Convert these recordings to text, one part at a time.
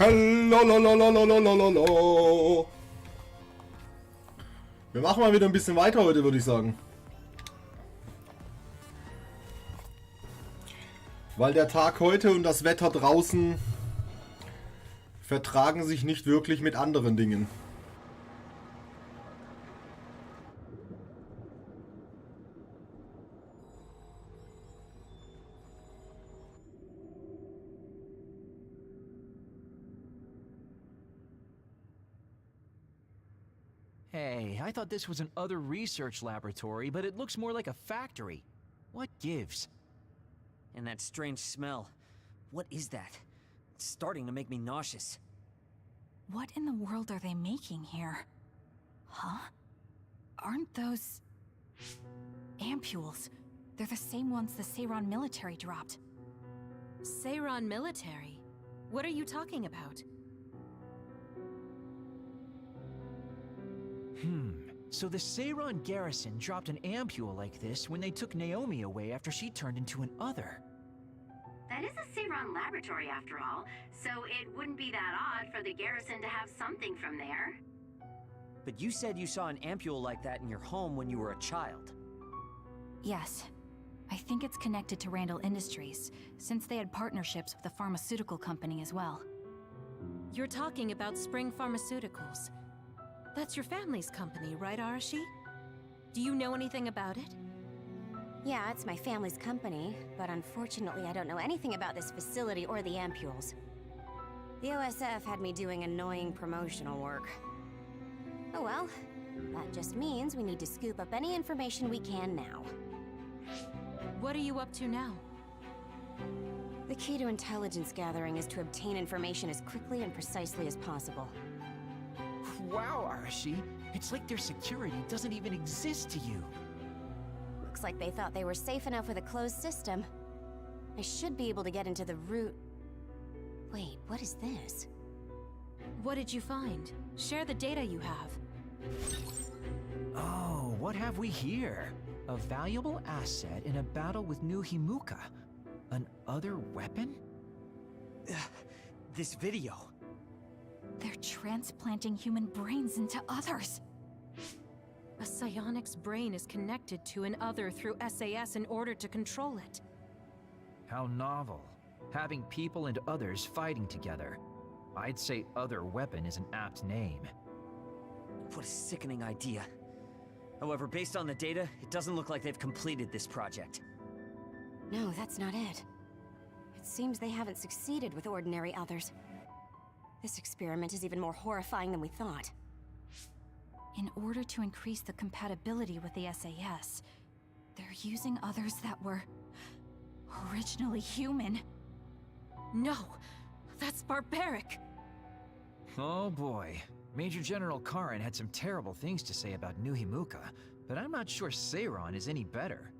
Hallo. Wir machen mal wieder ein bisschen weiter heute, würde ich sagen. Weil der Tag heute und das Wetter draußen vertragen sich nicht wirklich mit anderen Dingen. Hey, I thought this was an other research laboratory, but it looks more like a factory. What gives? And that strange smell. What is that? It's starting to make me nauseous. What in the world are they making here? Huh? Aren't those... ampules? They're the same ones the Seiran military dropped. Seiran military? What are you talking about? So the Seiran garrison dropped an ampule like this when they took Naomi away after she turned into an other. That is a Seiran laboratory after all, so it wouldn't be that odd for the garrison to have something from there. But you said you saw an ampule like that in your home when you were a child. Yes. I think it's connected to Randall Industries, since they had partnerships with a pharmaceutical company as well. You're talking about Spring Pharmaceuticals. That's your family's company, right, Arashi? Do you know anything about it? Yeah, it's my family's company, but unfortunately I don't know anything about this facility or the ampules. The OSF had me doing annoying promotional work. Oh well, that just means we need to scoop up any information we can now. What are you up to now? The key to intelligence gathering is to obtain information as quickly and precisely as possible. Wow, Arashi. It's like their security doesn't even exist to you. Looks like they thought they were safe enough with a closed system. I should be able to get into the root... Wait, what is this? What did you find? Share the data you have. Oh, what have we here? A valuable asset in a battle with New Himuka. An other weapon? This video. They're transplanting human brains into others. A psionic's brain is connected to an other through SAS in order to control it. How novel. Having people and others fighting together. I'd say other weapon is an apt name. What a sickening idea. However, based on the data, it doesn't look like they've completed this project. No, that's not it. It seems they haven't succeeded with ordinary others. This experiment is even more horrifying than we thought. In order to increase the compatibility with the SAS, they're using others that were... originally human. No! That's barbaric! Oh boy. Major General Karin had some terrible things to say about New Himuka, but I'm not sure Seiran is any better.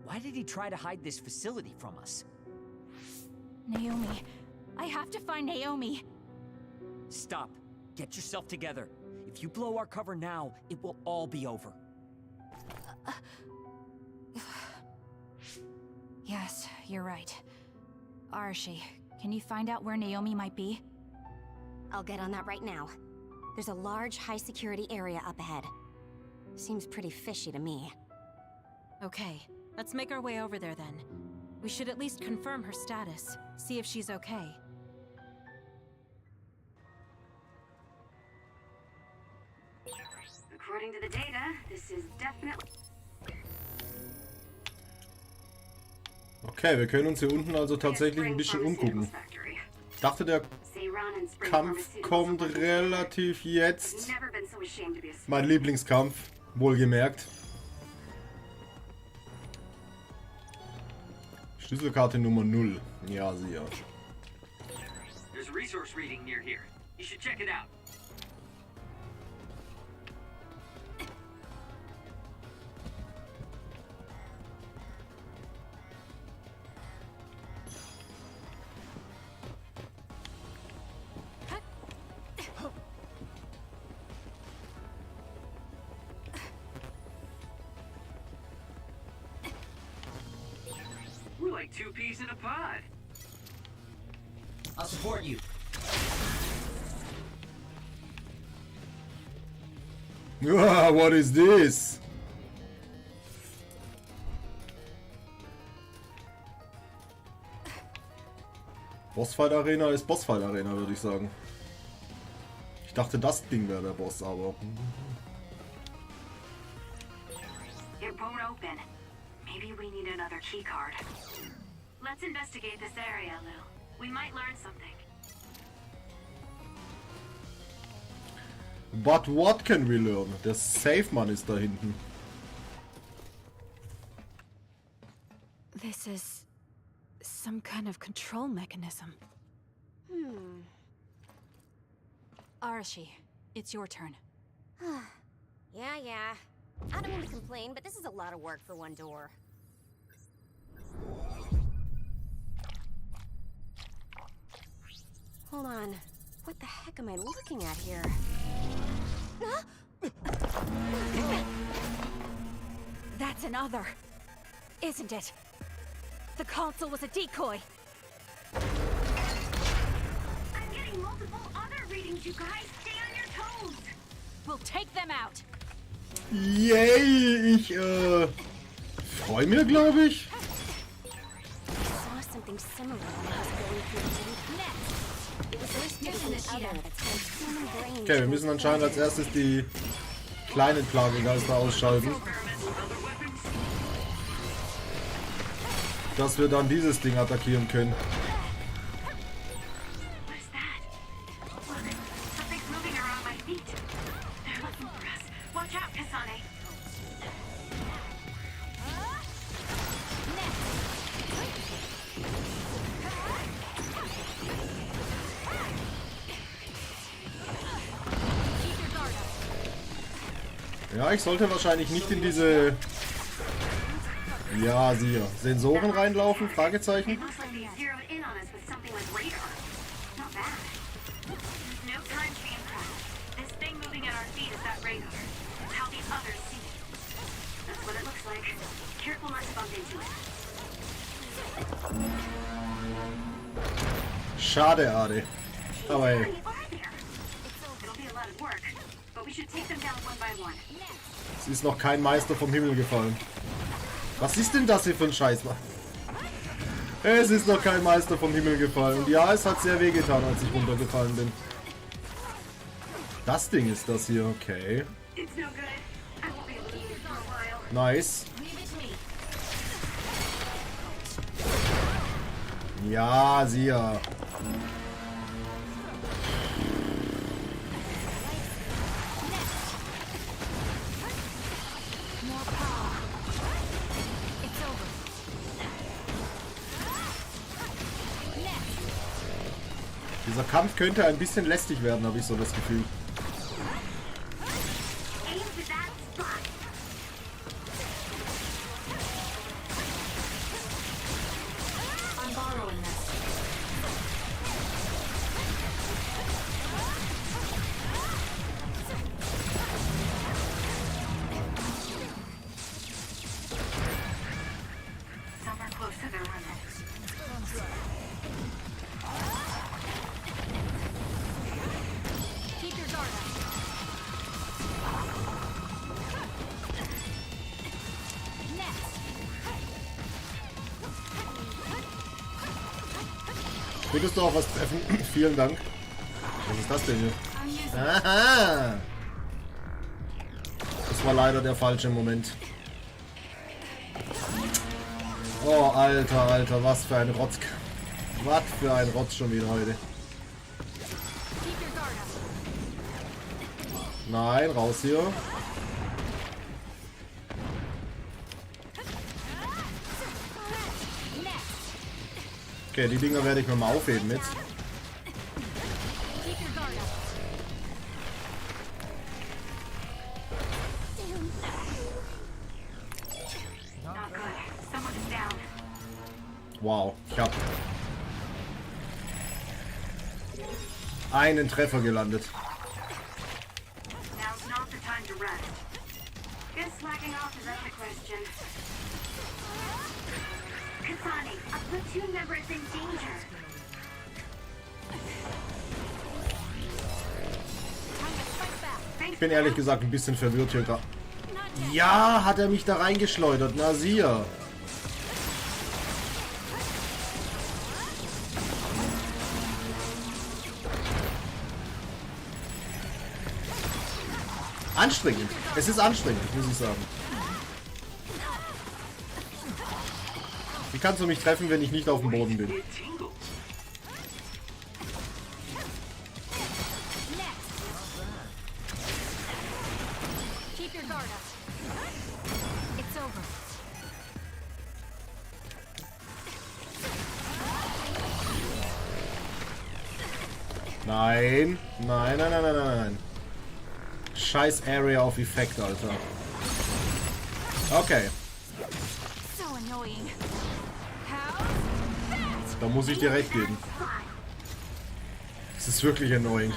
Why did he try to hide this facility from us? Naomi. I have to find Naomi. Stop. Get yourself together. If you blow our cover now, it will all be over. Yes, you're right. Arashi, can you find out where Naomi might be? I'll get on that right now. There's a large, high-security area up ahead. Seems pretty fishy to me. Okay, let's make our way over there then. We should at least confirm her status, see if she's okay. According to the data, this is definitely... Okay, wir können uns hier unten also tatsächlich ein bisschen umgucken. Ich dachte, der Kampf kommt relativ jetzt. Mein Lieblingskampf, wohlgemerkt. Schlüsselkarte Nummer 0. Ja, sicher. There's a resource reading near here. You should check it out. We're like two peas in a pod. I'll support you. What is this? Bossfight Arena ist Bossfight Arena, würde ich sagen. Ich dachte, das Ding wäre der Boss, aber... It won't open. Maybe we need another key card. Let's investigate this area a little. We might learn something. But what can we learn? Der Safe-Mann ist da hinten. This is some kind of control mechanism. Arashi, it's your turn. Yeah. I don't mean to complain, but this is a lot of work for one door. Hold on. What the heck am I looking at here? That's an other, isn't it? The console was a decoy. I'm getting multiple other readings, you guys. Stay on your toes. We'll take them out. Yay! Ich freue mich, glaube ich. I saw something similar when I was going through the next. It was listed as an other that's got human brain. Okay, wir müssen anscheinend als erstes die kleinen Plagegeister ausschalten. Dass wir dann dieses Ding attackieren können. What is that? Look, something's moving around my feet. They're looking for us. Watch out, Kasane. Ja, ich sollte wahrscheinlich nicht in diese... Ja, siehe. Sensoren reinlaufen? Fragezeichen. It looks like they zeroed in on us with something like radar. Not bad. No time to be impressed. This thing moving at our feet is that radar. It's how these others see it. That's what it looks like. Careful not to bump into it. Schade, Ade. Aber How hey. many are there? It'll be a lot of work, but we should take them down one by one. Es ist noch kein Meister vom Himmel gefallen. Was ist denn das hier für ein Scheiß, Mann? Es ist noch kein Meister vom Himmel gefallen. Und ja, es hat sehr weh getan, als ich runtergefallen bin. Das Ding ist das hier, okay. It's no good. I won't be able to use it for a while. Nice. Leave it to me. Ja, siehe. Dieser Kampf könnte ein bisschen lästig werden, habe ich so das Gefühl. Aim for that spot. I'm borrowing this. Somewhere close to their limit. Keep your guard up. Könntest du auch was treffen? Vielen Dank. Was ist das denn hier? Aha! Das war leider der falsche Moment. Oh, Alter, was für ein Rotz. Was für ein Rotz schon wieder heute. Nein, raus hier. Okay, die Dinger werde ich mir mal aufheben jetzt. Not good. Someone is down. Wow, ich habe einen Treffer gelandet. Now's not the time to rest. Is slacking off is out of the question. Kasane, a platoon member is in danger. Time to fight back. Thanks bin ehrlich gesagt ein bisschen verwirrt hier gerade. Ja, hat er mich da reingeschleudert. Na, siehe. Anstrengend. Es ist anstrengend, muss ich sagen. Wie kannst du mich treffen, wenn ich nicht auf dem Boden bin? Nein. Nein, nein, nein, nein, nein. Scheiß Area of Effect, Alter. Okay. Da muss ich dir recht geben. Es ist wirklich annoying.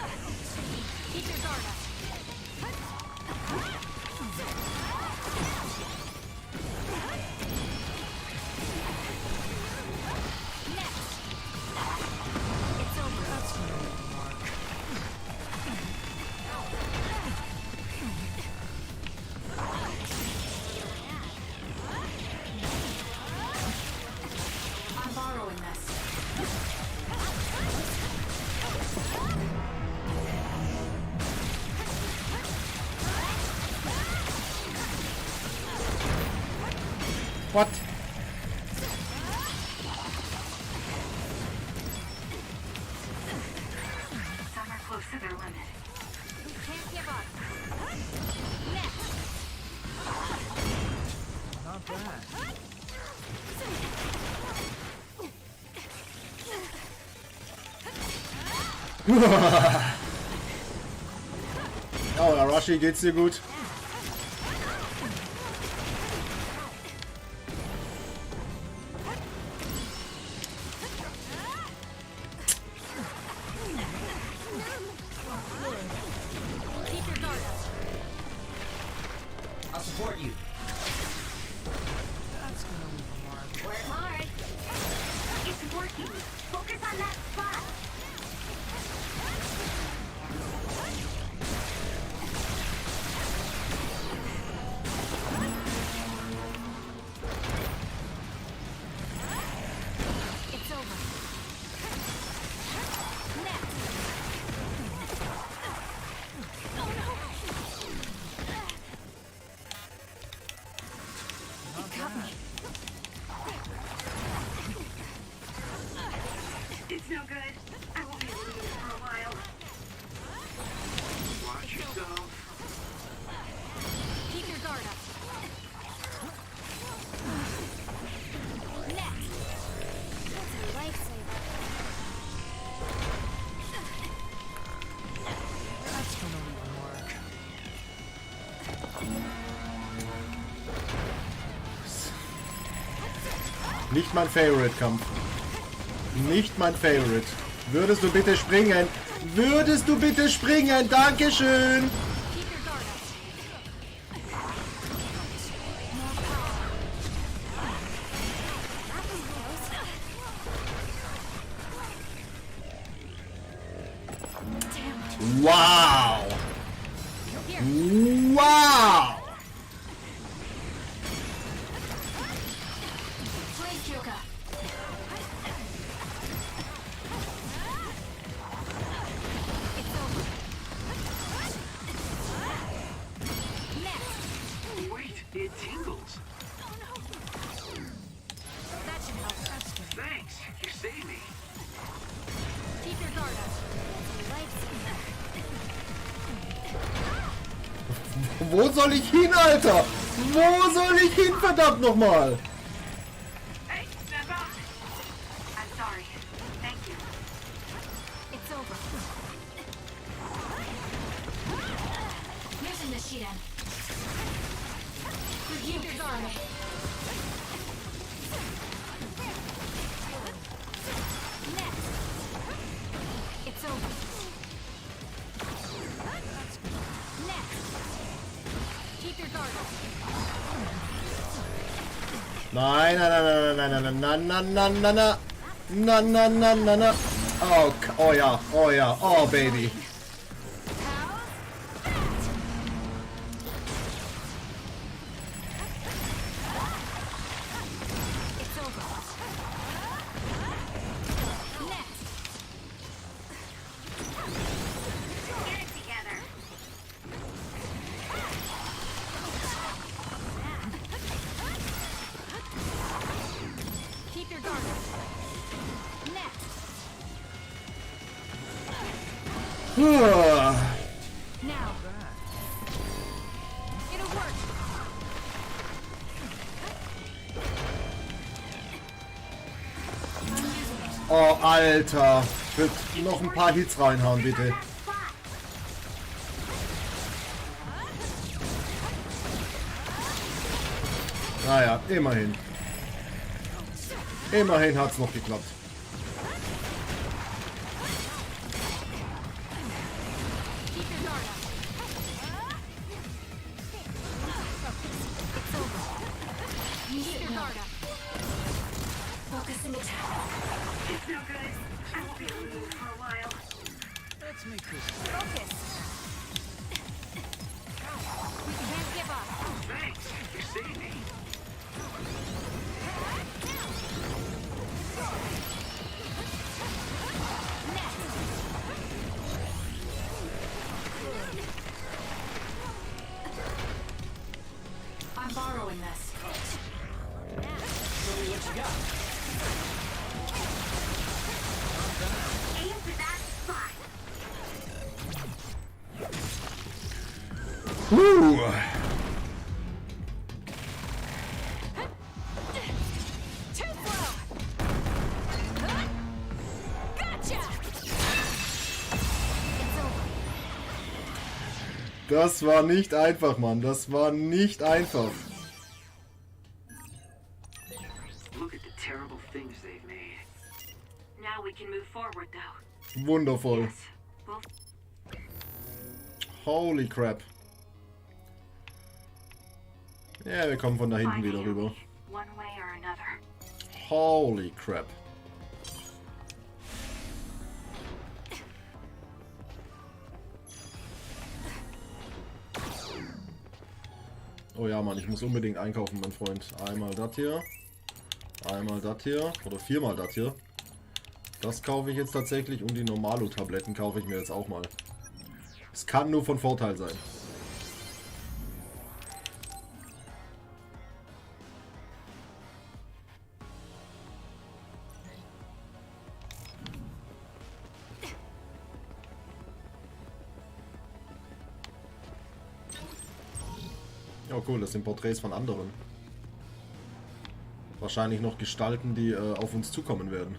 What? Some are close to their limit. We can't give up. Not bad. Oh, Arashi, geht's dir gut? I'll support you. Work hard. It's working. Focus on that spot. It's over. Next. Oh no. It got me. It's no good. I won't be able to move for a while. Watch yourself. Keep your guard up. Next. That's a lifesaver. That's gonna even work. Nicht mein Favorite-Kampf. Nicht mein Favorite. Würdest du bitte springen? Würdest du bitte springen? Dankeschön! Keep your guard up. Wow! Wow! Wait, it tingles. That should help. Thanks, you saved me. Keep your guard up. Wo soll ich hin, Alter? Wo soll ich hin, verdammt nochmal? Hey, step out. I'm sorry. Thank you. It's over. Using the Shiren. Keep your guard up. Next. It's over. Next. Keep your guard up. Nein, nein, nein, nein, nein, nein, nein, nein, nein, nein, nein, nein, nein, nein, nein. Oh, oh ja, oh ja, oh Baby. Now. It'll work. Oh, Alter. Ich würde noch ein paar Hits reinhauen, bitte. Naja, immerhin. Immerhin hat es noch geklappt. It's no good. I won't be able to move for a while. Let's make this. Focus. We can't give up. Thanks. You saved me. I'm borrowing this. Aim for that spot. Woo. Too slow. Gotcha. Das war nicht einfach, Mann. Das war nicht einfach. Look at the terrible things they've made. Now we can move forward, though. Wundervoll. Yes. Well, Holy crap. Ja, wir kommen von da hinten find wieder rüber. Naomi, one way or another. Holy crap. Oh ja, Mann, ich muss unbedingt einkaufen, mein Freund. Einmal das hier. Einmal das hier. Oder viermal das hier. Das kaufe ich jetzt tatsächlich. Und die Normalo-Tabletten kaufe ich mir jetzt auch mal. Es kann nur von Vorteil sein. Oh cool, das sind Porträts von anderen. Wahrscheinlich noch Gestalten, die auf uns zukommen werden.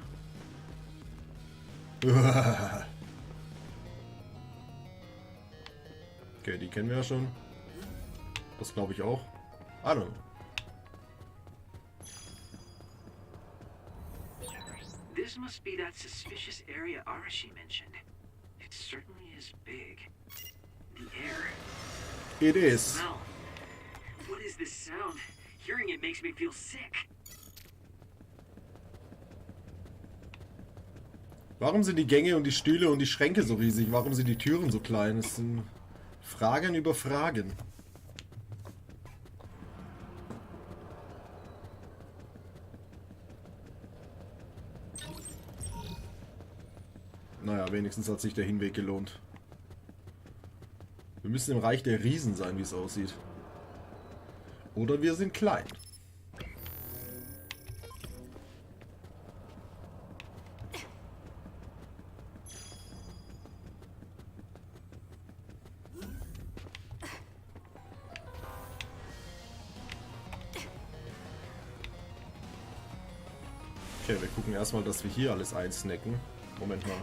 Okay, die kennen wir ja schon. Das glaube ich auch. I don't know. This must be that suspicious area Arashi mentioned. It certainly is big. The air. It is. Smell. What is this sound? Hearing it makes me feel sick. Warum sind die Gänge und die Stühle und die Schränke so riesig? Warum sind die Türen so klein? Es sind Fragen über Fragen. Naja, wenigstens hat sich der Hinweg gelohnt. Wir müssen im Reich der Riesen sein, wie es aussieht. Oder wir sind klein. Okay, wir gucken erstmal, dass wir hier alles einsnacken. Moment mal.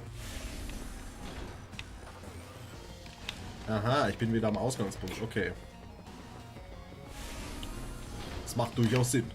Aha, ich bin wieder am Ausgangspunkt. Okay. Das macht durchaus Sinn.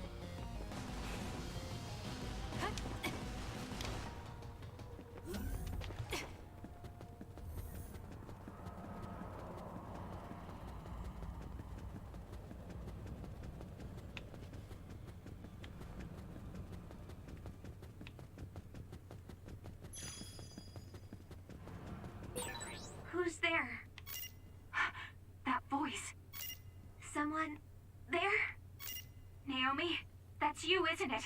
Who's there? That voice. Someone there? Naomi, that's you, isn't it?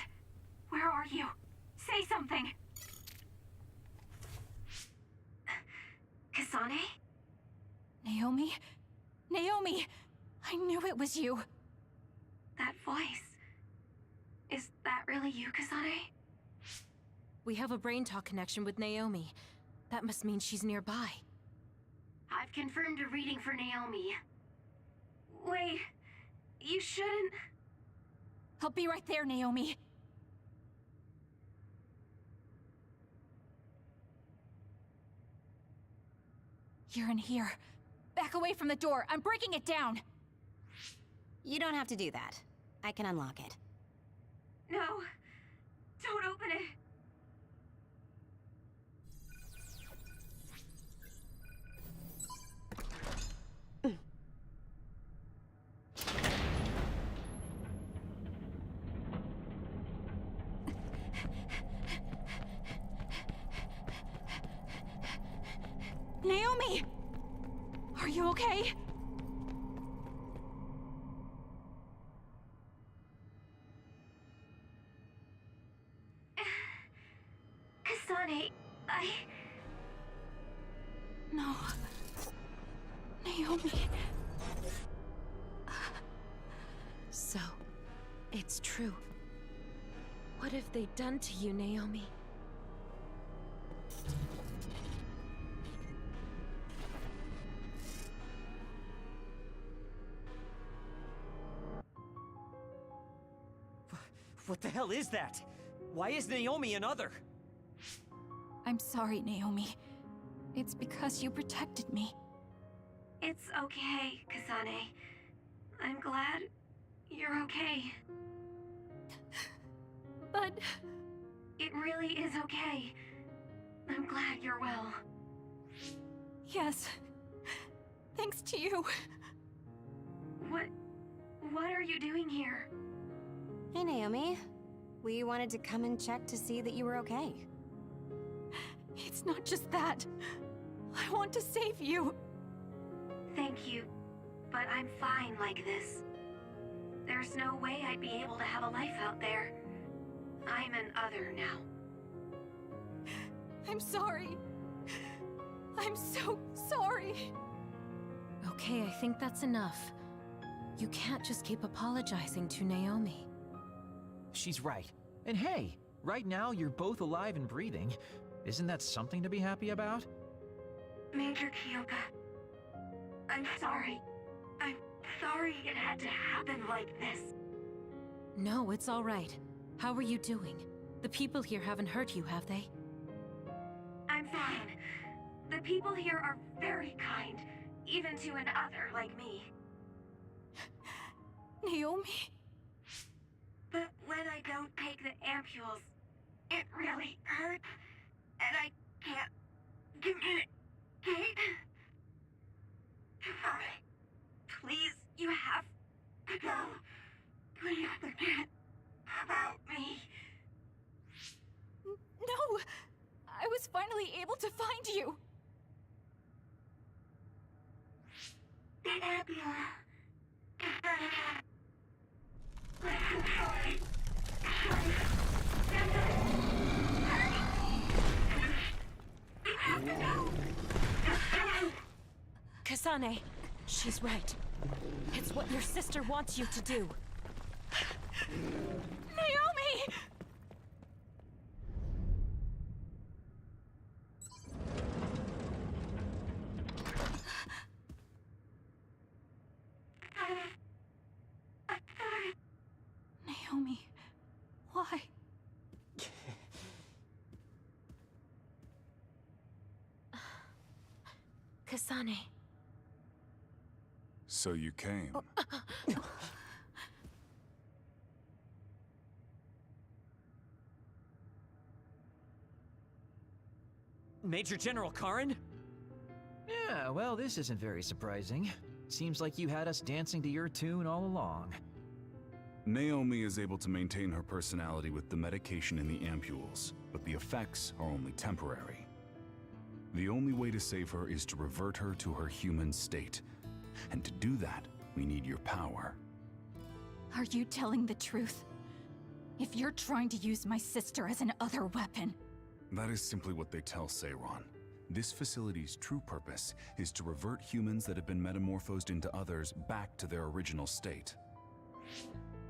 Where are you? Say something. Kasane? Naomi? Naomi! I knew it was you. That voice. Is that really you, Kasane? We have a brain talk connection with Naomi. That must mean she's nearby. I've confirmed a reading for Naomi. Wait, you shouldn't... I'll be right there, Naomi. You're in here. Back away from the door. I'm breaking it down. You don't have to do that. I can unlock it. No, don't open it. Naomi! Are you okay? Kasane, No. Naomi. So, it's true. What have they done to you, Naomi? What the hell is that? Why is Naomi an other? I'm sorry, Naomi. It's because you protected me. It's okay, Kasane. I'm glad you're okay. But... It really is okay. I'm glad you're well. yes. Thanks to you. What are you doing here? Hey, Naomi. We wanted to come and check to see that you were okay. It's not just that. I want to save you. Thank you, but I'm fine like this. There's no way I'd be able to have a life out there. I'm an other now. I'm sorry. I'm so sorry. Okay, I think that's enough. You can't just keep apologizing to Naomi. She's right. And hey, right now you're both alive and breathing. Isn't that something to be happy about? Major Kyoka, I'm sorry. I'm sorry it had to happen like this. No, it's all right. How are you doing? The people here haven't hurt you, have they? I'm fine. The people here are very kind, even to an other like me. Naomi. But when I don't take the ampules, it really hurts, and I can't communicate. Please, you have to go. Please forget about me. No! I was finally able to find you! The ambulance. Kasane, she's right. It's what your sister wants you to do. Naomi! Naomi, why? Kasane. So you came. Major General Karin? Yeah, well, this isn't very surprising. Seems like you had us dancing to your tune all along. Naomi is able to maintain her personality with the medication in the ampules, but the effects are only temporary. The only way to save her is to revert her to her human state. And to do that, we need your power. Are you telling the truth? If you're trying to use my sister as an other weapon... That is simply what they tell Seiron. This facility's true purpose is to revert humans that have been metamorphosed into others back to their original state.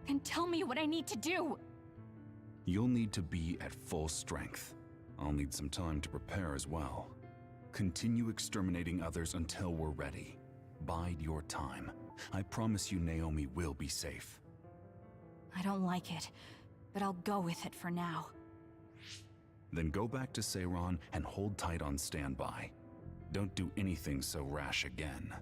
Then tell me what I need to do! You'll need to be at full strength. I'll need some time to prepare as well. Continue exterminating others until we're ready. Bide your time. I promise you Naomi will be safe. I don't like it, but I'll go with it for now. Then go back to Seiron and hold tight on standby. Don't do anything so rash again.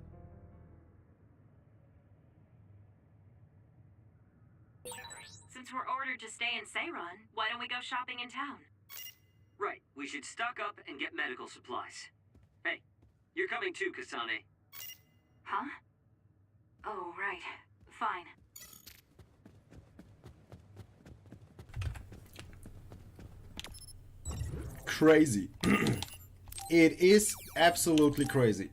Since we're ordered to stay in Seiron, why don't we go shopping in town? Right, we should stock up and get medical supplies. Hey, you're coming too, Kasane. Huh? Oh, right. Fine. Crazy. It is absolutely crazy.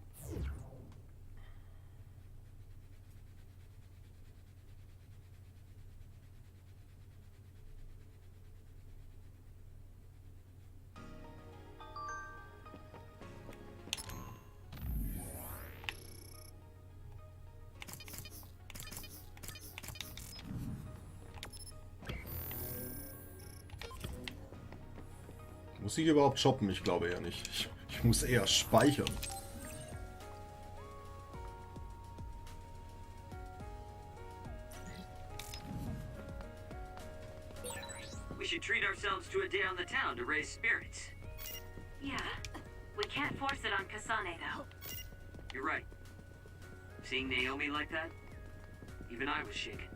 Muss ich überhaupt shoppen? Ich glaube eher nicht. Ich muss eher speichern. We should treat ourselves to a day on the town to raise spirits. Yeah. We can't force it on Kasane, though. You're right. Seeing Naomi like that, even I was shaken.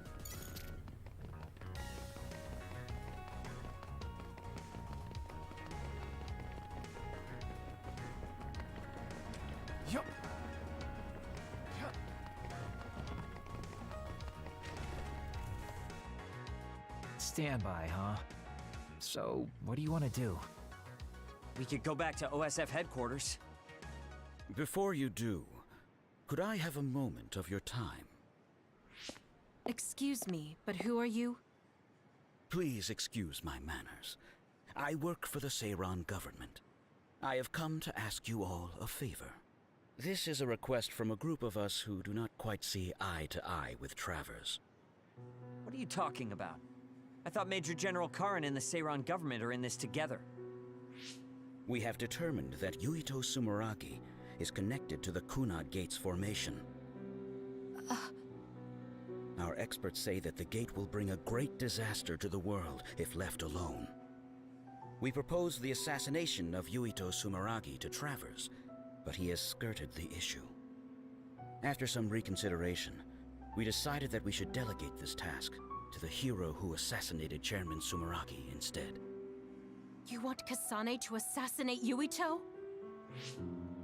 Standby, huh? So, what do you want to do? We could go back to OSF headquarters. Before you do, could I have a moment of your time? Excuse me, but who are you? Please excuse my manners. I work for the Seiron government. I have come to ask you all a favor. This is a request from a group of us who do not quite see eye to eye with Travers. What are you talking about? I thought Major General Karin and the Seiron government are in this together. We have determined that Yuito Sumeragi is connected to the Kunad Gate's formation. Our experts say that the gate will bring a great disaster to the world if left alone. We proposed the assassination of Yuito Sumeragi to Travers, but he has skirted the issue. After some reconsideration, we decided that we should delegate this task to the hero who assassinated Chairman Sumeragi instead. You want Kasane to assassinate Yuito?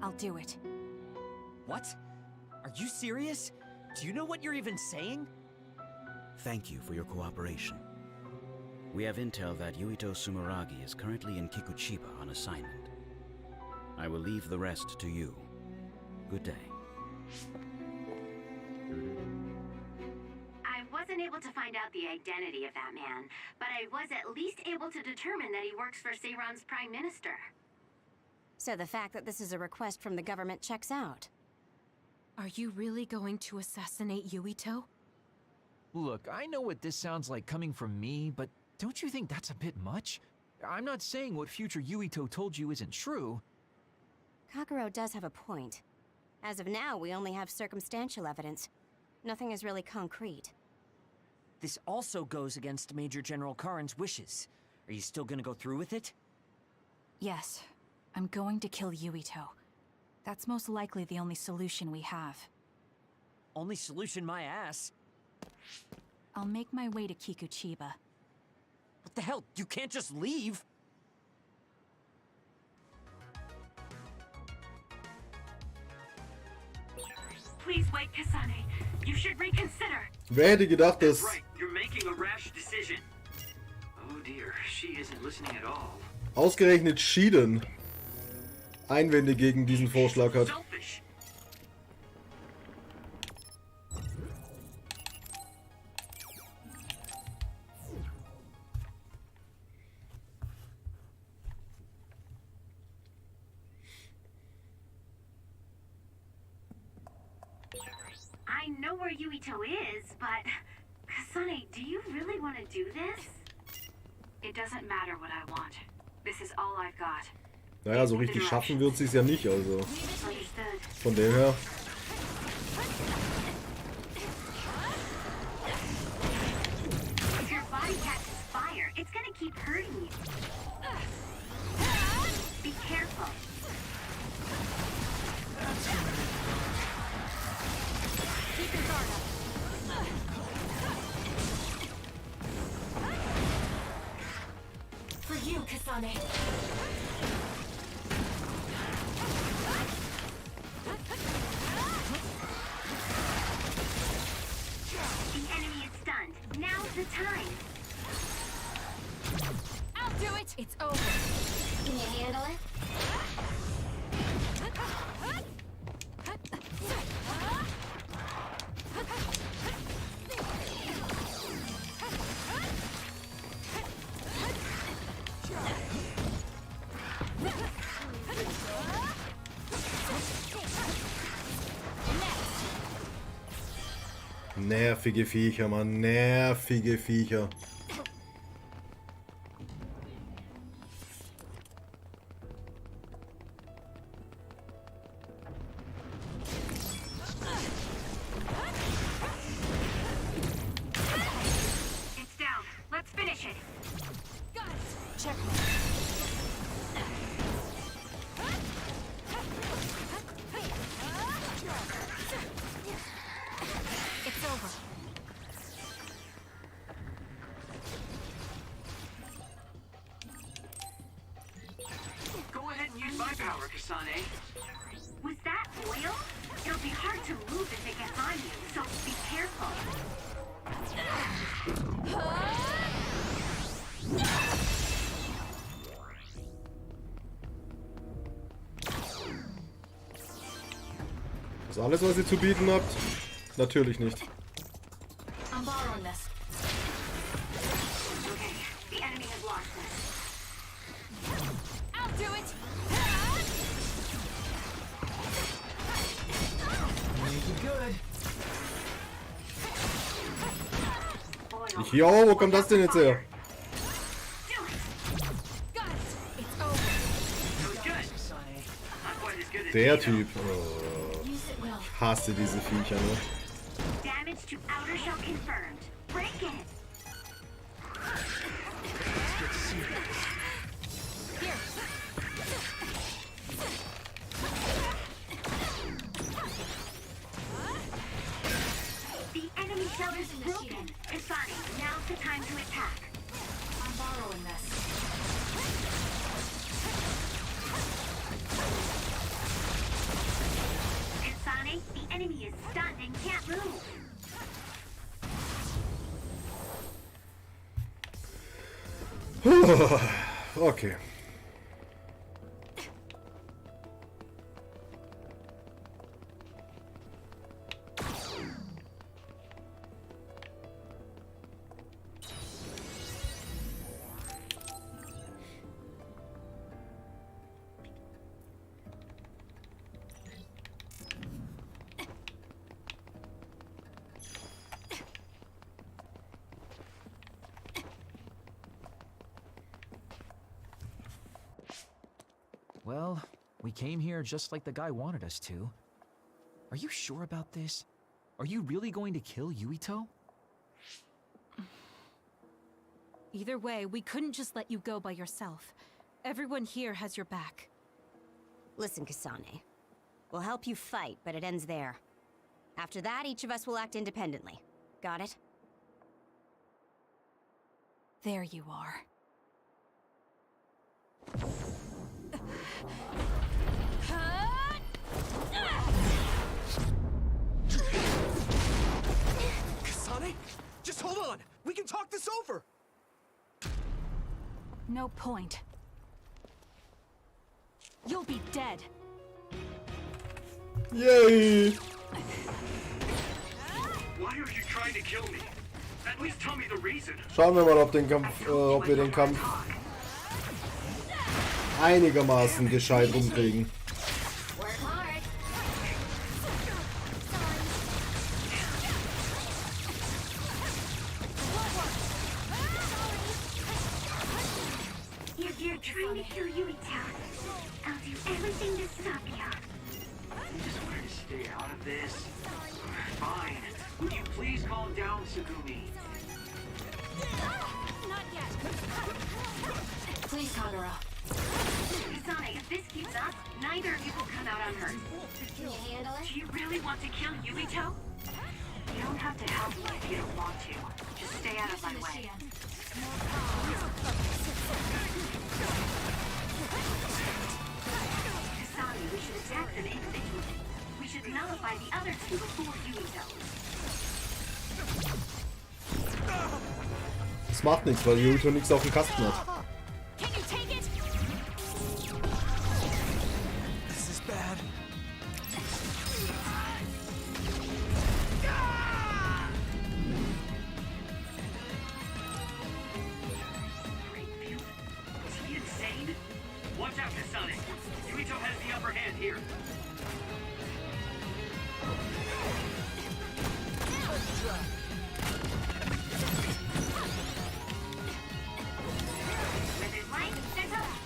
I'll do it. What? Are you serious? Do you know what you're even saying? Thank you for your cooperation. We have intel that Yuito Sumeragi is currently in Kikuchiba on assignment. I will leave the rest to you. Good day. I wasn't able to find out the identity of that man, but I was at least able to determine that he works for Seiron's Prime Minister. So the fact that this is a request from the government checks out. Are you really going to assassinate Yuito? Look, I know what this sounds like coming from me, but don't you think that's a bit much? I'm not saying what future Yuito told you isn't true. Kakuro does have a point. As of now, we only have circumstantial evidence. Nothing is really concrete. This also goes against Major General Karin's wishes. Are you still gonna go through with it? Yes, I'm going to kill Yuito. That's most likely the only solution we have. Only solution, my ass. I'll make my way to Kikuchiba. What the hell? You can't just leave! Please wait, Kasane. You should reconsider. Wer hätte gedacht, dass... Right, you're making a rash decision. Oh dear, she isn't listening at all. Ausgerechnet Schieden Einwände gegen diesen Vorschlag hat. Selfish. I know where Yuito is, but... Kasane, do you really want to do this? It doesn't matter what I want. This is all I've got. Naja, so richtig schaffen wird sie es ja nicht, also. Understood. Von dem her. If your body catches fire, it's gonna keep hurting you. Be careful. Keep your guard up. For you, Kasane. The enemy is stunned. Now's the time. I'll do it. It's over. Can you handle it? Nervige Viecher, Mann. Nervige Viecher. It's down. Let's finish it. Got it. Check. It's over. Go ahead and use my power, Kasane. Was that oil? It'll be hard to move if it gets on you, so be careful. Das ist alles, was ihr zu bieten habt? Natürlich nicht. I'm borrowing this. Okay, the enemy has lost this. I'll do it. Make it good. Oil. Jo, wo kommt das denn jetzt her? Do it. Got it. It's over. That was good. Not quite as good as Der Dino. Typ. Oh, Use it well. ich hasse diese Viecher, ne? Damage to outer shell confirmed. Break it. Here. The enemy shell is broken. Kasane, now's the time to attack. I'm borrowing this. Kasane, the enemy is stunned and can't move. Okay. Well, we came here just like the guy wanted us to. Are you sure about this? Are you really going to kill Yuito? Either way, we couldn't just let you go by yourself. Everyone here has your back. Listen, Kasane. We'll help you fight, but it ends there. After that, each of us will act independently. Got it? There you are. Kasane? Just hold on! We can talk this over! No point. You'll be dead. Yay! Why are you trying to kill me? At least tell me the reason. Schauen wir mal, ob wir den Kampf einigermaßen gescheit rumkriegen. Work hard. You're You're trying to kill Yuito. I'll do everything to stop you. I just wanted to stay out of this. Fine. Would you please calm down, Tsugumi? Not yet. Please, Kagura. Kasane, if this keeps up, neither of you will come out unhurt. Can you handle it? Do you really want to kill Yuito? You don't have to help me if you don't want to. Just stay out of my way. Kasane, we should attack them individually. We should nullify the other two before Yuito. Das macht nichts, weil Yuito nichts auf dem Kasten hat. Can you take it? This is bad. Is he insane? Watch out, Kasane. Yuito has the upper hand here. When there's light, there's hope.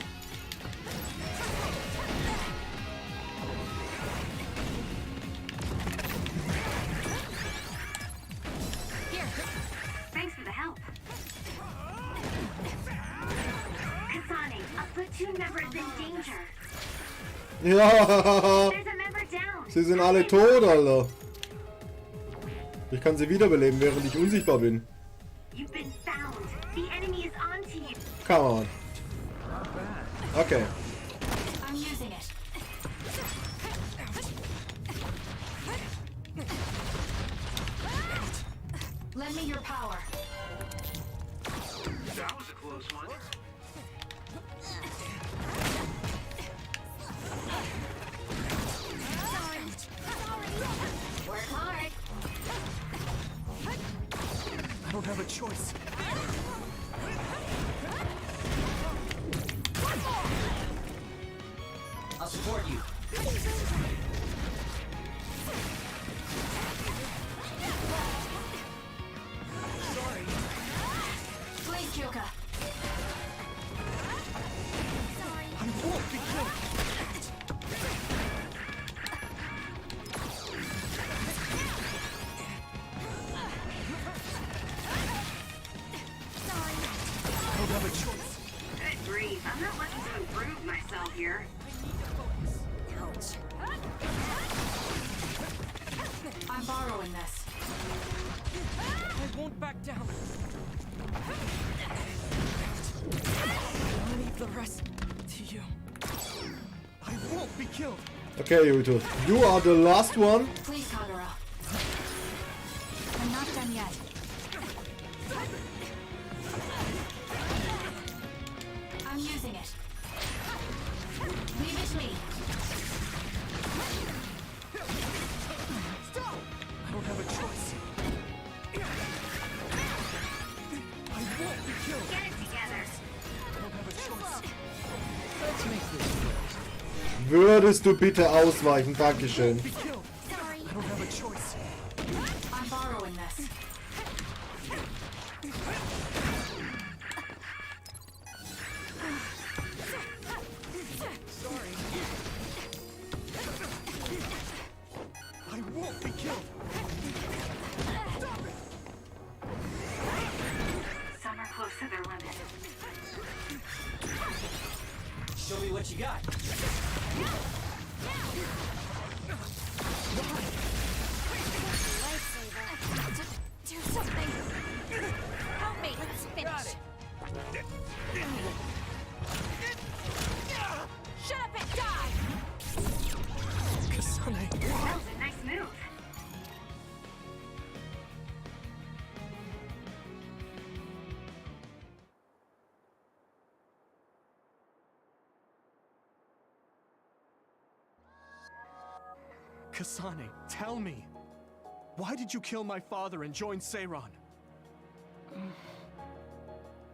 Here. Thanks for the help. Kasane, a platoon member is in danger. Ja, There's a member down. sie sind alle tot, Alter. Ich kann sie wiederbeleben, während ich unsichtbar bin. You've been found. The enemy is onto you. Come on. Okay. I'm using it. Lend me your power. That was a close one. Work hard. I don't have a choice. I'll support you. Please, Kyoka. I won't be killed. I don't have a choice. Good grief. I'm not looking to improve myself here. Ouch. I'm borrowing this. I won't back down. I'll leave the rest to you. I won't be killed. Okay, Yuito. You are the last one. Please, Kagura. I'm not done yet. I'm using it. Leave it to me. Stop! I don't have a choice. I won't be killed. Get it together. I don't have a choice. Let's make this. Würdest du bitte ausweichen? Dankeschön. Be killed. I don't have a choice. I'm borrowing this. Sorry. I won't be killed. Stop it! Some are close to their limit. Show me what you got. Do something. Help me. Let's finish. Shut up and die! Kasane. That was a nice move. Kasane, tell me. Why did you kill my father and join Seiran?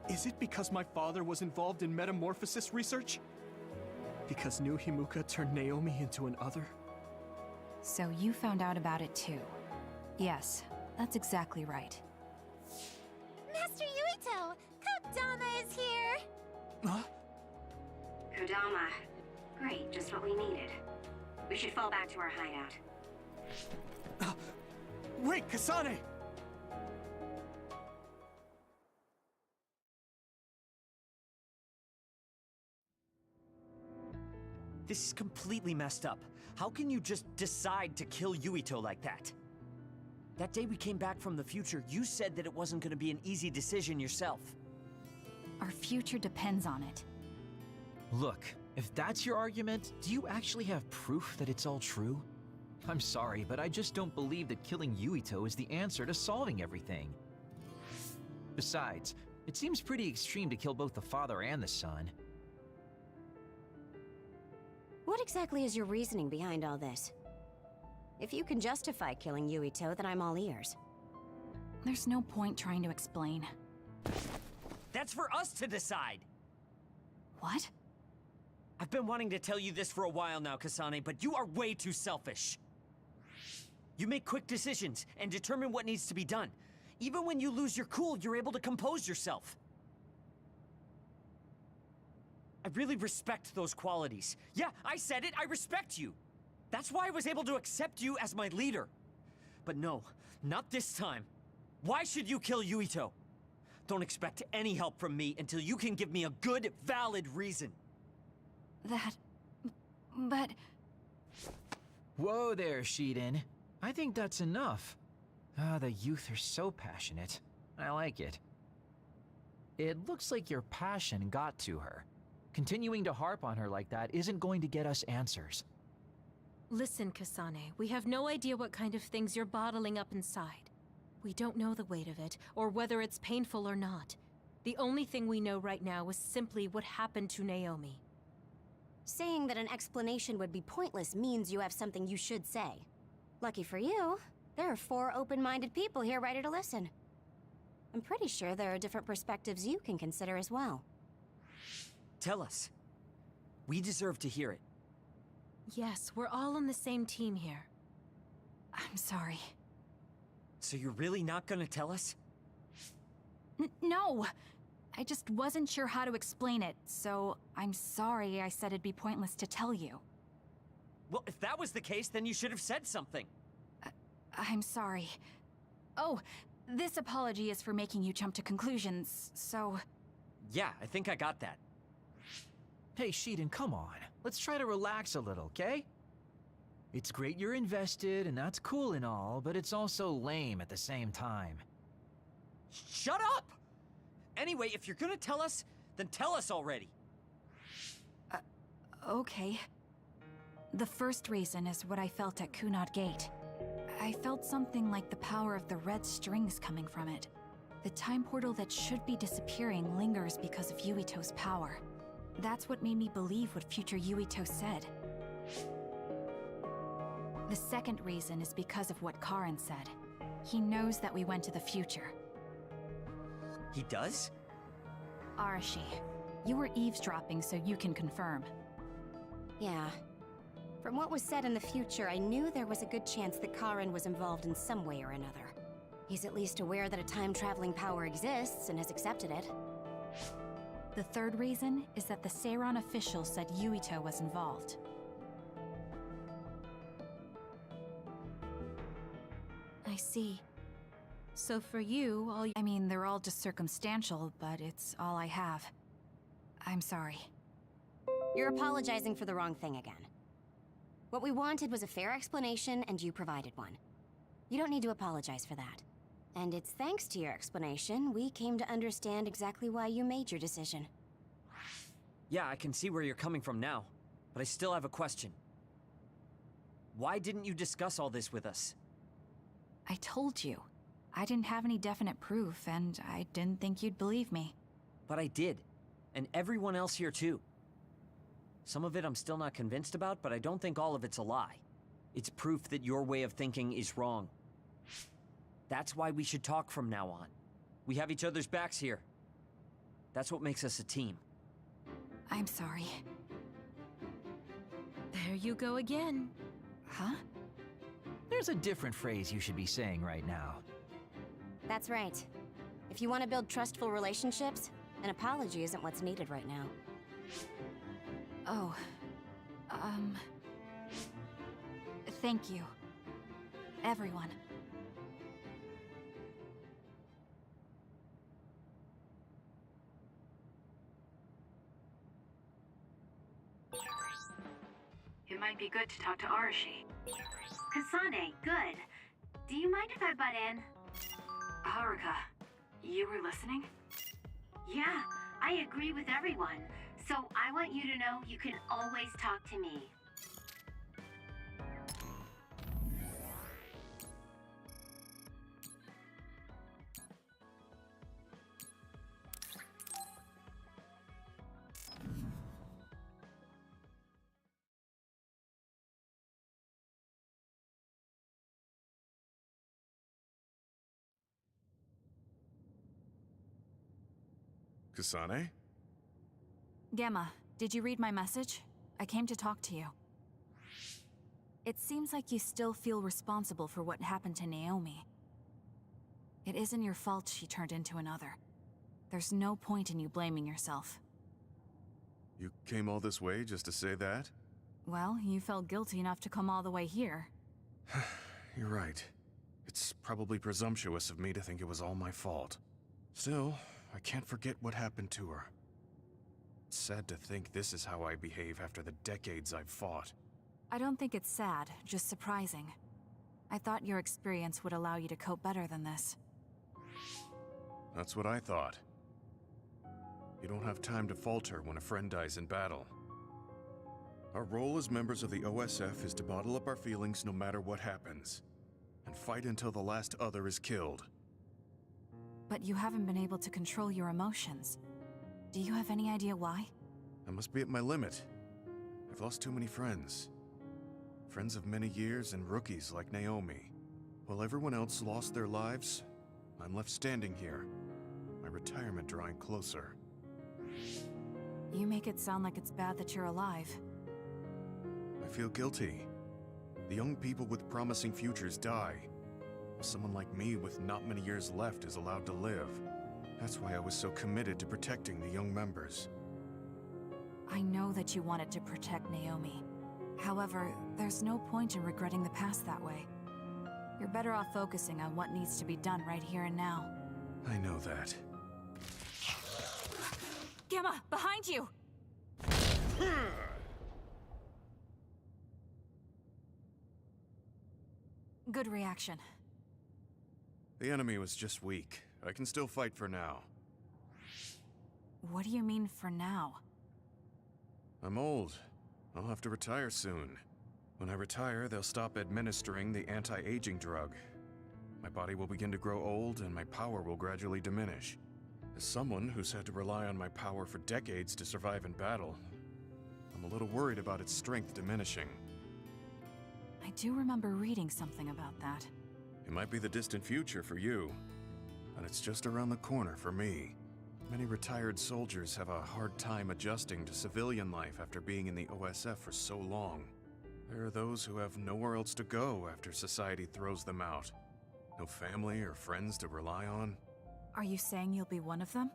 Is it because my father was involved in metamorphosis research? Because New Himuka turned Naomi into an other? So you found out about it too. Yes, that's exactly right. Master Yuito! Kodama is here! Huh? Kodama. Great, just what we needed. We should fall back to our hideout. Wait, Kasane! This is completely messed up. How can you just decide to kill Yuito like that? That day we came back from the future, you said that it wasn't going to be an easy decision yourself. Our future depends on it. Look, if that's your argument, do you actually have proof that it's all true? I'm sorry, but I just don't believe that killing Yuito is the answer to solving everything. Besides, it seems pretty extreme to kill both the father and the son. What exactly is your reasoning behind all this? If you can justify killing Yuito, then I'm all ears. There's no point trying to explain. That's for us to decide! What? I've been wanting to tell you this for a while now, Kasane, but you are way too selfish. You make quick decisions and determine what needs to be done. Even when you lose your cool, you're able to compose yourself. I really respect those qualities. Yeah, I said it, I respect you. That's why I was able to accept you as my leader. But no, not this time. Why should you kill Yuito? Don't expect any help from me until you can give me a good, valid reason. But... Whoa there, Shiden. I think that's enough. The youth are so passionate. I like it. It looks like your passion got to her. Continuing to harp on her like that isn't going to get us answers. Listen, Kasane, we have no idea what kind of things you're bottling up inside. We don't know the weight of it, or whether it's painful or not. The only thing we know right now is simply what happened to Naomi. Saying that an explanation would be pointless means you have something you should say. Lucky for you, there are 4 open-minded people here ready to listen. I'm pretty sure there are different perspectives you can consider as well. Tell us. We deserve to hear it. Yes, we're all on the same team here. I'm sorry. So you're really not gonna tell us? No! I just wasn't sure how to explain it, so I'm sorry I said it'd be pointless to tell you. Well, if that was the case, then you should have said something. I'm sorry. Oh, this apology is for making you jump to conclusions, so... Yeah, I think I got that. Hey, Shiden, come on. Let's try to relax a little, okay? It's great you're invested, and that's cool and all, but it's also lame at the same time. Shut up! Anyway, if you're gonna tell us, then tell us already. Okay. The first reason is what I felt at Kunad Gate. I felt something like the power of the red strings coming from it. The time portal that should be disappearing lingers because of Yuito's power. That's what made me believe what future Yuito said. The second reason is because of what Karin said. He knows that we went to the future. He does? Arashi, you were eavesdropping so you can confirm. Yeah. From what was said in the future, I knew there was a good chance that Karin was involved in some way or another. He's at least aware that a time-traveling power exists and has accepted it. The third reason is that the Seiran official said Yuito was involved. I see. So for you, I mean, they're all just circumstantial, but it's all I have. I'm sorry. You're apologizing for the wrong thing again. What we wanted was a fair explanation, and you provided one. You don't need to apologize for that. And it's thanks to your explanation, we came to understand exactly why you made your decision. Yeah, I can see where you're coming from now, but I still have a question. Why didn't you discuss all this with us? I told you. I didn't have any definite proof, and I didn't think you'd believe me. But I did. And everyone else here too. Some of it I'm still not convinced about, but I don't think all of it's a lie. It's proof that your way of thinking is wrong. That's why we should talk from now on. We have each other's backs here. That's what makes us a team. I'm sorry. there you go again. Huh? There's a different phrase you should be saying right now. That's right. If you want to build trustful relationships, an apology isn't what's needed right now. Oh. Thank you. Everyone. It might be good to talk to Arashi. Kasane, good. Do you mind if I butt in? Haruka, you were listening? Yeah, I agree with everyone. So I want you to know you can always talk to me. Kasane? Gamma, did you read my message? I came to talk to you. It seems like you still feel responsible for what happened to Naomi. It isn't your fault she turned into another. There's no point in you blaming yourself. You came all this way just to say that? Well, you felt guilty enough to come all the way here. You're right. It's probably presumptuous of me to think it was all my fault. Still, I can't forget what happened to her. It's sad to think this is how I behave after the decades I've fought. I don't think it's sad, just surprising. I thought your experience would allow you to cope better than this. That's what I thought. You don't have time to falter when a friend dies in battle. Our role as members of the OSF is to bottle up our feelings no matter what happens, and fight until the last other is killed. But you haven't been able to control your emotions. Do you have any idea why? I must be at my limit. I've lost too many friends. Friends of many years and rookies like Naomi. While everyone else lost their lives, I'm left standing here, my retirement drawing closer. You make it sound like it's bad that you're alive. I feel guilty. The young people with promising futures die. Someone like me with not many years left is allowed to live. That's why I was so committed to protecting the young members. I know that you wanted to protect Naomi. However, there's no point in regretting the past that way. You're better off focusing on what needs to be done right here and now. I know that. Gamma, behind you! Good reaction. The enemy was just weak. I can still fight for now. What do you mean for now? I'm old. I'll have to retire soon. When I retire, they'll stop administering the anti-aging drug. My body will begin to grow old and my power will gradually diminish. As someone who's had to rely on my power for decades to survive in battle, I'm a little worried about its strength diminishing. I do remember reading something about that. It might be the distant future for you, but it's just around the corner for me. Many retired soldiers have a hard time adjusting to civilian life after being in the OSF for so long. There are those who have nowhere else to go after society throws them out. No family or friends to rely on. Are you saying you'll be one of them?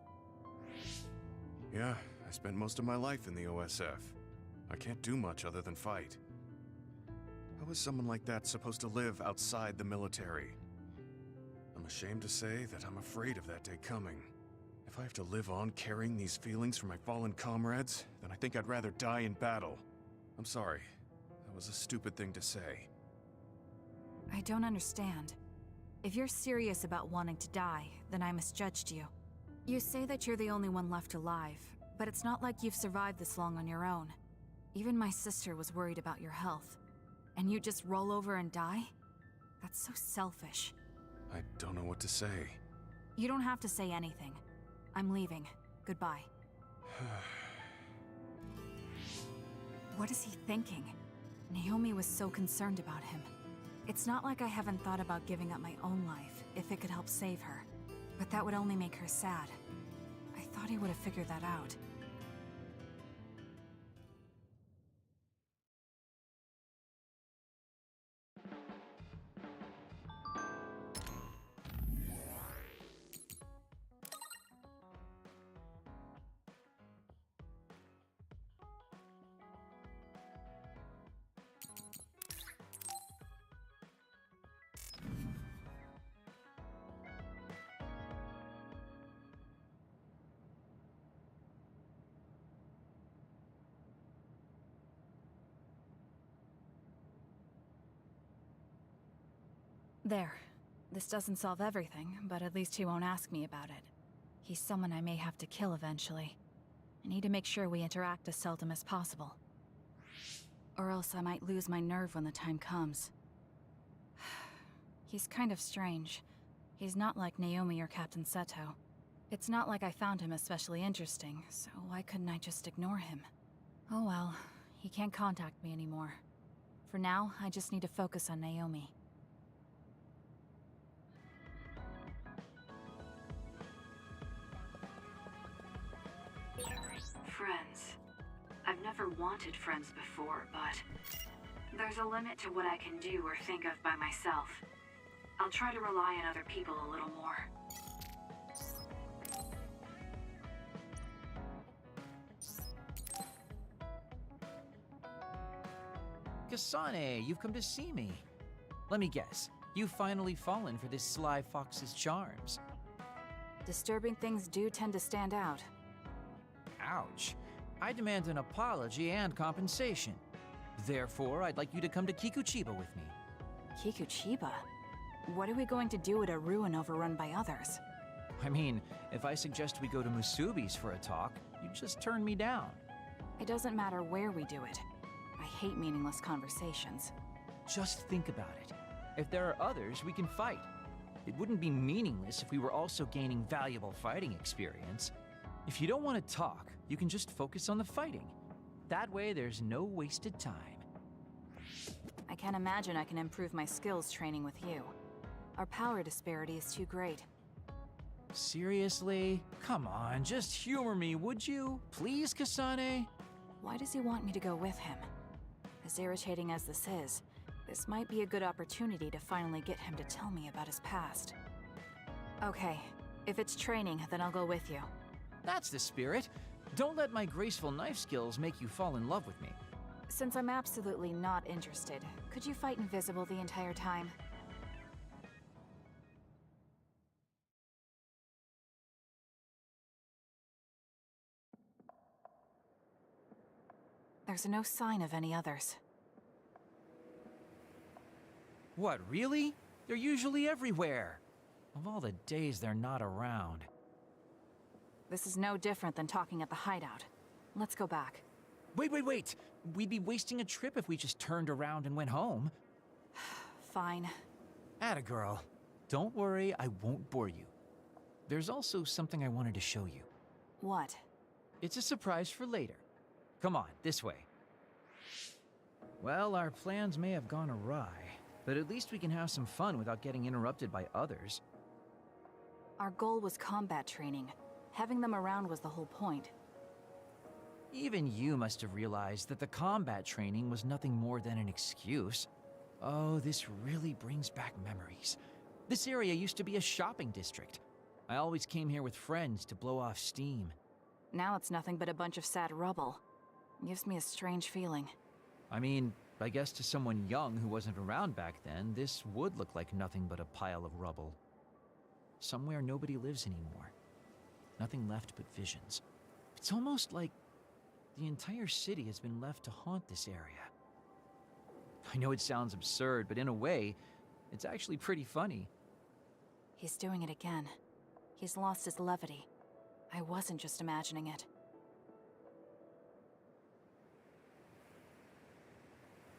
Yeah, I spent most of my life in the OSF. I can't do much other than fight. How is someone like that supposed to live outside the military? I'm ashamed to say that I'm afraid of that day coming. If I have to live on carrying these feelings for my fallen comrades, then I think I'd rather die in battle. I'm sorry. That was a stupid thing to say. I don't understand. If you're serious about wanting to die, then I misjudged you. You say that you're the only one left alive, but it's not like you've survived this long on your own. Even my sister was worried about your health. And you just roll over and die? That's so selfish. I don't know what to say. You don't have to say anything. I'm leaving. Goodbye. What is he thinking? Naomi was so concerned about him. It's not like I haven't thought about giving up my own life, if it could help save her. But that would only make her sad. I thought he would have figured that out. There. This doesn't solve everything, but at least he won't ask me about it. He's someone I may have to kill eventually. I need to make sure we interact as seldom as possible. Or else I might lose my nerve when the time comes. He's kind of strange. He's not like Naomi or Captain Seto. It's not like I found him especially interesting, so why couldn't I just ignore him? Oh well, he can't contact me anymore. For now, I just need to focus on Naomi. Friends. I've never wanted friends before, but there's a limit to what I can do or think of by myself. I'll try to rely on other people a little more. Kasane, you've come to see me. Let me guess, you've finally fallen for this sly fox's charms. Disturbing things do tend to stand out. Ouch. I demand an apology and compensation. Therefore, I'd like you to come to Kikuchiba with me. Kikuchiba? What are we going to do at a ruin overrun by others? I mean, if I suggest we go to Musubi's for a talk, you just turn me down. It doesn't matter where we do it. I hate meaningless conversations. Just think about it. If there are others, we can fight. It wouldn't be meaningless if we were also gaining valuable fighting experience. If you don't want to talk, you can just focus on the fighting. That way, there's no wasted time. I can't imagine I can improve my skills training with you. Our power disparity is too great. Seriously? Come on, just humor me, would you? Please, Kasane? Why does he want me to go with him? As irritating as this is, this might be a good opportunity to finally get him to tell me about his past. Okay, if it's training, then I'll go with you. That's the spirit. Don't let my graceful knife skills make you fall in love with me. Since I'm absolutely not interested, could you fight invisible the entire time? There's no sign of any others. What, really? They're usually everywhere. Of all the days they're not around. This is no different than talking at the hideout. Let's go back. Wait! We'd be wasting a trip if we just turned around and went home. Fine. Atta girl. Don't worry, I won't bore you. There's also something I wanted to show you. What? It's a surprise for later. Come on, this way. Well, our plans may have gone awry, but at least we can have some fun without getting interrupted by others. Our goal was combat training. Having them around was the whole point. Even you must have realized that the combat training was nothing more than an excuse. Oh, this really brings back memories. This area used to be a shopping district. I always came here with friends to blow off steam. Now it's nothing but a bunch of sad rubble. Gives me a strange feeling. I mean, I guess to someone young who wasn't around back then, this would look like nothing but a pile of rubble. Somewhere nobody lives anymore. Nothing left but visions. It's almost like the entire city has been left to haunt this area. I know it sounds absurd, but in a way, it's actually pretty funny. He's doing it again. He's lost his levity. I wasn't just imagining it.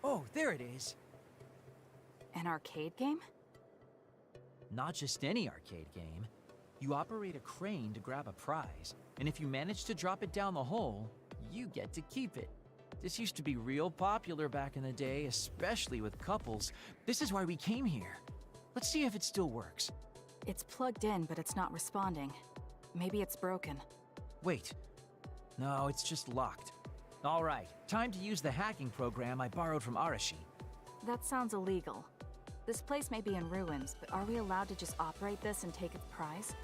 Oh, there it is. An arcade game? Not just any arcade game. You operate a crane to grab a prize, and if you manage to drop it down the hole, you get to keep it. This used to be real popular back in the day, especially with couples. This is why we came here. Let's see if it still works. It's plugged in, but it's not responding. Maybe it's broken. Wait. No, it's just locked. All right, time to use the hacking program I borrowed from Arashi. That sounds illegal. This place may be in ruins, but are we allowed to just operate this and take its prize?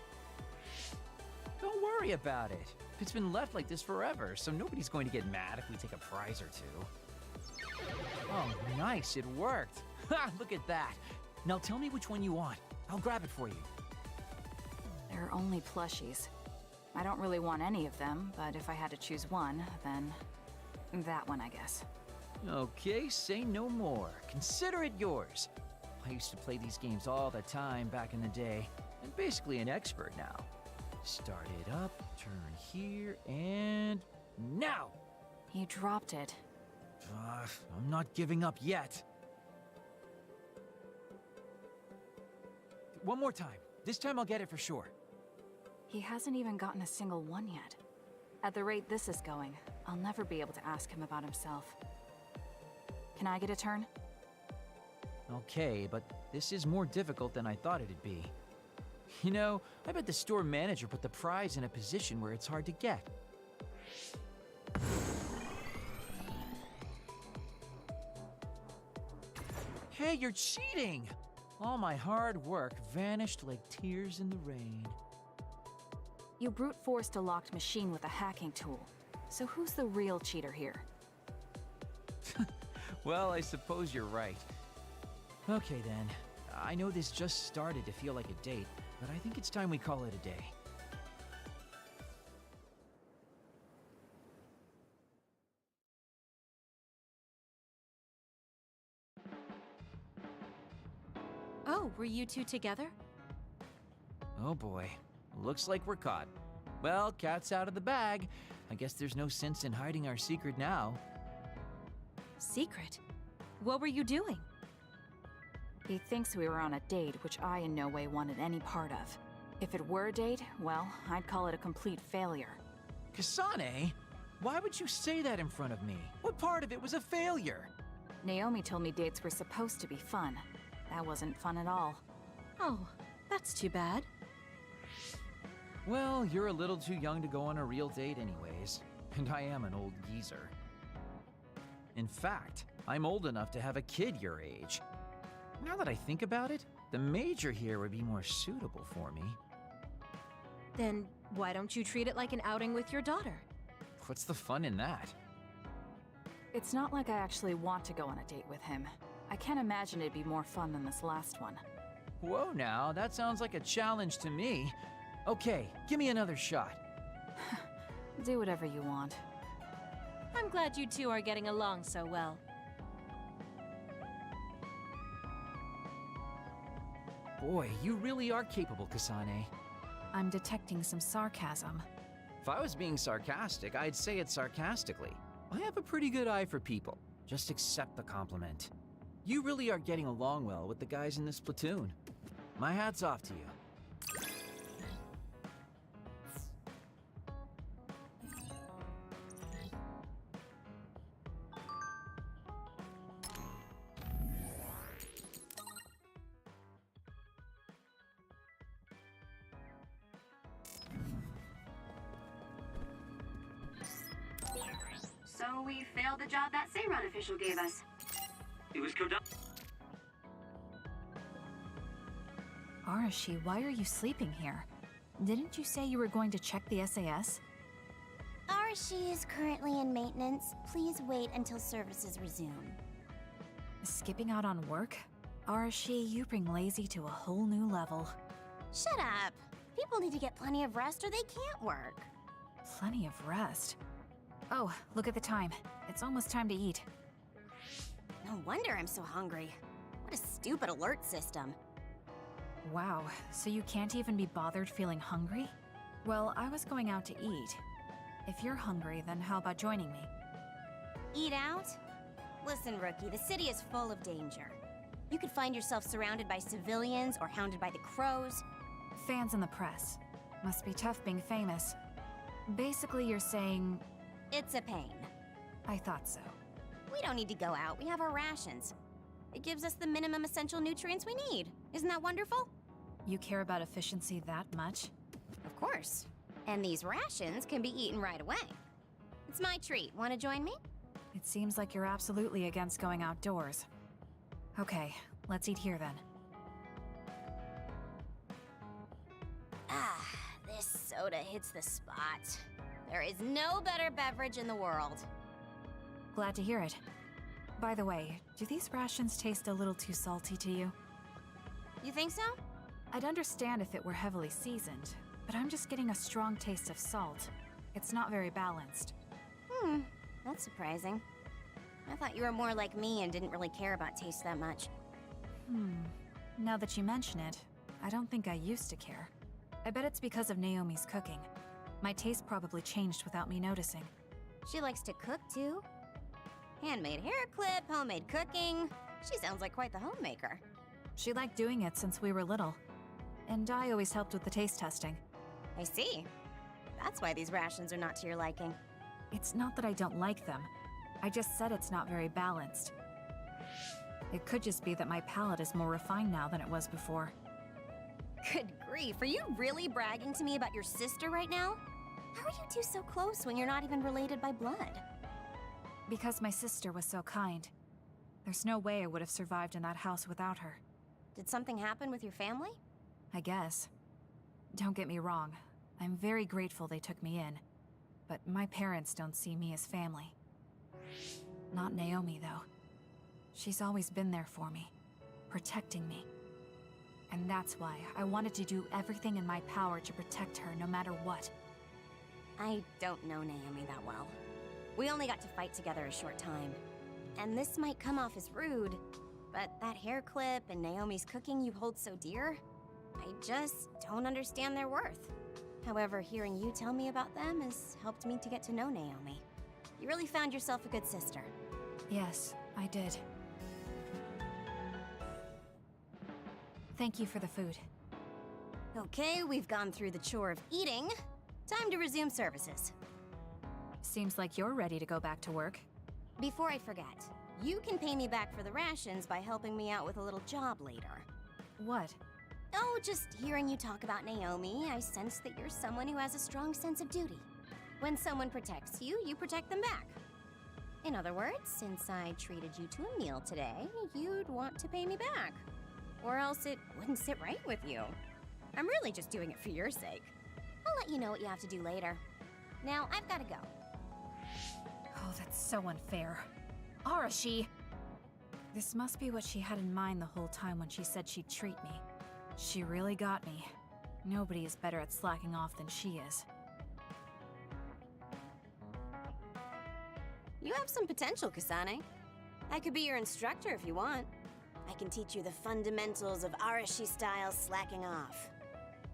Don't worry about it. It's been left like this forever, so nobody's going to get mad if we take a prize or two. Oh, nice, it worked. Ha, look at that. Now tell me which one you want. I'll grab it for you. There are only plushies. I don't really want any of them, but if I had to choose one, then that one, I guess. Okay, say no more. Consider it yours. I used to play these games all the time back in the day. I'm basically an expert now. Start it up, turn here, and now! You dropped it. I'm not giving up yet. One more time. This time I'll get it for sure. He hasn't even gotten a single one yet. At the rate this is going, I'll never be able to ask him about himself. Can I get a turn? Okay, but this is more difficult than I thought it'd be. You know, I bet the store manager put the prize in a position where it's hard to get. Hey, you're cheating! All my hard work vanished like tears in the rain. You brute forced a locked machine with a hacking tool. So who's the real cheater here? Well, I suppose you're right. Okay then, I know this just started to feel like a date, but I think it's time we call it a day. Oh, were you two together? Oh boy, looks like we're caught. Well, cat's out of the bag. I guess there's no sense in hiding our secret now. Secret? What were you doing? He thinks we were on a date, which I in no way wanted any part of. If it were a date, well, I'd call it a complete failure. Kasane? Why would you say that in front of me? What part of it was a failure? Naomi told me dates were supposed to be fun. That wasn't fun at all. Oh, that's too bad. Well, you're a little too young to go on a real date anyways, and I am an old geezer. In fact, I'm old enough to have a kid your age. Now that I think about it, the major here would be more suitable for me. Then why don't you treat it like an outing with your daughter? What's the fun in that? It's not like I actually want to go on a date with him. I can't imagine it'd be more fun than this last one. Whoa now, that sounds like a challenge to me. Okay, give me another shot. Do whatever you want. I'm glad you two are getting along so well. Boy, you really are capable, Kasane. I'm detecting some sarcasm. If I was being sarcastic, I'd say it sarcastically. I have a pretty good eye for people. Just accept the compliment. You really are getting along well with the guys in this platoon. My hat's off to you. So we failed the job that Seiran official gave us. It was Koda. Arashi, why are you sleeping here? Didn't you say you were going to check the SAS? Arashi is currently in maintenance. Please wait until services resume. Skipping out on work? Arashi, you bring lazy to a whole new level. Shut up. People need to get plenty of rest or they can't work. Plenty of rest. Oh, look at the time. It's almost time to eat. No wonder I'm so hungry. What a stupid alert system. Wow, so you can't even be bothered feeling hungry? Well, I was going out to eat. If you're hungry, then how about joining me? Eat out? Listen, Rookie, the city is full of danger. You could find yourself surrounded by civilians or hounded by the crows. Fans in the press. Must be tough being famous. Basically, you're saying... It's a pain. I thought so. We don't need to go out. We have our rations. It gives us the minimum essential nutrients we need. Isn't that wonderful? You care about efficiency that much? Of course. And these rations can be eaten right away. It's my treat. Want to join me? It seems like you're absolutely against going outdoors. Okay, let's eat here then. Ah, this soda hits the spot. There is no better beverage in the world. Glad to hear it. By the way, do these rations taste a little too salty to you? You think so? I'd understand if it were heavily seasoned, but I'm just getting a strong taste of salt. It's not very balanced. That's surprising. I thought you were more like me and didn't really care about taste that much. Now that you mention it, I don't think I used to care. I bet it's because of Naomi's cooking. My taste probably changed without me noticing. She likes to cook too. Handmade hair clip, homemade cooking. She sounds like quite the homemaker. She liked doing it since we were little. And I always helped with the taste testing. I see. That's why these rations are not to your liking. It's not that I don't like them. I just said it's not very balanced. It could just be that my palate is more refined now than it was before. Good grief, are you really bragging to me about your sister right now? How are you two so close when you're not even related by blood? Because my sister was so kind. There's no way I would have survived in that house without her. Did something happen with your family? I guess. Don't get me wrong. I'm very grateful they took me in. But my parents don't see me as family. Not Naomi, though. She's always been there for me, protecting me. And that's why I wanted to do everything in my power to protect her no matter what. I don't know Naomi that well. We only got to fight together a short time. And this might come off as rude, but that hair clip and Naomi's cooking you hold so dear, I just don't understand their worth. However, hearing you tell me about them has helped me to get to know Naomi. You really found yourself a good sister. Yes, I did. Thank you for the food. Okay, we've gone through the chore of eating. Time to resume services. Seems like you're ready to go back to work. Before I forget, you can pay me back for the rations by helping me out with a little job later. What? Oh, just hearing you talk about Naomi, I sense that you're someone who has a strong sense of duty. When someone protects you, you protect them back. In other words, since I treated you to a meal today, you'd want to pay me back. Or else it wouldn't sit right with you. I'm really just doing it for your sake. I'll let you know what you have to do later. Now, I've got to go. Oh, that's so unfair. Arashi! This must be what she had in mind the whole time when she said she'd treat me. She really got me. Nobody is better at slacking off than she is. You have some potential, Kasane. I could be your instructor if you want. I can teach you the fundamentals of Arashi-style slacking off.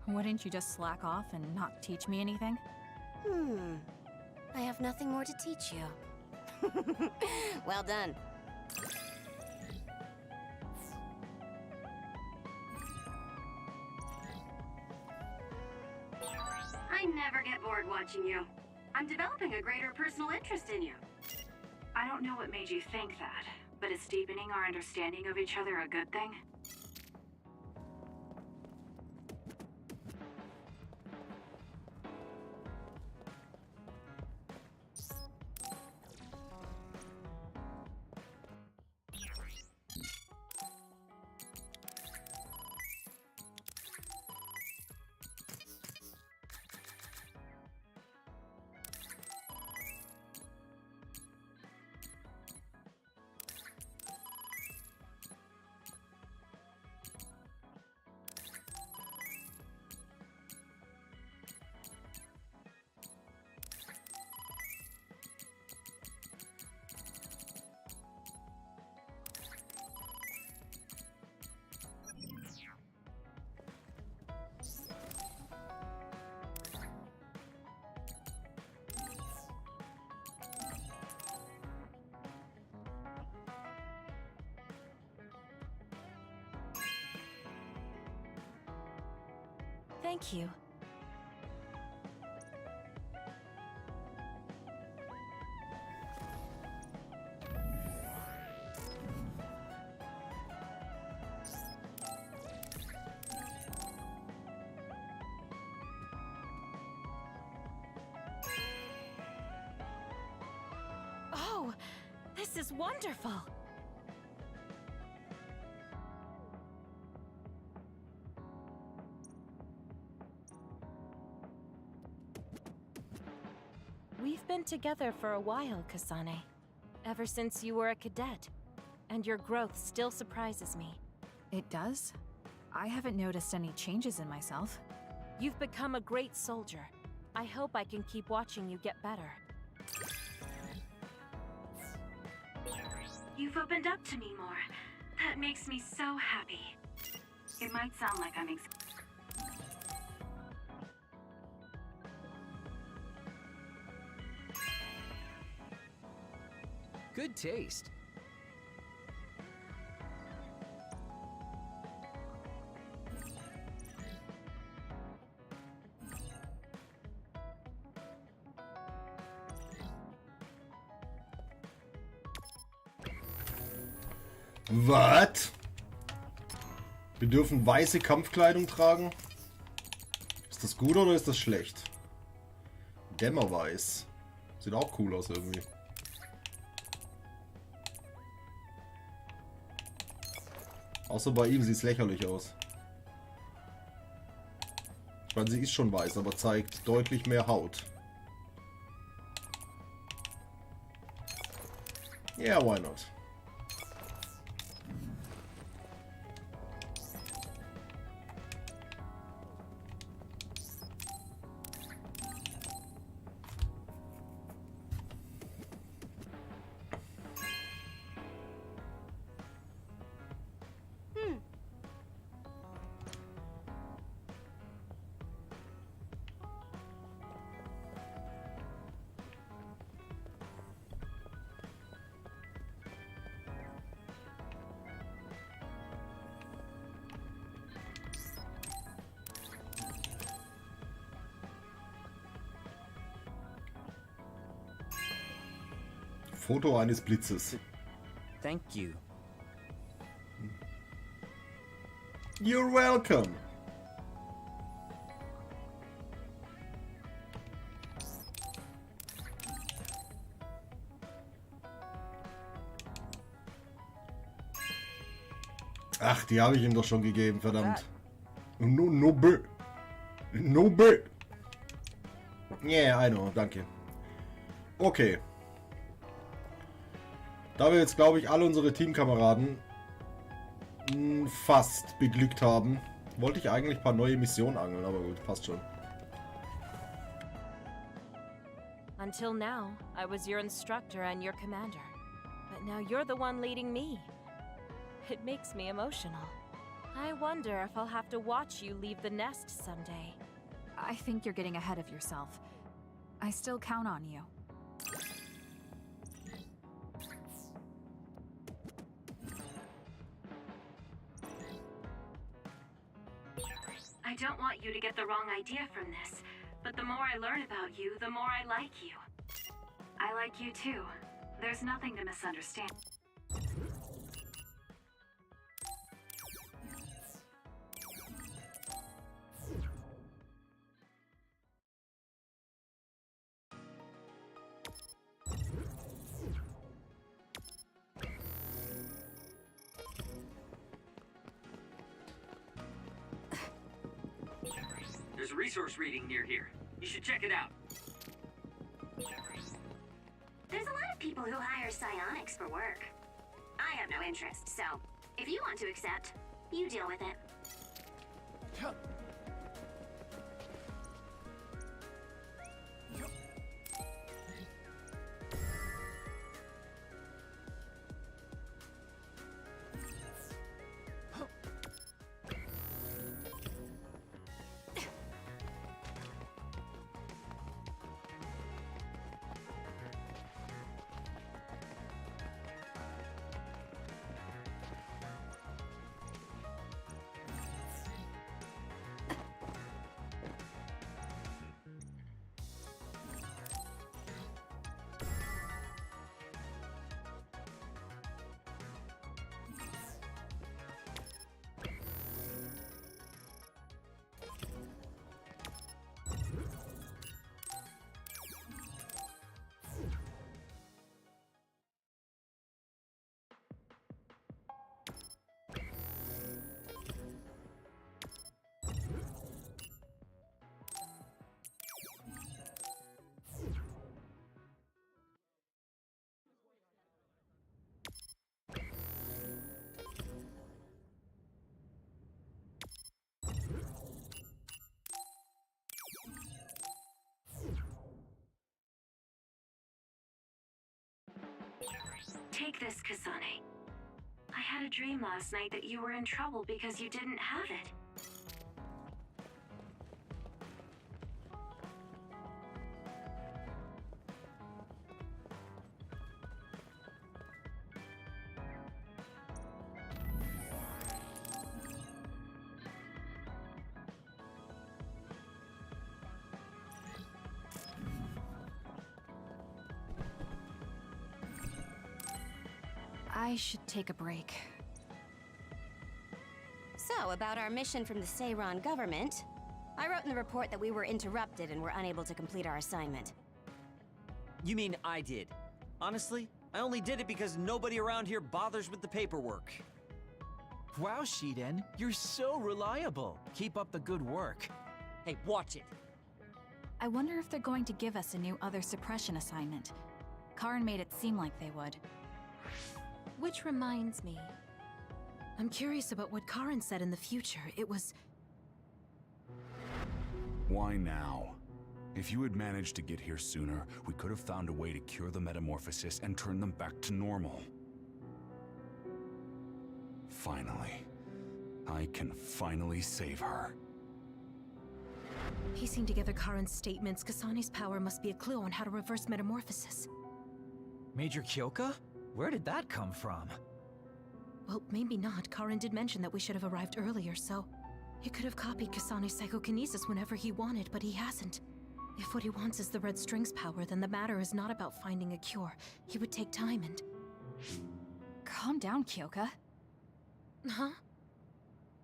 Wouldn't you just slack off and not teach me anything? I have nothing more to teach you. Well done. I never get bored watching you. I'm developing a greater personal interest in you. I don't know what made you think that, but is deepening our understanding of each other a good thing? Thank you. Oh, this is wonderful. We've been together for a while, Kasane. Ever since you were a cadet. And your growth still surprises me. It does? I haven't noticed any changes in myself. You've become a great soldier. I hope I can keep watching you get better. You've opened up to me more. That makes me so happy. It might sound like I'm Good taste. Was? Wir dürfen weiße Kampfkleidung tragen? Ist das gut oder ist das schlecht? Dämmerweiß. Sieht auch cool aus irgendwie. Außer bei ihm sieht es lächerlich aus. Ich meine, sie ist schon weiß, aber zeigt deutlich mehr Haut. Yeah, why not? Foto eines Blitzes. Thank you. You're welcome. Ach, die habe ich ihm doch schon gegeben, verdammt. No bö. No bö. Yeah, I know, danke. Okay. Da wir jetzt, glaube ich, alle unsere Teamkameraden fast beglückt haben, wollte ich eigentlich ein paar neue Missionen angeln, aber gut, passt schon. Until now, I was your instructor and your commander. But now you're the one leading me. It makes me emotional. I wonder if I'll have to watch you leave the nest someday. I think you're getting ahead of yourself. I still count on you. I don't want you to get the wrong idea from this, but the more I learn about you, the more I like you. I like you too. There's nothing to misunderstand. There's a resource reading near here. You should check it out. There's a lot of people who hire psionics for work. I have no interest, so if you want to accept, you deal with it. Take this, Kasane. I had a dream last night that you were in trouble because you didn't have it. I should take a break. So, about our mission from the Seiran government, I wrote in the report that we were interrupted and were unable to complete our assignment. You mean I did? Honestly, I only did it because nobody around here bothers with the paperwork. Wow, Shiden, you're so reliable. Keep up the good work. Hey, watch it. I wonder if they're going to give us a new other suppression assignment. Karin made it seem like they would. Which reminds me, I'm curious about what Karin said in the future. It was... Why now? If you had managed to get here sooner, we could have found a way to cure the metamorphosis and turn them back to normal. Finally. I can finally save her. Piecing together Karin's statements, Kasane's power must be a clue on how to reverse metamorphosis. Major Kyoka? Where did that come from? Well, maybe not. Karin did mention that we should have arrived earlier, so... He could have copied Kasane's psychokinesis whenever he wanted, but he hasn't. If what he wants is the red string's power, then the matter is not about finding a cure. He would take time and... Calm down, Kyoka. Huh?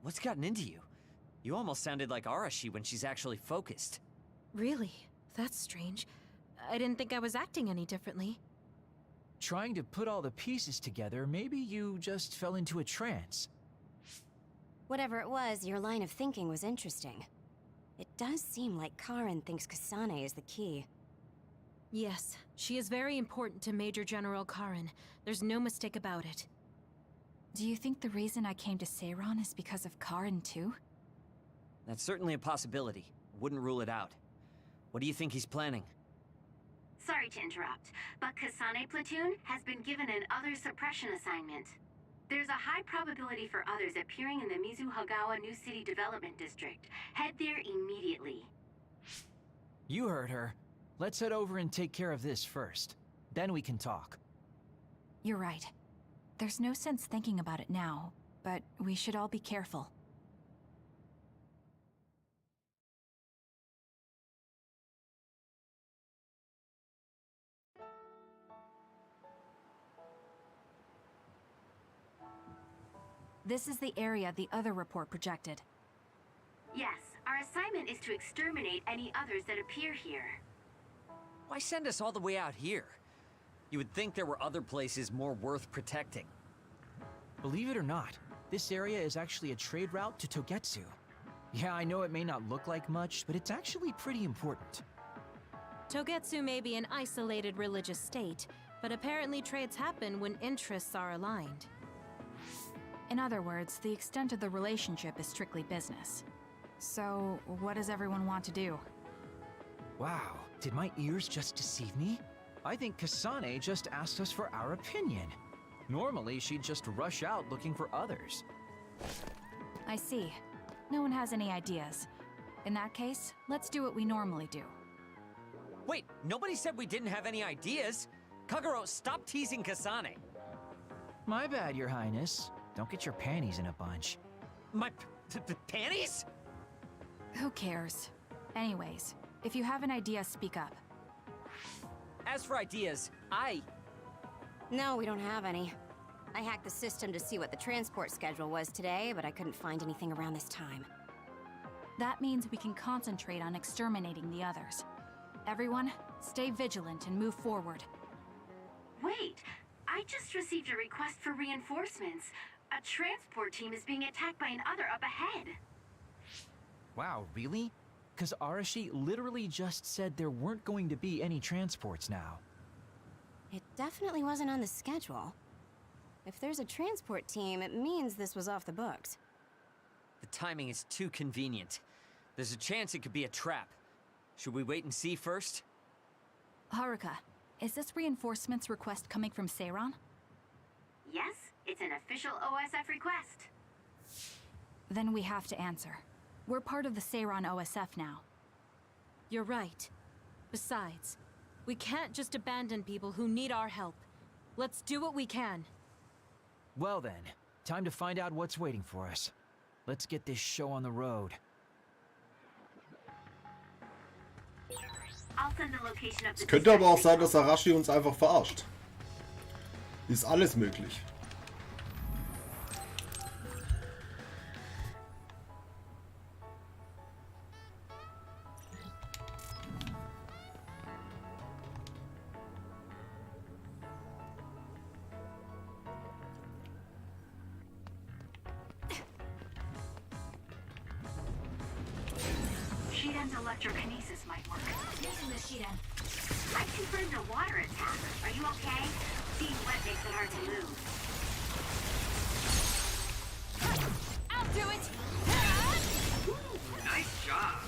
What's gotten into you? You almost sounded like Arashi when she's actually focused. Really? That's strange. I didn't think I was acting any differently. Trying to put all the pieces together, maybe you just fell into a trance. Whatever it was, your line of thinking was interesting. It does seem like Karin thinks Kasane is the key. Yes, she is very important to Major General Karin. There's no mistake about it. Do you think the reason I came to Seiran is because of Karin too? That's certainly a possibility. Wouldn't rule it out. What do you think he's planning? Sorry to interrupt, but Kasane Platoon has been given an other suppression assignment. There's a high probability for others appearing in the Mizuhagawa New City Development District. Head there immediately. You heard her. Let's head over and take care of this first. Then we can talk. You're right. There's no sense thinking about it now, but we should all be careful. This is the area the other report projected. Yes, our assignment is to exterminate any others that appear here. Why send us all the way out here? You would think there were other places more worth protecting. Believe it or not, this area is actually a trade route to Togetsu. Yeah, I know it may not look like much, but it's actually pretty important. Togetsu may be an isolated religious state, but apparently trades happen when interests are aligned. In other words, the extent of the relationship is strictly business. So, what does everyone want to do? Wow, did my ears just deceive me? I think Kasane just asked us for our opinion. Normally, she'd just rush out looking for others. I see. No one has any ideas. In that case, let's do what we normally do. Wait, nobody said we didn't have any ideas. Kagero, stop teasing Kasane. My bad, Your Highness. Don't get your panties in a bunch. My panties? Who cares? Anyways, if you have an idea, speak up. As for ideas, No, we don't have any. I hacked the system to see what the transport schedule was today, but I couldn't find anything around this time. That means we can concentrate on exterminating the others. Everyone, stay vigilant and move forward. Wait, I just received a request for reinforcements. A transport team is being attacked by an other up ahead. Wow, really? Because Arashi literally just said there weren't going to be any transports now. It definitely wasn't on the schedule. If there's a transport team, it means this was off the books. the timing is too convenient. There's a chance it could be a trap. Should we wait and see first? Haruka, is this reinforcements request coming from Seiran? Yes, It's an official OSF request. Then we have to answer. We're part of the Seiran OSF now. You're right. Besides, we can't just abandon people who need our help. Let's do what we can. Well then, time to find out what's waiting for us. Let's get this show on the road. I'll send the location of the Es könnte aber auch sein, dass Arashi uns einfach verarscht. Ist alles möglich. Shiden's electrokinesis might work. I confirmed a water attack. Are you okay? Being wet makes it hard to move. I'll do it! Ooh, nice job.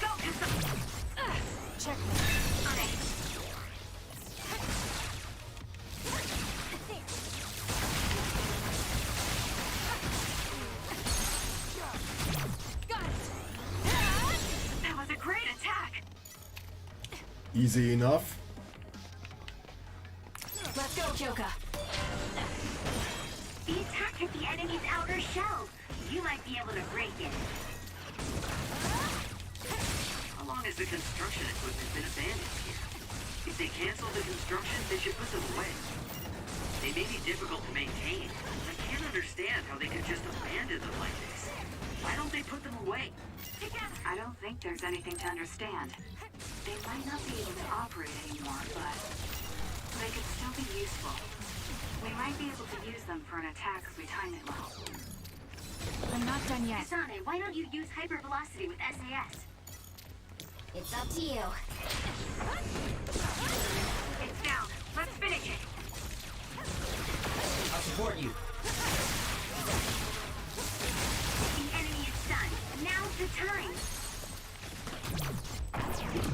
Go, Kasane! Check. Okay. Got it! That was a great attack. Easy enough. Let's go, Kyoka. The attack hit the enemy's outer shell. You might be able to break it. How long has the construction equipment been abandoned here? If they cancel the construction, they should put them away. They may be difficult to maintain. I can't understand how they could just abandon them like this. Why don't they put them away? I don't think there's anything to understand. They might not be able to operate anymore, but they could still be useful. We might be able to use them for an attack if we time it well. I'm not done yet. Kasane, why don't you use hypervelocity with SAS? It's up to you. It's down. Let's finish it. I'll support you. The enemy is stunned. Now's the time.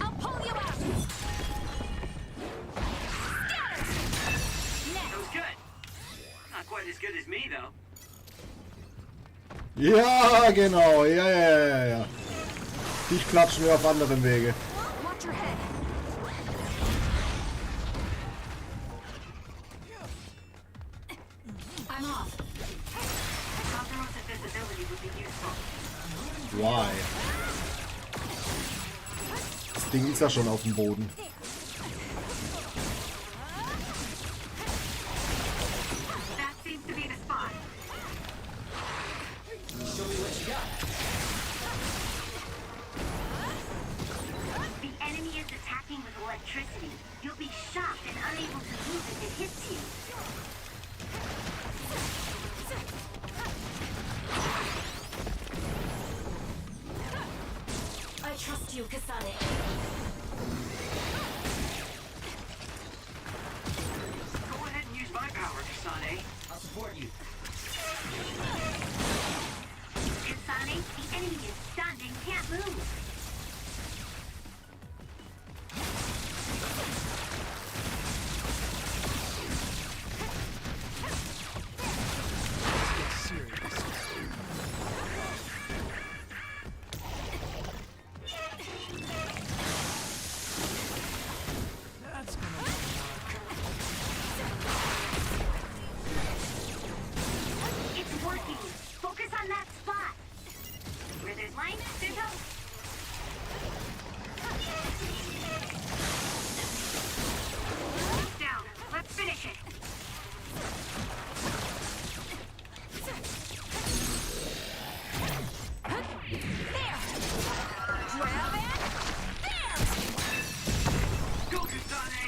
I'll pull you out! That was good. Not quite as good as me, though. Ja, genau. Ja. Dich klatschen wir auf anderem Wege. Watch your head. I'm off. Compromise invisibility would be useful. Why? Das Ding ist ja schon auf dem Boden. That seems to be the spot. Show me what you got. The enemy is attacking with electricity. You'll be shocked and unable to move if it hits you. I trust you, Kasane. Go ahead and use my power, Kasane. I'll support you. Kasane, the enemy is stunned and can't move. It's working. Focus on that spot. Where there's light, there's hope. It's down. Let's finish it. Go, Kasane!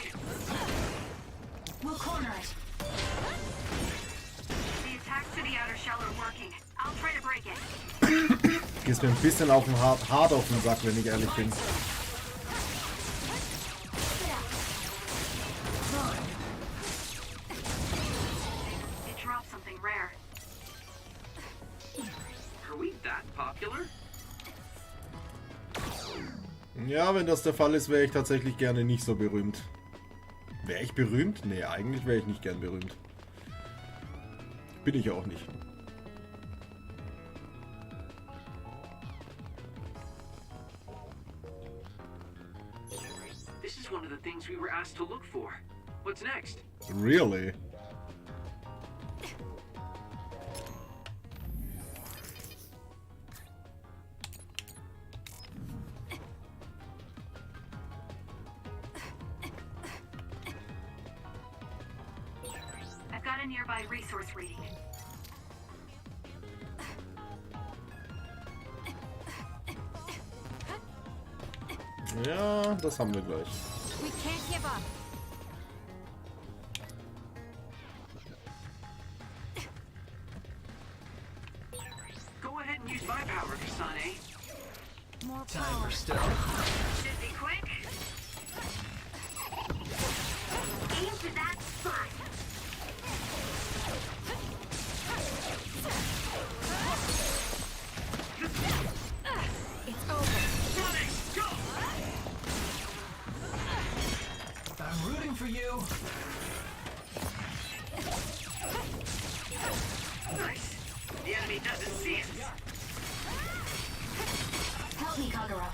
We'll corner it. The attacks to the outer shell are working. I'll try to break it. Gehst mir ein bisschen auf den hart auf den Sack, wenn ich ehrlich bin. It dropped something rare. Are we that popular? Ja, wenn das der Fall ist, wäre ich tatsächlich gerne nicht so berühmt. Wäre ich berühmt? Nee, eigentlich wäre ich nicht gern berühmt. Bin ich auch nicht. This is one of the things we were asked to look for. What's next? Really? I've got a nearby resource reading. Ja, das haben wir gleich. We can't give up. Go ahead and use my power, Kasane. More Time power. for stealth. Should be quick. Aim for that spot. It's over. Running, go! I'm rooting for you. Nice. The enemy doesn't see us. Help me, Kagura.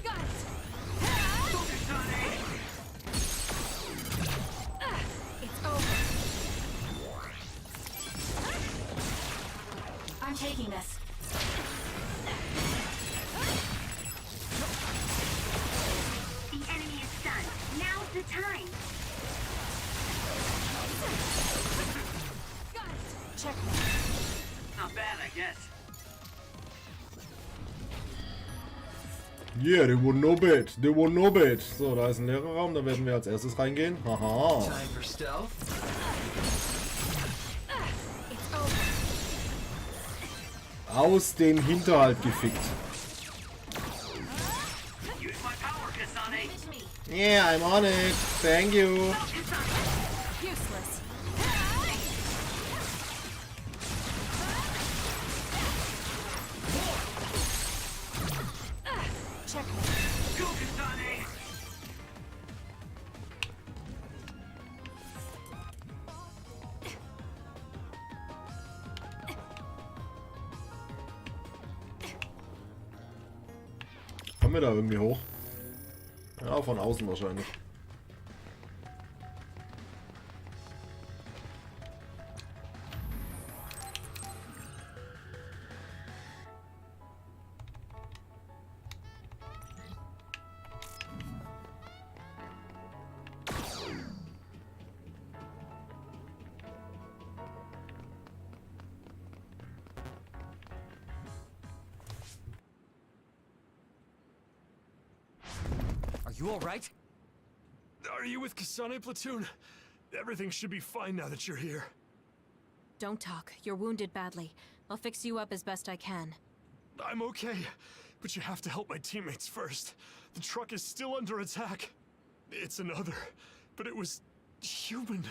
Got it. Go, Kasane! It's over. I'm taking this. The enemy is stunned. Now's the time. Got it. Check. Not bad, I guess. Yeah, they were no bad. They were no bad. So, da ist ein leerer Raum, da werden wir als erstes reingehen. Haha. Time for stealth. It's over. Aus dem Hinterhalt gefickt. Use my power, Kasane. Yeah, I'm on it. Thank you. Go, Kasane! Useless. Check. Go, Kasane! Kommen wir da irgendwie hoch? Ja, von außen wahrscheinlich. Are you all right? Are you with Kasane platoon? Everything should be fine now that you're here. Don't talk. You're wounded badly. I'll fix you up as best I can. I'm okay, but you have to help my teammates first. The truck is still under attack. It's another, but it was human.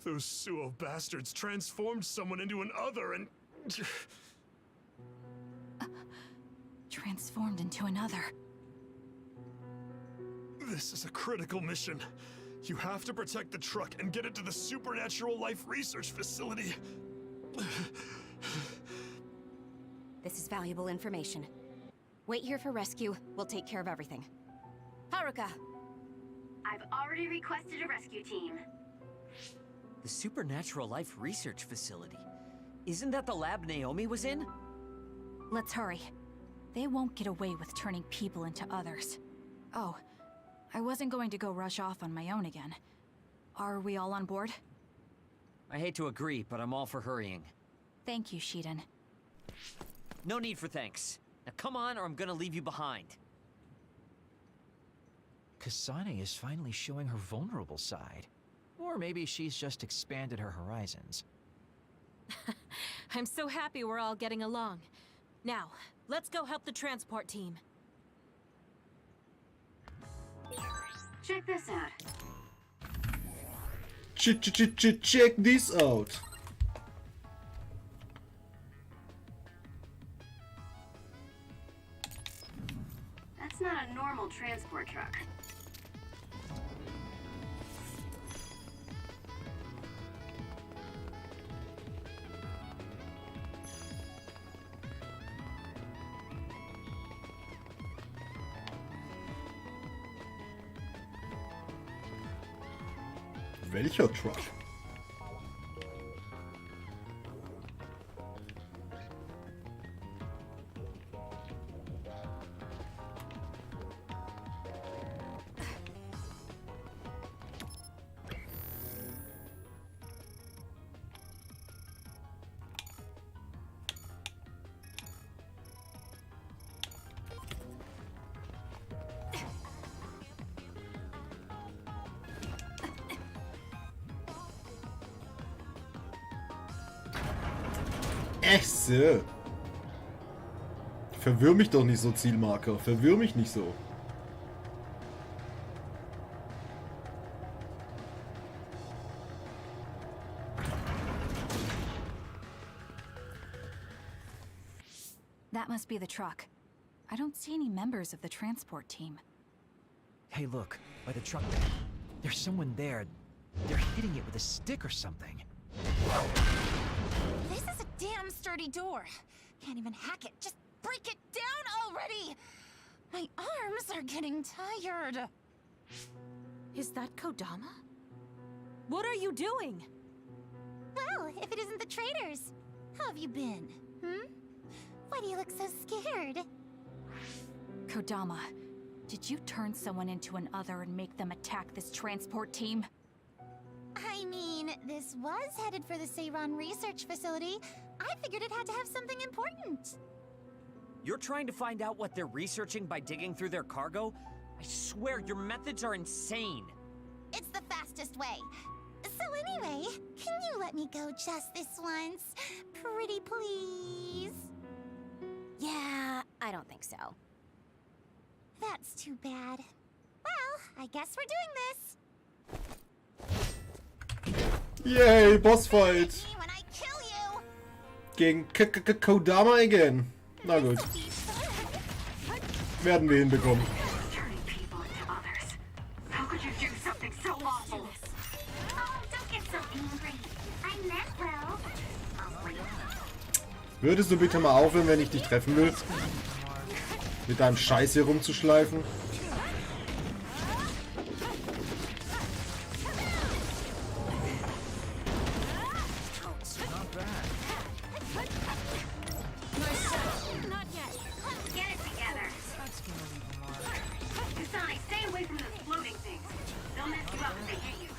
Those Suo bastards transformed someone into an other and... Transformed into another. This is a critical mission. You have to protect the truck and get it to the Supernatural Life Research Facility. This is valuable information. Wait here for rescue. We'll take care of everything. Haruka! I've already requested a rescue team. The Supernatural Life Research Facility. Isn't that the lab Naomi was in? Let's hurry. They won't get away with turning people into others. Oh, I wasn't going to go rush off on my own again. Are we all on board? I hate to agree, but I'm all for hurrying. Thank you, Shiden. No need for thanks. Now come on, or I'm gonna leave you behind. Kasane is finally showing her vulnerable side. Or maybe she's just expanded her horizons. I'm so happy we're all getting along. Now, let's go help the transport team. Check this out. Check this out. That's not a normal transport truck. Welcher Truck? Esse. Verwirr mich doch nicht so, Zielmarker. Verwirr mich nicht so. That must be the truck. I don't see any members of the transport team. Hey, look, by the truck. There's someone there. They're hitting it with a stick or something. This is a damn sturdy door. Can't even hack it. Just break it down already! My arms are getting tired. Is that Kodama? What are you doing? Well, if it isn't the traitors. How have you been? Why do you look so scared? Kodama, did you turn someone into an other and make them attack this transport team? I mean, this was headed for the Seiran research facility. I figured it had to have something important. You're trying to find out what they're researching by digging through their cargo? I swear, your methods are insane. It's the fastest way. So anyway, can you let me go just this once? Pretty please? Yeah, I don't think so. That's too bad. Well, I guess we're doing this. Yay, boss fight. When I kill you. Gegen Kodama again. Na gut. Werden wir hinbekommen. Turning people into others. How could you do something so awful? Oh, don't get so angry. I meant well. Würdest du bitte mal aufhören, wenn ich dich treffen will? Mit deinem Scheiß hier rumzuschleifen? Not yet. Get it together. Kasane, stay away from those floating things. They'll mess you up if they hit you.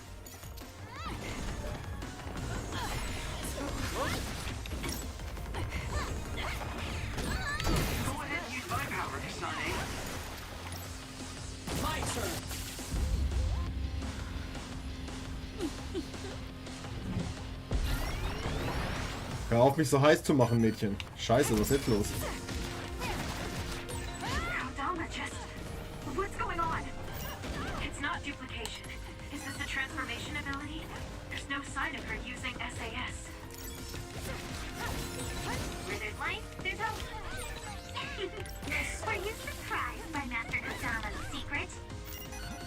Go ahead and use my power, Kasane. My turn. Hör auf, mich so heiß zu machen, Mädchen. Scheiße, was ist jetzt los? Kodama just... What's going on? It's not duplication. Is this a transformation ability? There's no sign of her using SAS. Where there's life, there's hope. Were you surprised by Master Kasama's secret?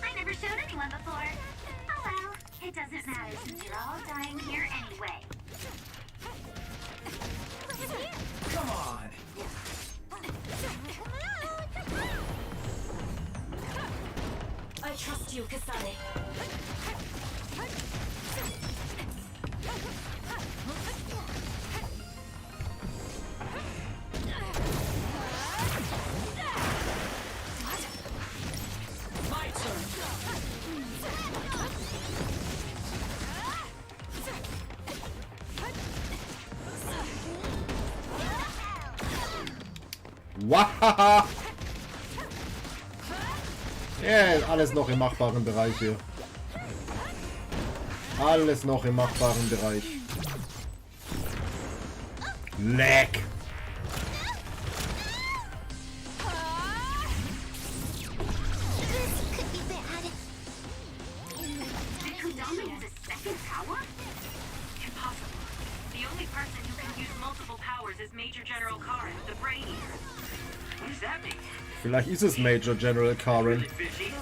I never showed anyone before. Oh well, it doesn't matter since you're all dying here anyway. Come on. I trust you, Kasane. My turn. Wahaha! Ja, alles noch im machbaren Bereich hier. Alles noch im machbaren Bereich. Leck! This could be bad. Did Kodama use a second power? Impossible. The only person who can use multiple powers is Major General Karin, the Brainier. What does that mean? Vielleicht ist es Major General Karin. Really fishy?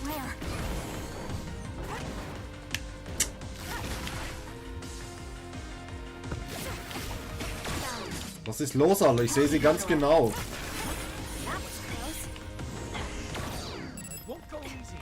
Where? Was ist los, Alter? Ich sehe sie ganz genau. That was close. It won't go easy.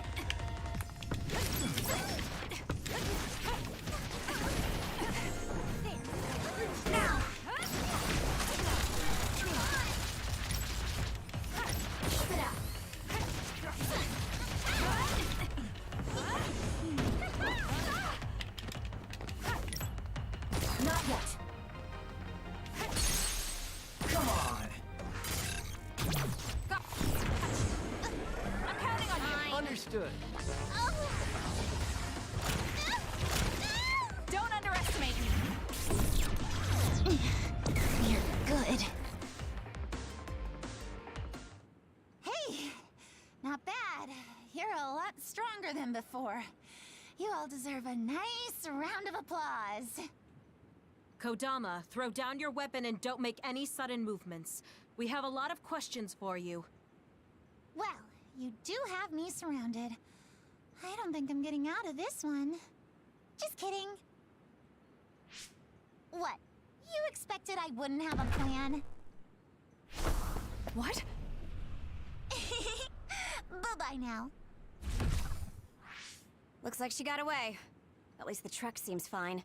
Good. Don't underestimate me. You're good. Hey, not bad. You're a lot stronger than before. You all deserve a nice round of applause. Kodama, throw down your weapon and don't make any sudden movements. We have a lot of questions for you. Well, you do have me surrounded. I don't think I'm getting out of this one. Just kidding. What? You expected I wouldn't have a plan? What? Bye-bye now. Looks like she got away. At least the truck seems fine.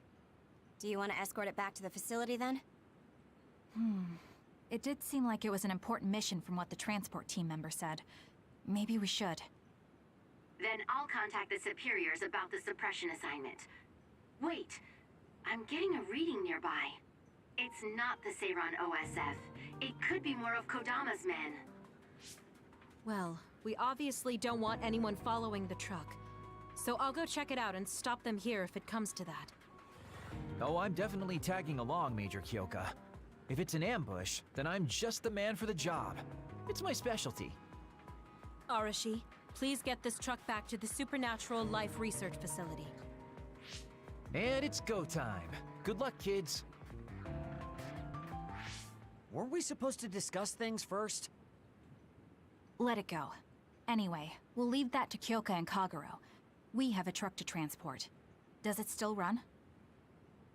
Do you want to escort it back to the facility then? It did seem like it was an important mission from what the transport team member said. Maybe we should. Then I'll contact the superiors about the suppression assignment. Wait, I'm getting a reading nearby. It's not the Seiran OSF. It could be more of Kodama's men. Well, we obviously don't want anyone following the truck. So I'll go check it out and stop them here if it comes to that. Oh, I'm definitely tagging along, Major Kyoka. If it's an ambush, then I'm just the man for the job. It's my specialty. Arashi, please get this truck back to the Supernatural Life Research Facility. And it's go time. Good luck, kids. Weren't we supposed to discuss things first? Let it go. Anyway, we'll leave that to Kyoka and Kagero. We have a truck to transport. Does it still run?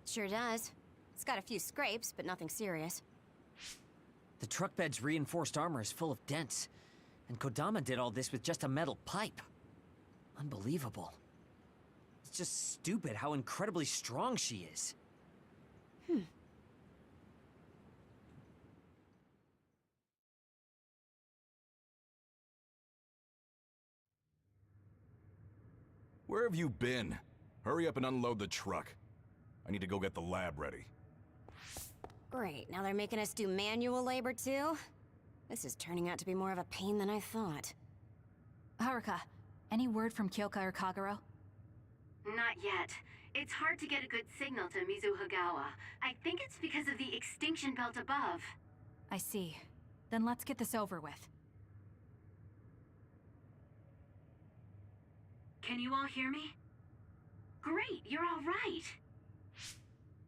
Sure does. It's got a few scrapes, but nothing serious. The truck bed's reinforced armor is full of dents. And Kodama did all this with just a metal pipe. Unbelievable. It's just stupid how incredibly strong she is. Where have you been? Hurry up and unload the truck. I need to go get the lab ready. Great, now they're making us do manual labor too? This is turning out to be more of a pain than I thought. Haruka, any word from Kyoka or Kagero? Not yet. It's hard to get a good signal to Mizuhagawa. I think it's because of the extinction belt above. I see. Then let's get this over with. Can you all hear me? Great, you're all right.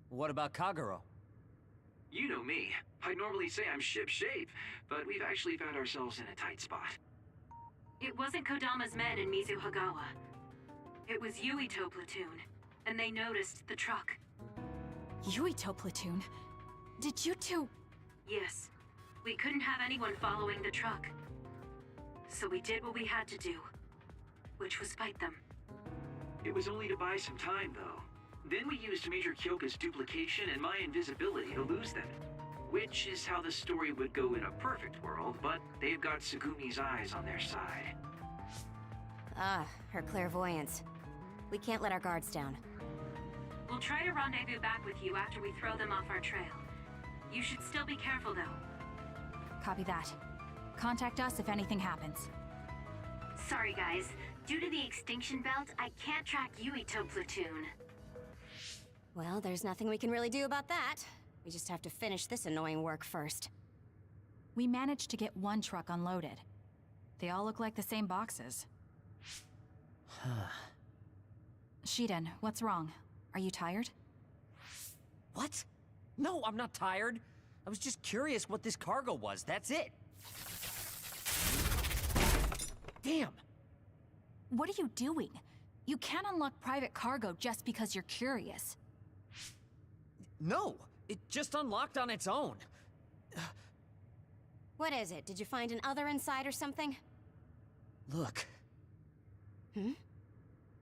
What about Kagero? You know me. I'd normally say I'm ship-shape, but we've actually found ourselves in a tight spot. It wasn't Kodama's men in Mizuhagawa. It was Yuito platoon, and they noticed the truck. Yuito platoon? Did you two... Yes. We couldn't have anyone following the truck. So we did what we had to do, which was fight them. It was only to buy some time, though. Then we used Major Kyoka's duplication and my invisibility to lose them. Which is how the story would go in a perfect world, but they've got Tsugumi's eyes on their side. Ah, her clairvoyance. We can't let our guards down. We'll try to rendezvous back with you after we throw them off our trail. You should still be careful, though. Copy that. Contact us if anything happens. Sorry, guys. Due to the extinction belt, I can't track Yuito platoon. Well, there's nothing we can really do about that. We just have to finish this annoying work first. We managed to get one truck unloaded. They all look like the same boxes. Shiden, what's wrong? Are you tired? What? No, I'm not tired. I was just curious what this cargo was, that's it. Damn! What are you doing? You can't unlock private cargo just because you're curious. No, it just unlocked on its own. What is it? Did you find an other inside or something? Look.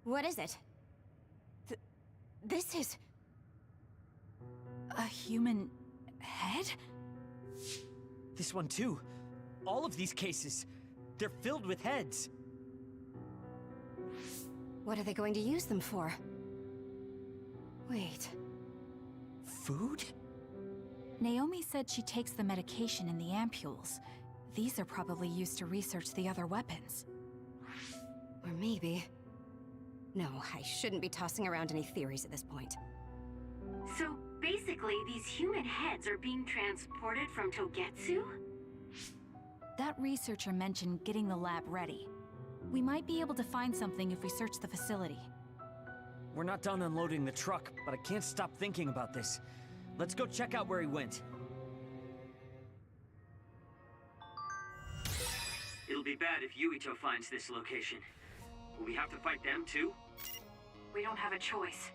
What is it? This is... a human head? This one too. All of these cases, they're filled with heads. What are they going to use them for? Wait. Food? Naomi said she takes the medication in the ampules. These are probably used to research the other weapons. Or maybe... No, I shouldn't be tossing around any theories at this point. So basically, these human heads are being transported from Togetsu? That researcher mentioned getting the lab ready. We might be able to find something if we search the facility. We're not done unloading the truck, but I can't stop thinking about this. Let's go check out where he went. It'll be bad if Yuito finds this location. Will we have to fight them too? We don't have a choice.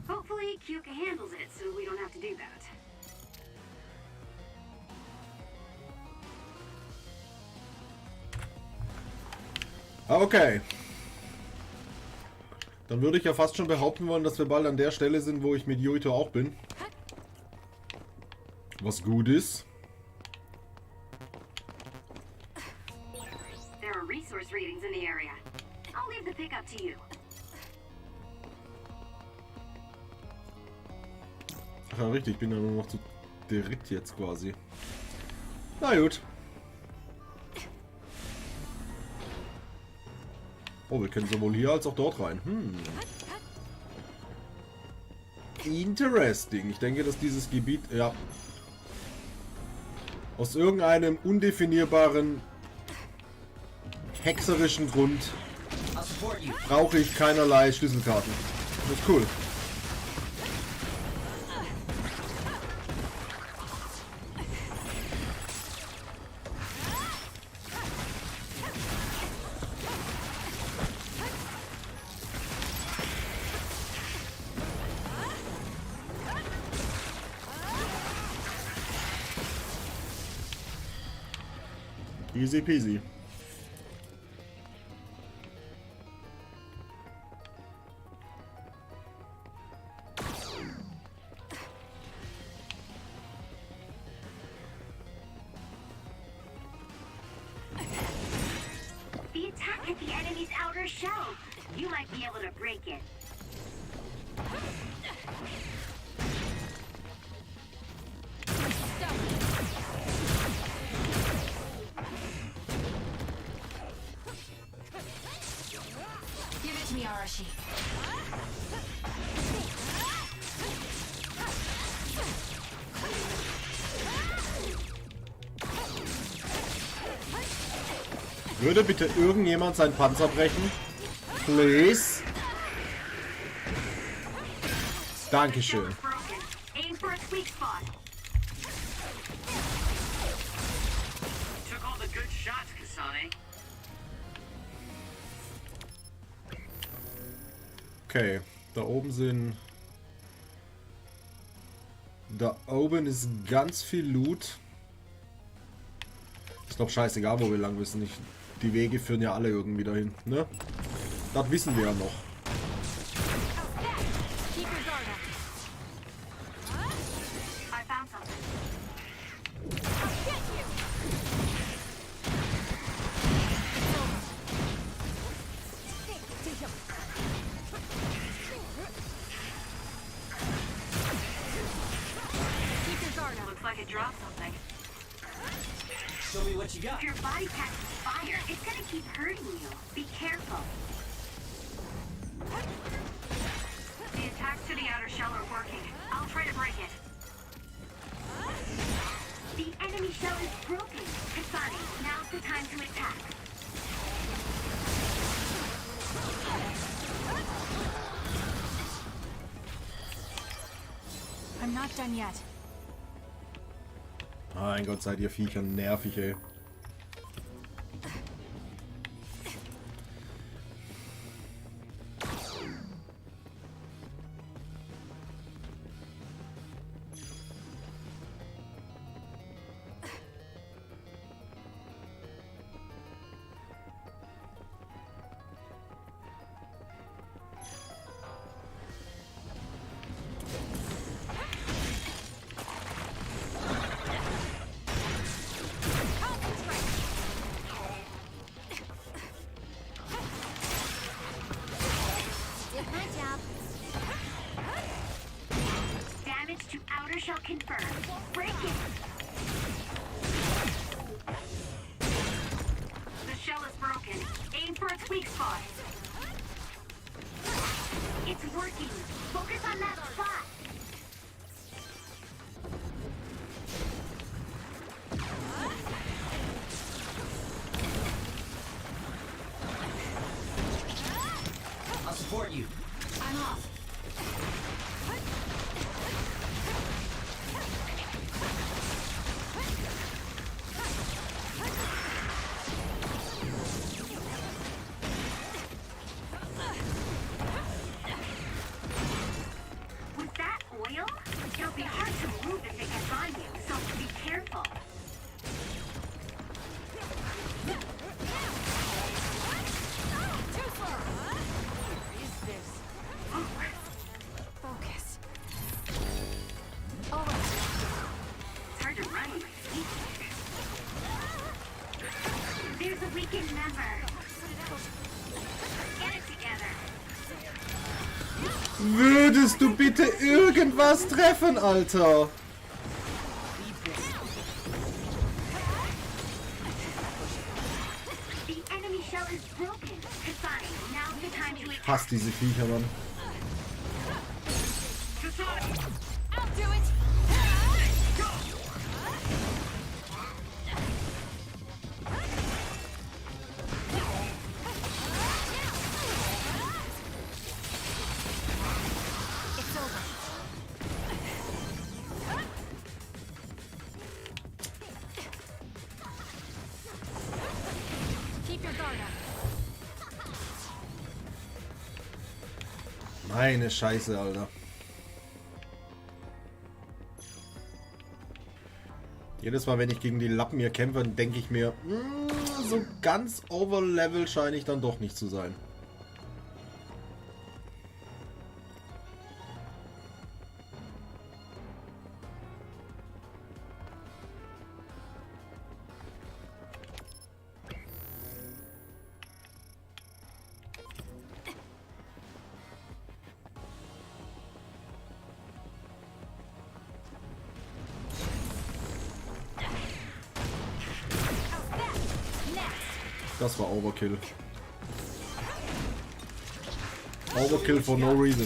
Hopefully, Kyuka handles it so we don't have to do that. Okay. Dann würde ich ja fast schon behaupten wollen, dass wir bald an der Stelle sind, wo ich mit Yuito auch bin. Was gut ist. There are resource readings in the area. I'll leave the pickup to you. Ach ja, richtig, ich bin ja nur noch zu dritt jetzt quasi. Na gut. Oh, wir können sowohl hier als auch dort rein. Interesting. Ich denke, dass dieses Gebiet, ja, aus irgendeinem undefinierbaren hexerischen Grund brauche ich keinerlei Schlüsselkarten. Das ist cool. Easy peasy. shell. You might be able to break it. Give it to me, Arashi. Würde bitte irgendjemand seinen Panzer brechen? Please? Dankeschön. Aim for its weak spot. Took all the good shots, Kasane. Okay, da oben sind... Da oben ist ganz viel Loot. Ich glaube, scheißegal, wo wir lang müssen. Die Wege führen ja alle irgendwie dahin, ne? Das wissen wir ja noch. I found something. Looks like it dropped something. Show me what you got. If your body catches fire, it's gonna keep hurting you. Be careful. The attacks to the outer shell are working. I'll try to break it. The enemy shell is broken. Kasane, now's the time to attack. I'm not done yet. Mein Gott, seid ihr Viecher nervig, ey. Damage to outer shell confirmed. Break it. The shell is broken. Aim for its weak spot. It's working. Focus on that spot. I'll support you. I'm off. With that oil, it'll be hard to move if it gets on you, so be careful. Focus. It's hard to run with feet. There's a weakened member. Get it together. Würdest du bitte irgendwas treffen, Alter? The enemy shell is broken. Kasane, now's the time to attack. Hass diese Viecher, Mann. I'll do it! It's over. Keep your guard up. Meine Scheiße, Alter. Jedes Mal, wenn ich gegen die Lappen hier kämpfe, denke ich mir, so ganz overlevel scheine ich dann doch nicht zu sein. Das war Overkill. Overkill for no reason.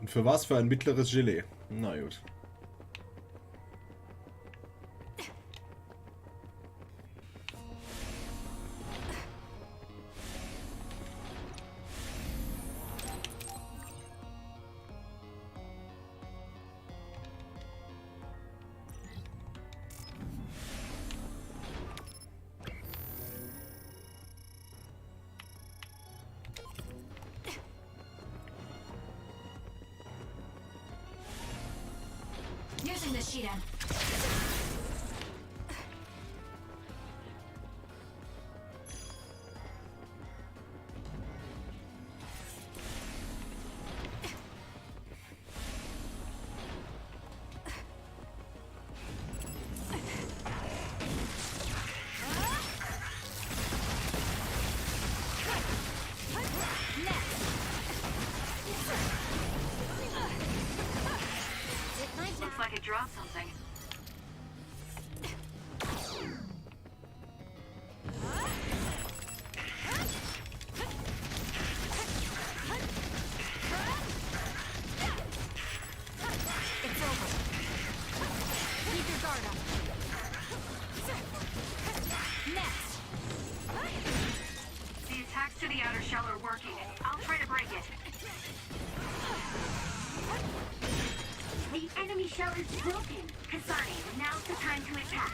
Und für was? Für ein mittleres Gelee. Na gut. Using the Shiren. Looks like it dropped something. It's over. Keep your guard up. Next. The attacks to the outer shell are working. I'll try to break it. The enemy shell is broken. Kasane, now's the time to attack.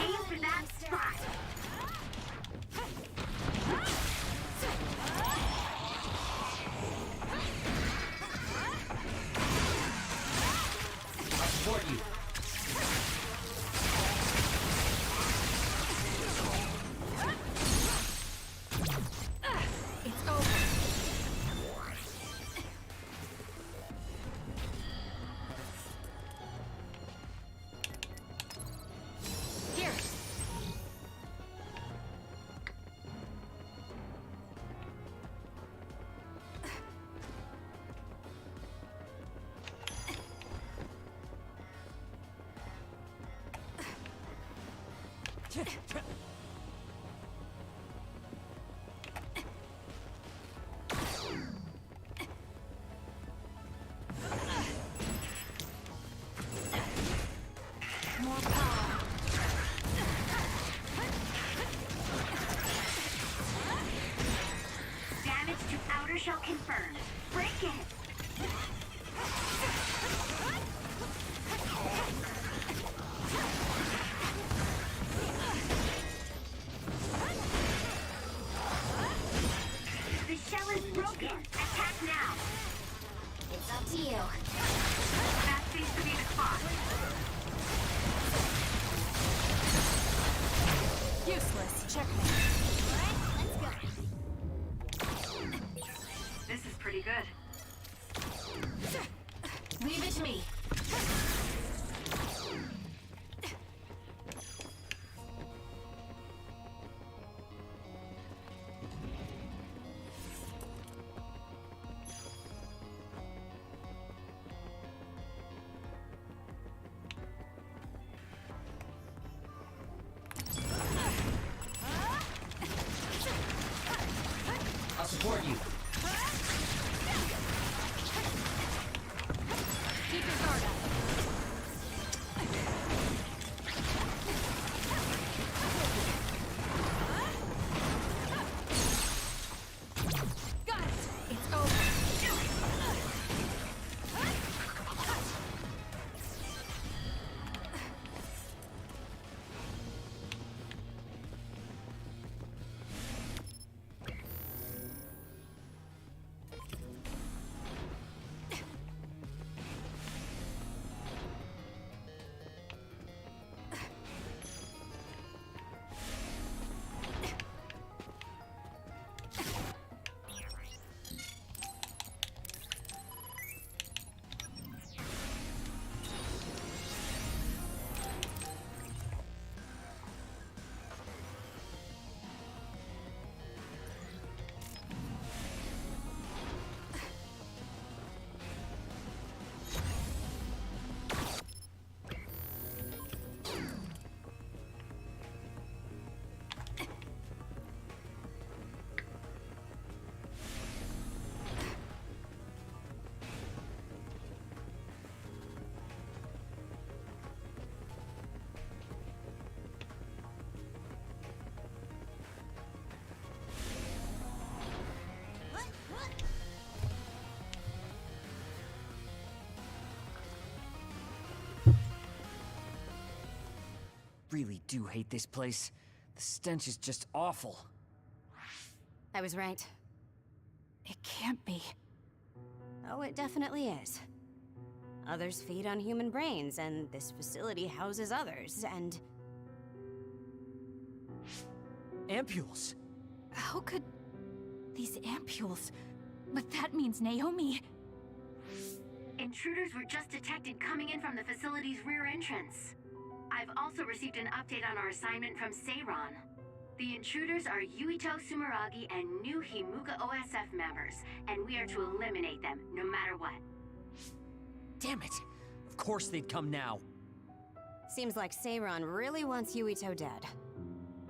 Aim for that spot. I'll support you. It's over. Here. More power. Damage to outer shell confirmed. Break it. The shell is broken. Attack now. It's up to you. That seems to be the spot. Useless. Checkmate. Alright, let's go. This is pretty good. Leave it to me. really do hate this place. The stench is just awful. I was right. It can't be. Oh, it definitely is. Others feed on human brains, and this facility houses others, and... Ampules! How could... these ampules... But that means Naomi... Intruders were just detected coming in from the facility's rear entrance. I've also received an update on our assignment from Seiran. The intruders are Yuito Sumeragi and new Himuka OSF members, and we are to eliminate them, no matter what. Damn it! Of course they'd come now. Seems like Seiran really wants Yuito dead.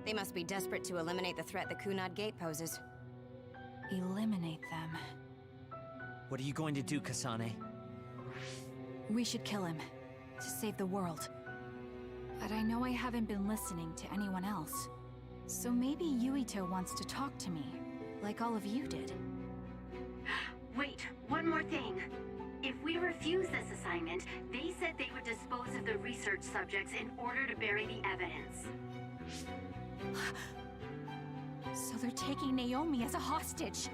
They must be desperate to eliminate the threat the Kunad Gate poses. Eliminate them. What are you going to do, Kasane? We should kill him, to save the world. But I know I haven't been listening to anyone else. So maybe Yuito wants to talk to me, like all of you did. Wait, one more thing. If we refuse this assignment, they said they would dispose of the research subjects in order to bury the evidence. So they're taking Naomi as a hostage.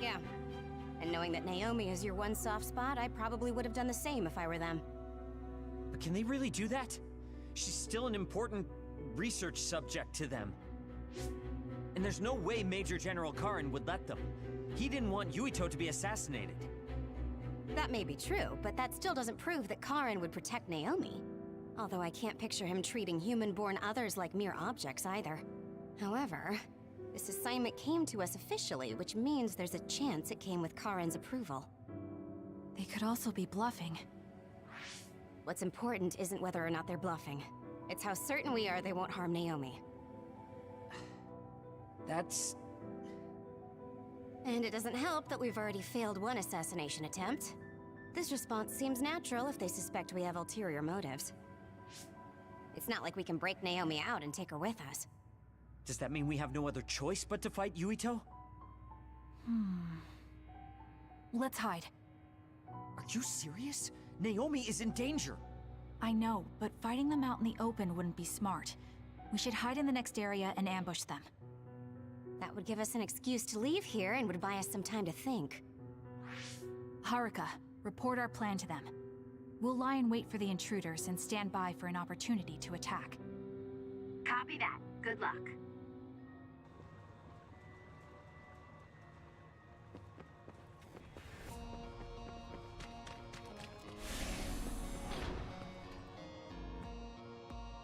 Yeah. And knowing that Naomi is your one soft spot, I probably would have done the same if I were them. But can they really do that? She's still an important research subject to them. And there's no way Major General Karin would let them. He didn't want Yuito to be assassinated. That may be true, but that still doesn't prove that Karin would protect Naomi. Although I can't picture him treating human-born others like mere objects either. However, this assignment came to us officially, which means there's a chance it came with Karin's approval. They could also be bluffing. What's important isn't whether or not they're bluffing. It's how certain we are they won't harm Naomi. That's... And it doesn't help that we've already failed one assassination attempt. This response seems natural if they suspect we have ulterior motives. It's not like we can break Naomi out and take her with us. Does that mean we have no other choice but to fight Yuito? Let's hide. Are you serious? Naomi is in danger. I know, but fighting them out in the open wouldn't be smart. We should hide in the next area and ambush them. That would give us an excuse to leave here and would buy us some time to think. Haruka, report our plan to them. We'll lie in wait for the intruders and stand by for an opportunity to attack. Copy that. Good luck.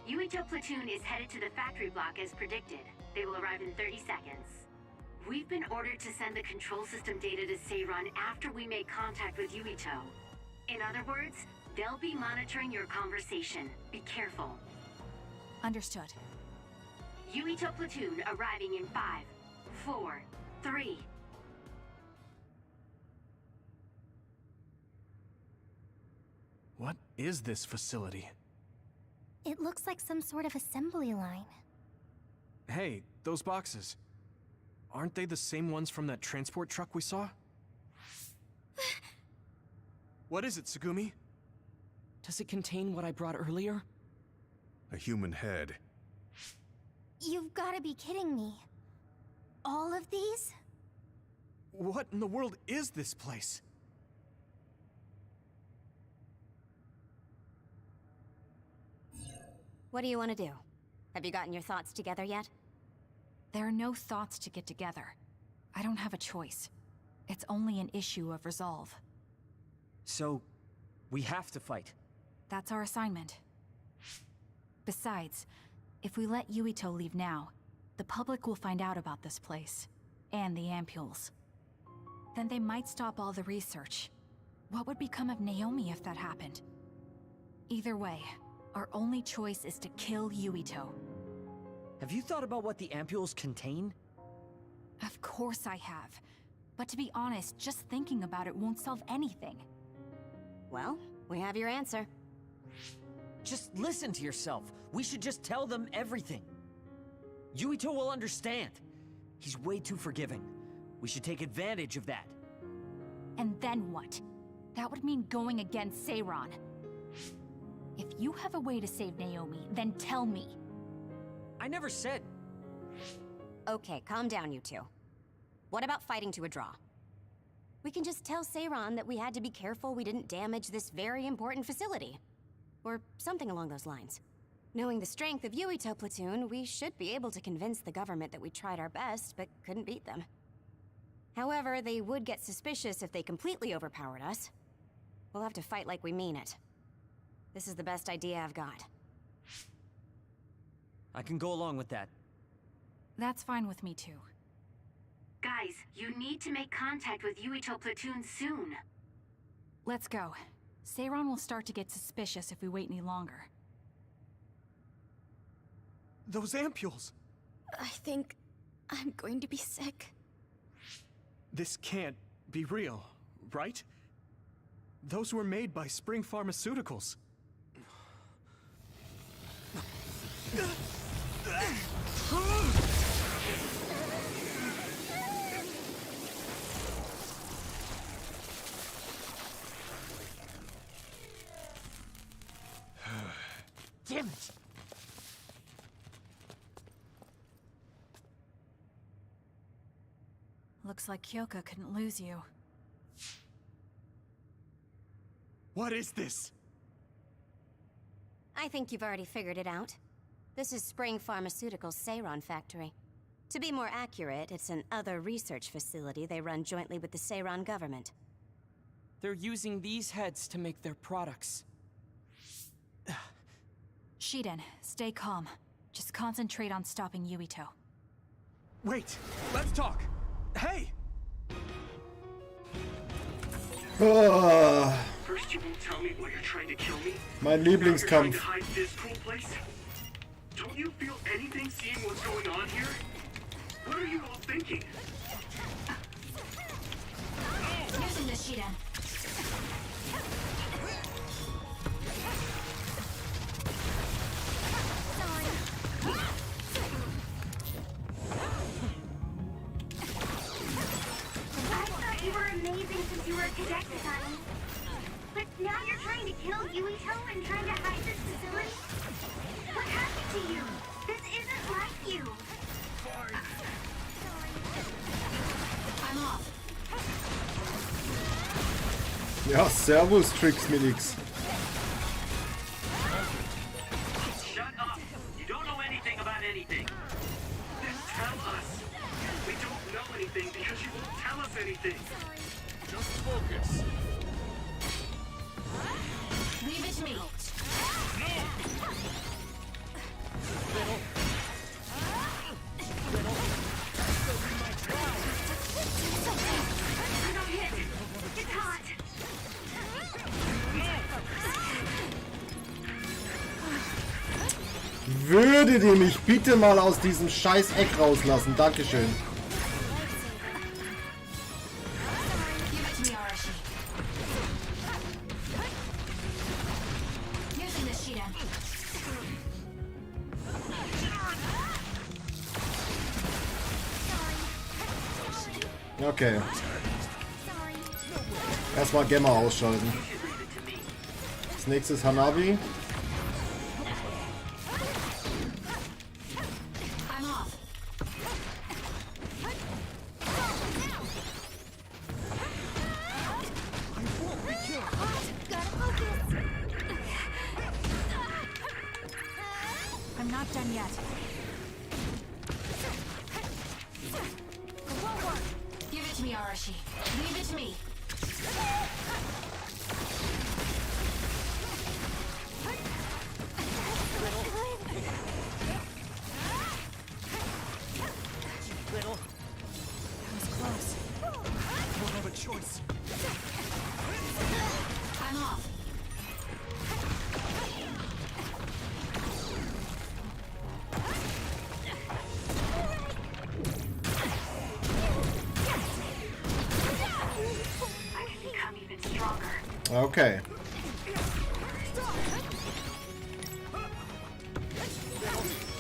Yuito platoon is headed to the factory block as predicted. They will arrive in 30 seconds. We've been ordered to send the control system data to Seiran after we make contact with Yuito. In other words, they'll be monitoring your conversation. Be careful. Understood. Yuito platoon arriving in 5, 4, 3. What is this facility? It looks like some sort of assembly line. Hey, those boxes. Aren't they the same ones from that transport truck we saw? What is it, Tsugumi? Does it contain what I brought earlier? A human head. You've gotta be kidding me. All of these? What in the world is this place? What do you want to do? Have you gotten your thoughts together yet? There are no thoughts to get together. I don't have a choice. It's only an issue of resolve. So, we have to fight. That's our assignment. Besides, if we let Yuito leave now, the public will find out about this place, and the ampules. Then they might stop all the research. What would become of Naomi if that happened? Either way, our only choice is to kill Yuito. Have you thought about what the ampules contain? Of course I have. But to be honest, just thinking about it won't solve anything. Well, we have your answer. Just listen to yourself. We should just tell them everything. Yuito will understand. He's way too forgiving. We should take advantage of that. And then what? That would mean going against Seiran. If you have a way to save Naomi, then tell me. I never said... Okay, calm down, you two. What about fighting to a draw? We can just tell Seiran that we had to be careful we didn't damage this very important facility. Or something along those lines. Knowing the strength of Yuito Platoon, we should be able to convince the government that we tried our best, but couldn't beat them. However, they would get suspicious if they completely overpowered us. We'll have to fight like we mean it. This is the best idea I've got. I can go along with that. That's fine with me too. Guys, you need to make contact with Yuito Platoon soon. Let's go. Seiran will start to get suspicious if we wait any longer. Those ampules! I think I'm going to be sick. This can't be real, right? Those were made by Spring Pharmaceuticals. Damn it! Looks like Kyoka couldn't lose you. What is this? I think you've already figured it out. This is Spring Pharmaceuticals' Seiran factory. To be more accurate, it's an other research facility they run jointly with the Seiran government. They're using these heads to make their products. Shiden, stay calm. Just concentrate on stopping Yuito. Wait, let's talk. Hey! First you won't tell me why you're trying to kill me. Mein Now you're trying Lieblingskampf. to hide this cool place. Don't you feel anything seeing what's going on here? What are you all thinking? Using the Shiden. You were amazing since you were a cadet, Kasane. But now you're trying to kill Yuito and trying to hide this facility? What happened to you? This isn't like you. I'm off. Ja, Servus, Tricks mir nix. Shut up! You don't know anything about anything. Then tell us. We don't know anything because you won't tell us anything. Just focus. Leave it to me. I got hit. Get caught. Würdet ihr mich bitte mal aus diesem scheiß Eck rauslassen? Dankeschön. Give it to me, Arashi. Using the Shiden. Okay. Erstmal Gemma ausschalten. Als nächstes Hanabi. I'm off. I'm not done yet. Give it to me, Arashi. Leave it to me. Little. That was close. I don't have a choice. I'm off. I can become even stronger. Okay.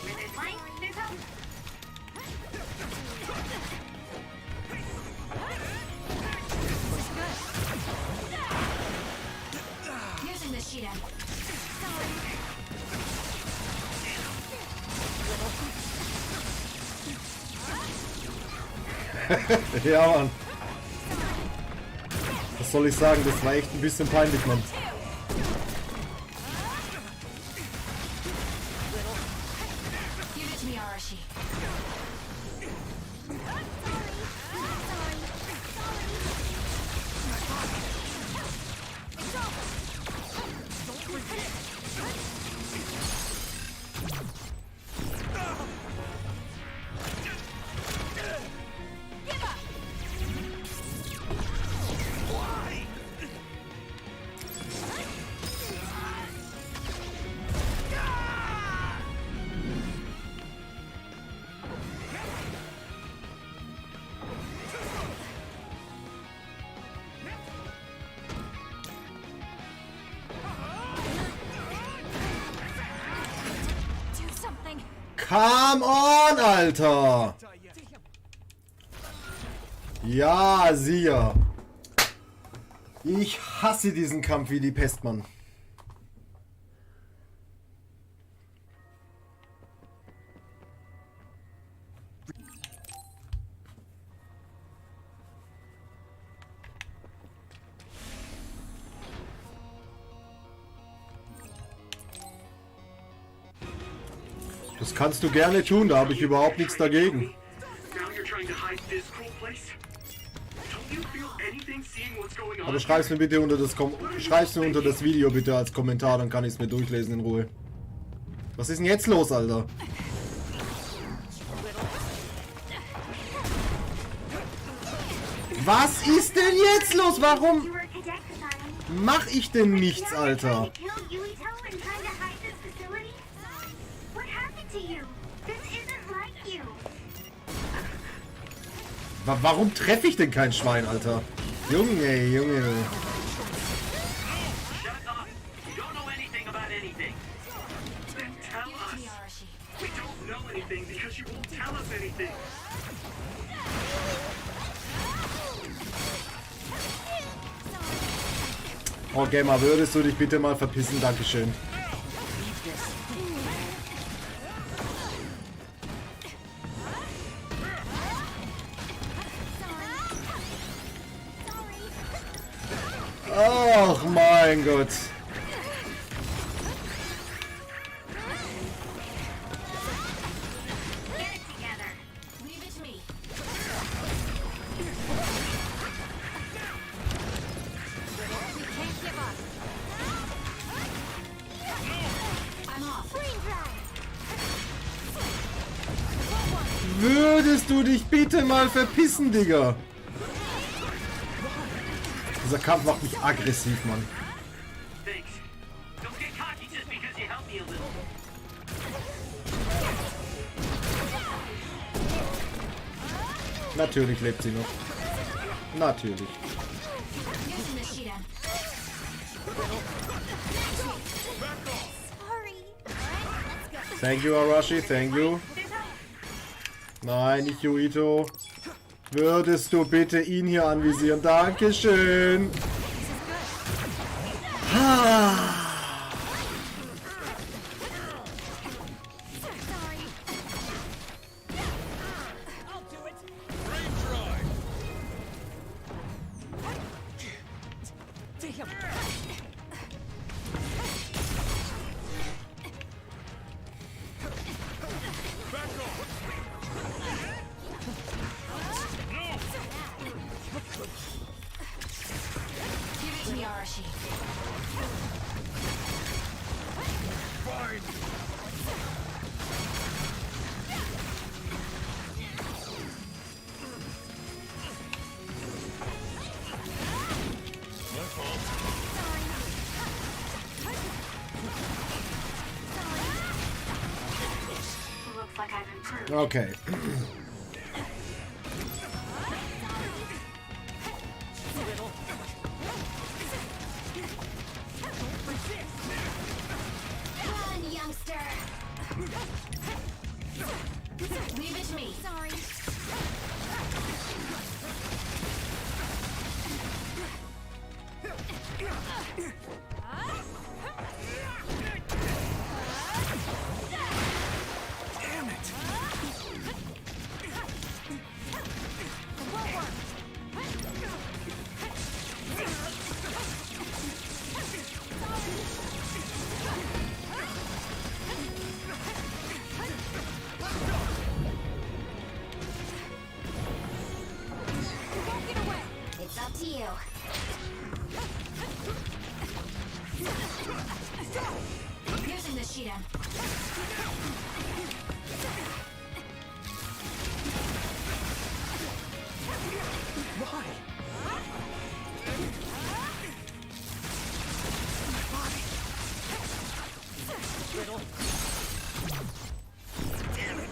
With his life, there's hope. Using the Shiden. Ja, Mann. Was soll ich sagen? Das war echt ein bisschen peinlich, Mann. Come on, Alter! Ja, siehe. Ich hasse diesen Kampf wie die Pest, Mann. Das kannst du gerne tun, da habe ich überhaupt nichts dagegen. Aber schreib's mir bitte unter das Video bitte als Kommentar, dann kann ich es mir durchlesen in Ruhe. Was ist denn jetzt los, Alter? Was ist denn jetzt los? Warum mach ich denn nichts, Alter? Warum treffe ich denn kein Schwein, Alter? Junge, Junge. Oh, Gamer, würdest du dich bitte mal verpissen? Dankeschön. Ach mein Gott. Würdest du dich bitte mal verpissen, Digga? Dieser Kampf macht mich aggressiv, Mann. Natürlich lebt sie noch. Natürlich. Thank you, Arashi. Thank you. Nein, nicht Yuito. Würdest du bitte ihn hier anvisieren? Dankeschön. Okay. to you. Using the Shiden. Why? Little. Damn it!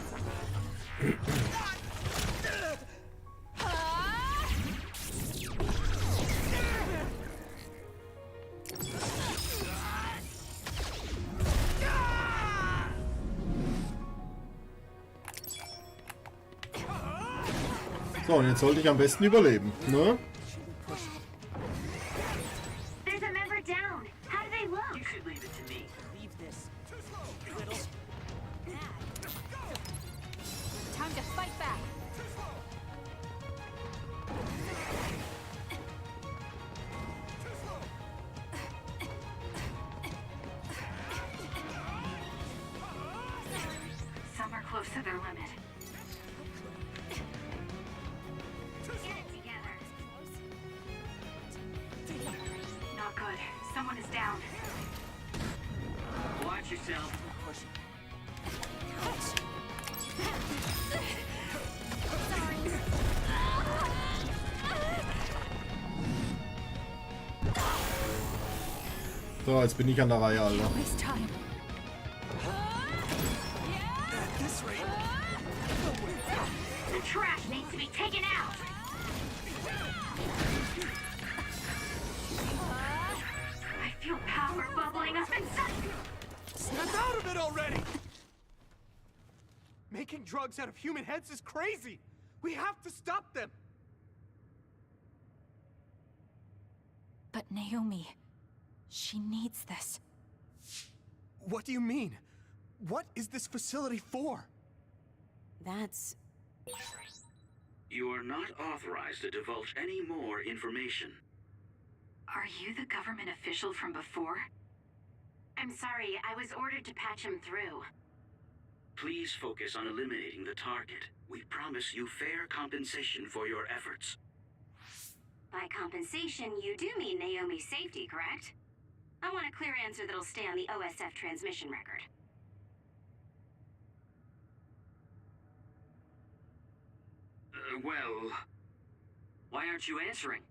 So, und jetzt sollte ich am besten überleben, ne? There's a member down. How do they look? You should leave it to me. Leave this. Little. Time to fight back. Some are close to their limit. Get it together. Not good. Someone is down. Watch yourself. So, jetzt bin ich an der Reihe, Alter. Waste time. At this rate, The trash needs to be taken out. I feel power bubbling up inside. snap out of it already! Making drugs out of human heads is crazy! We have to stop them! But Naomi, she needs this. What do you mean? What is this facility for? That's... You are not authorized to divulge any more information. Are you the government official from before? I'm sorry, I was ordered to patch him through. Please focus on eliminating the target. We promise you fair compensation for your efforts. By compensation, you do mean Naomi's safety, correct? I want a clear answer that'll stay on the OSF transmission record. Well... Why aren't you answering?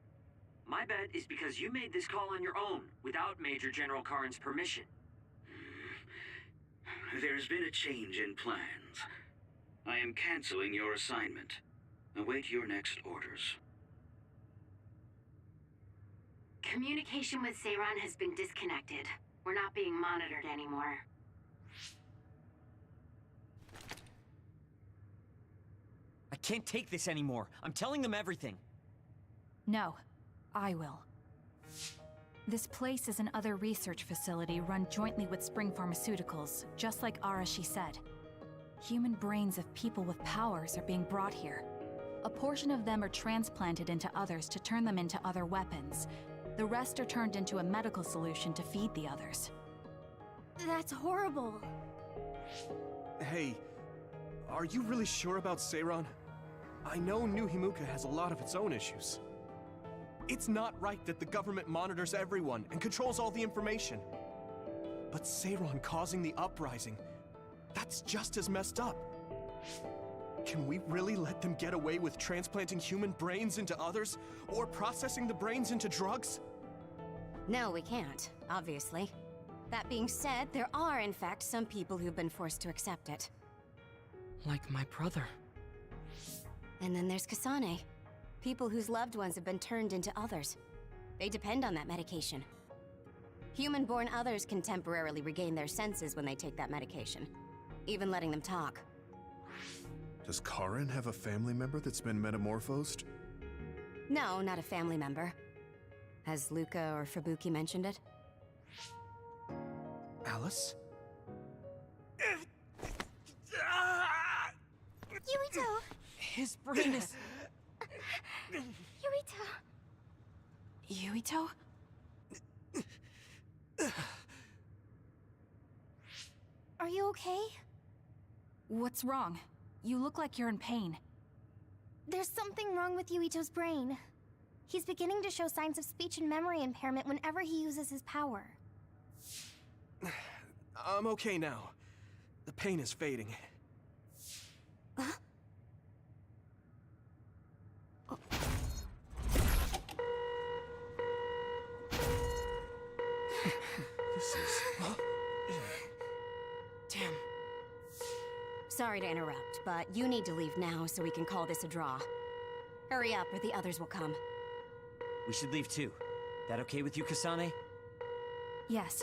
My bet is because you made this call on your own, without Major General Karn's permission. There's been a change in plans. I am canceling your assignment. Await your next orders. Communication with Seiran has been disconnected. We're not being monitored anymore. I can't take this anymore. I'm telling them everything. No, I will. This place is another research facility run jointly with Spring Pharmaceuticals, just like Arashi said. Human brains of people with powers are being brought here. A portion of them are transplanted into others to turn them into other weapons. The rest are turned into a medical solution to feed the others. That's horrible. Hey, are you really sure about Seiran? I know New Himuka has a lot of its own issues. It's not right that the government monitors everyone and controls all the information. But Seiran causing the uprising, that's just as messed up. Can we really let them get away with transplanting human brains into others, or processing the brains into drugs? No, we can't, obviously. That being said, there are in fact some people who've been forced to accept it. Like my brother. And then there's Kasane. People whose loved ones have been turned into others. They depend on that medication. Human-born others can temporarily regain their senses when they take that medication, even letting them talk. Does Karin have a family member that's been metamorphosed? No, not a family member. Has Luca or Fubuki mentioned it? Alice? Yuito! His brain is... Yuito? Yuito? Are you okay? What's wrong? You look like you're in pain. There's something wrong with Yuito's brain. He's beginning to show signs of speech and memory impairment whenever he uses his power. I'm okay now. The pain is fading. This is... Damn. Sorry to interrupt, but you need to leave now so we can call this a draw. Hurry up or the others will come. We should leave too. That okay with you, Kasane? Yes.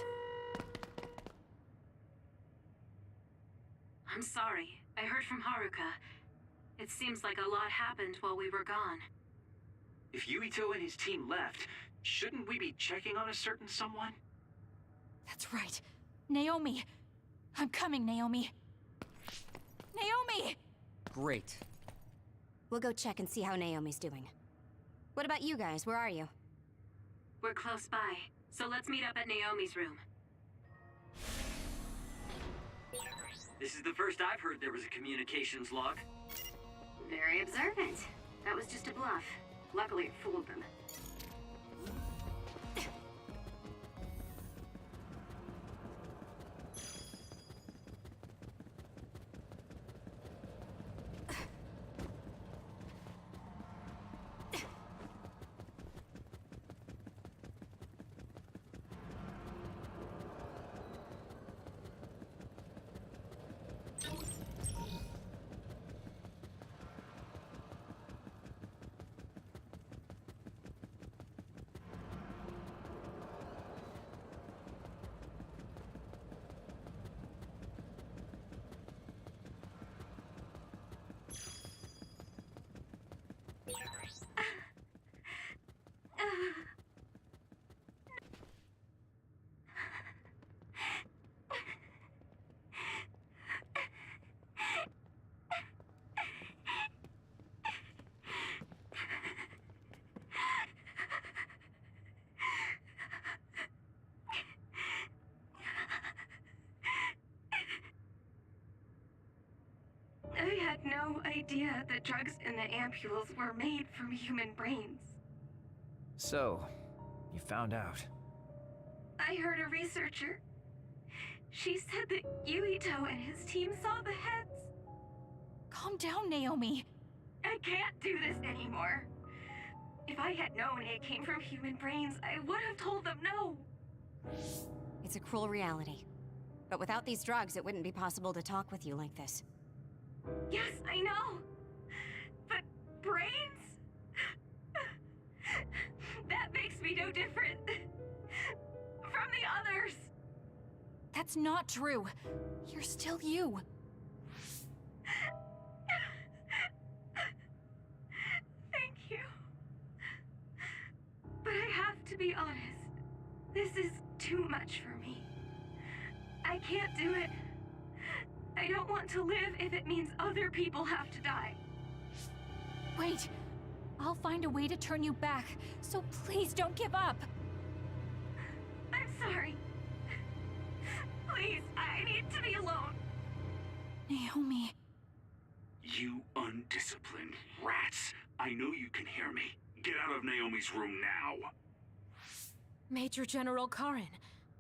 I'm sorry. I heard from Haruka. It seems like a lot happened while we were gone. If Yuito and his team left, shouldn't we be checking on a certain someone? That's right. Naomi! I'm coming, Naomi! Naomi! Great. We'll go check and see how Naomi's doing. What about you guys? Where are you? We're close by, so let's meet up at Naomi's room. This is the first I've heard there was a communications log. Very observant. That was just a bluff. Luckily, it fooled them. I had no idea the drugs in the ampules were made from human brains. So, you found out. I heard a researcher. She said that Yuito and his team saw the heads. Calm down, Naomi. I can't do this anymore. If I had known it came from human brains, I would have told them no. It's a cruel reality. But without these drugs, it wouldn't be possible to talk with you like this. Yes, I know. But brains? That makes me no different from the others. That's not true. You're still you. Thank you. But I have to be honest. This is too much for me. I can't do it. I don't want to live if it means other people have to die. Wait. I'll find a way to turn you back, so please don't give up. I'm sorry. Please, I need to be alone. Naomi. You undisciplined rats. I know you can hear me. Get out of Naomi's room now. Major General Karin,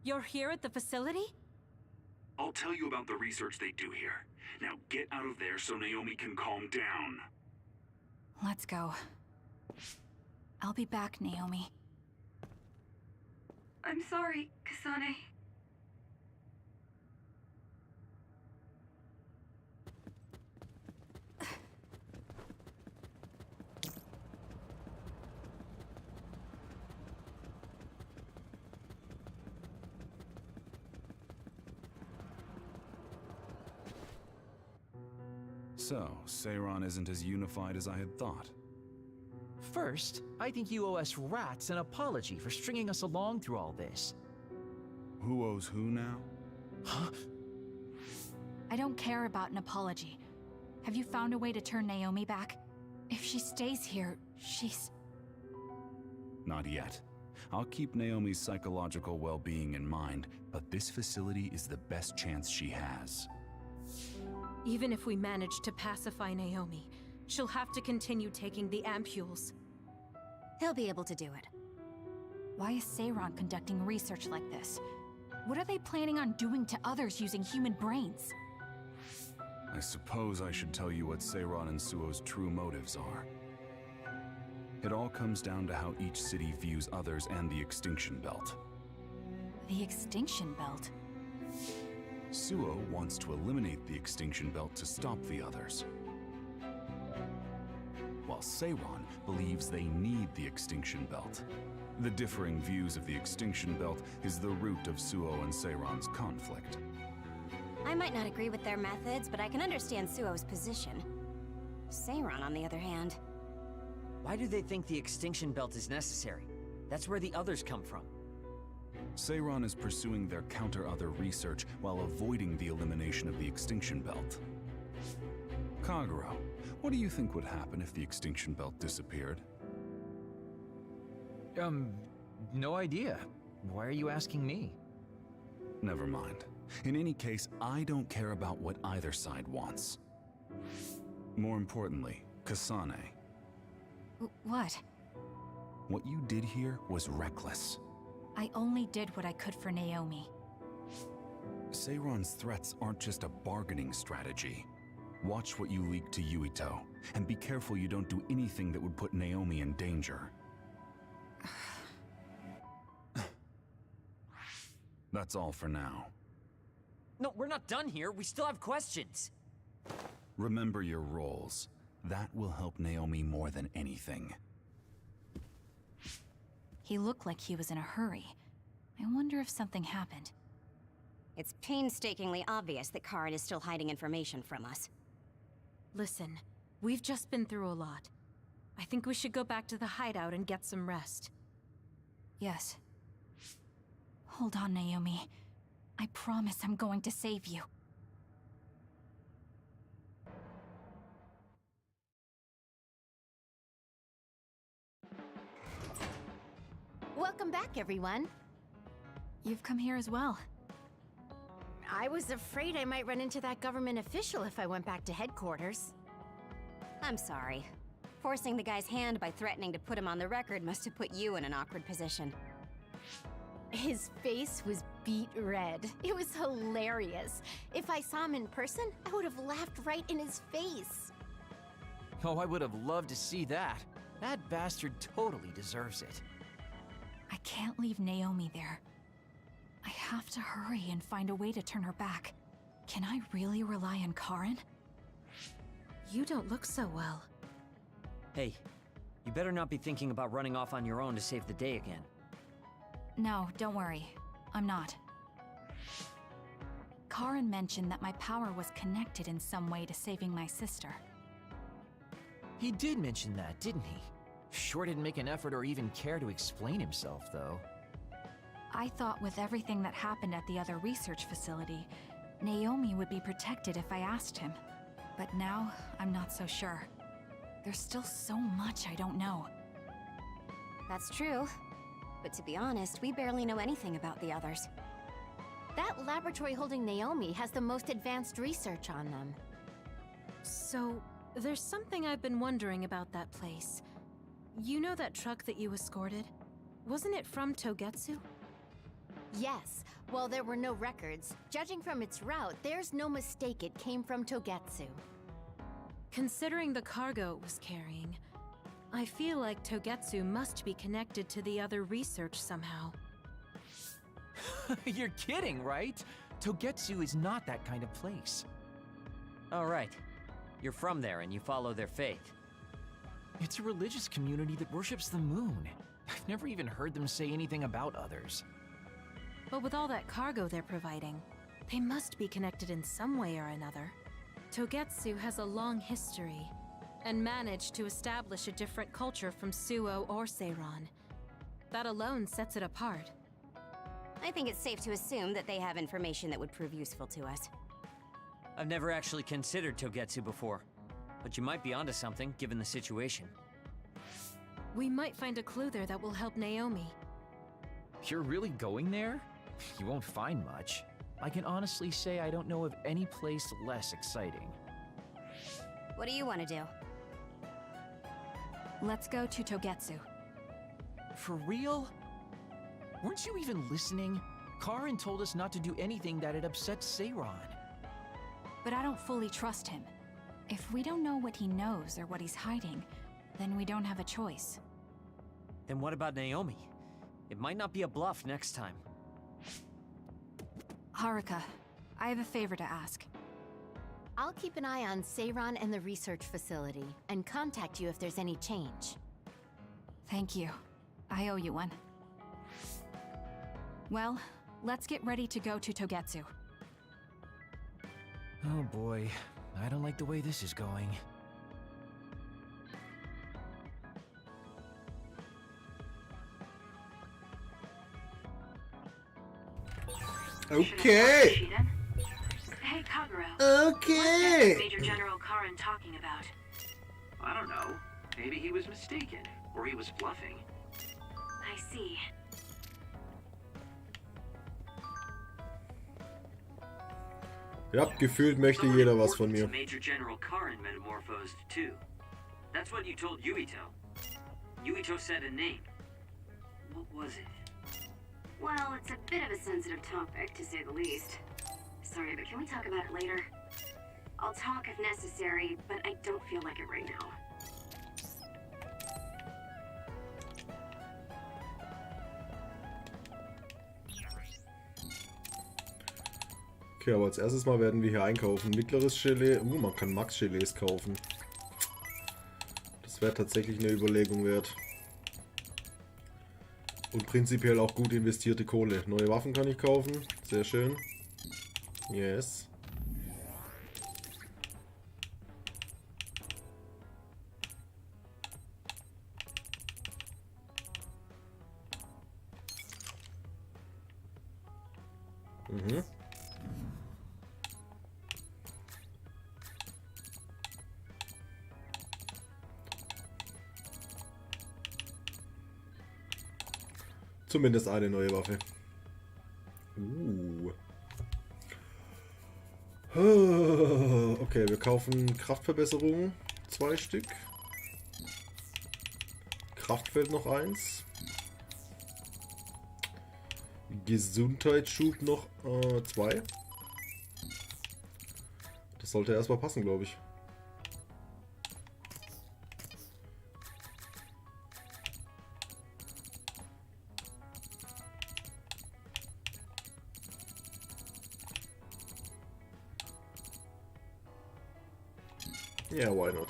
you're here at the facility? I'll tell you about the research they do here. Now get out of there so Naomi can calm down. Let's go. I'll be back, Naomi. I'm sorry, Kasane. So, Seiron isn't as unified as I had thought. First, I think you owe us rats an apology for stringing us along through all this. Who owes who now? Huh? I don't care about an apology. Have you found a way to turn Naomi back? If she stays here, she's... Not yet. I'll keep Naomi's psychological well-being in mind, but this facility is the best chance she has. Even if we manage to pacify Naomi, she'll have to continue taking the ampules. He'll be able to do it. Why is Seiron conducting research like this? What are they planning on doing to others using human brains? I suppose I should tell you what Seiron and Suo's true motives are. It all comes down to how each city views others and the Extinction Belt. The Extinction Belt? Suo wants to eliminate the Extinction Belt to stop the others, while Seiron believes they need the Extinction Belt. The differing views of the Extinction Belt is the root of Suo and Seiron's conflict. I might not agree with their methods, but I can understand Suo's position. Seiron, on the other hand... Why do they think the Extinction Belt is necessary? That's where the others come from. Seiron is pursuing their counter-other research while avoiding the elimination of the Extinction Belt. Kagero, what do you think would happen if the Extinction Belt disappeared? No idea. Why are you asking me? Never mind. In any case, I don't care about what either side wants. More importantly, Kasane. What? What you did here was reckless. I only did what I could for Naomi. Seiron's threats aren't just a bargaining strategy. Watch what you leak to Yuito, and be careful you don't do anything that would put Naomi in danger. That's all for now. No, we're not done here. We still have questions. Remember your roles. That will help Naomi more than anything. He looked like he was in a hurry. I wonder if something happened. It's painstakingly obvious that Karin is still hiding information from us. Listen, we've just been through a lot. I think we should go back to the hideout and get some rest. Yes. Hold on, Naomi. I promise I'm going to save you. Welcome back, everyone. You've come here as well. I was afraid I might run into that government official if I went back to headquarters. I'm sorry. Forcing the guy's hand by threatening to put him on the record must have put you in an awkward position. His face was beet red. It was hilarious. If I saw him in person, I would have laughed right in his face. Oh, I would have loved to see that. That bastard totally deserves it. I can't leave Naomi there. I have to hurry and find a way to turn her back. Can I really rely on Karin? You don't look so well. Hey, you better not be thinking about running off on your own to save the day again. No, don't worry. I'm not. Karin mentioned that my power was connected in some way to saving my sister. He did mention that, didn't he? Sure didn't make an effort or even care to explain himself, though. I thought with everything that happened at the other research facility, Naomi would be protected if I asked him. But now, I'm not so sure. There's still so much I don't know. That's true. But to be honest, we barely know anything about the others. That laboratory holding Naomi has the most advanced research on them. So, there's something I've been wondering about that place. You know that truck that you escorted? Wasn't it from Togetsu? Yes. While there were no records, judging from its route, there's no mistake it came from Togetsu. Considering the cargo it was carrying, I feel like Togetsu must be connected to the other research somehow. You're kidding, right? Togetsu is not that kind of place. All right. You're from there and you follow their faith. It's a religious community that worships the moon. I've never even heard them say anything about others. But with all that cargo they're providing, they must be connected in some way or another. Togetsu has a long history, and managed to establish a different culture from Suo or Seiron. That alone sets it apart. I think it's safe to assume that they have information that would prove useful to us. I've never actually considered Togetsu before, but you might be onto something given the situation. We might find a clue there that will help Naomi. You're really going there? You won't find much. I can honestly say I don't know of any place less exciting. What do you want to do? Let's go to Togetsu. For real? Weren't you even listening? Karin told us not to do anything that'd upset Seiran. But I don't fully trust him. If we don't know what he knows or what he's hiding, then we don't have a choice. Then what about Naomi? It might not be a bluff next time. Haruka, I have a favor to ask. I'll keep an eye on Seiran and the research facility, and contact you if there's any change. Thank you. I owe you one. Well, let's get ready to go to Togetsu. Oh boy, I don't like the way this is going. Okay. Hey, Kagero. Okay. What's Major General Karin talking about? I don't know. Maybe he was mistaken, or he was bluffing. I see. Ja, gefühlt möchte jeder was von mir. Major General Karin metamorphosed too. That's what you told Yuito. Yuito said a name. What was it? Well, it's a bit of a sensitive topic, to say the least. Sorry, but can we talk about it later? I'll talk if necessary, but I don't feel like it right now. Okay, aber als erstes mal werden wir hier einkaufen. Mittleres Gelee. Man kann Max-Gelees kaufen. Das wäre tatsächlich eine Überlegung wert. Und prinzipiell auch gut investierte Kohle. Neue Waffen kann ich kaufen. Sehr schön. Yes. Mhm. Zumindest eine neue Waffe. Okay, wir kaufen Kraftverbesserungen. 2 Stück. Kraftfeld noch 1. Gesundheitsschub noch 2. Das sollte erstmal passen, glaube ich. Ja, yeah, why not?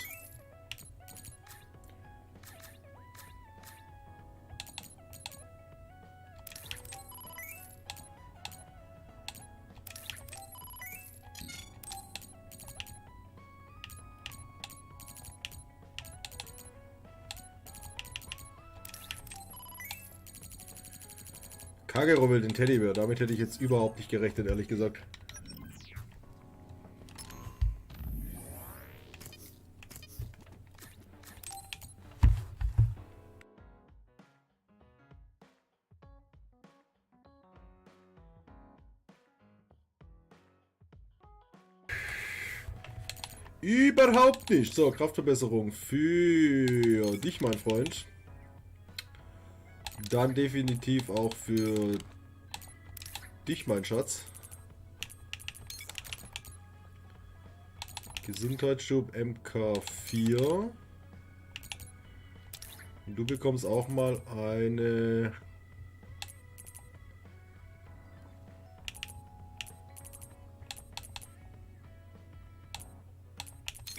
Kagero will den Teddybär. Damit hätte ich jetzt überhaupt nicht gerechnet, ehrlich gesagt. Überhaupt nicht. So, Kraftverbesserung für dich, mein Freund. Dann definitiv auch für dich, mein Schatz. Gesundheitsschub MK4. Und du bekommst auch mal eine...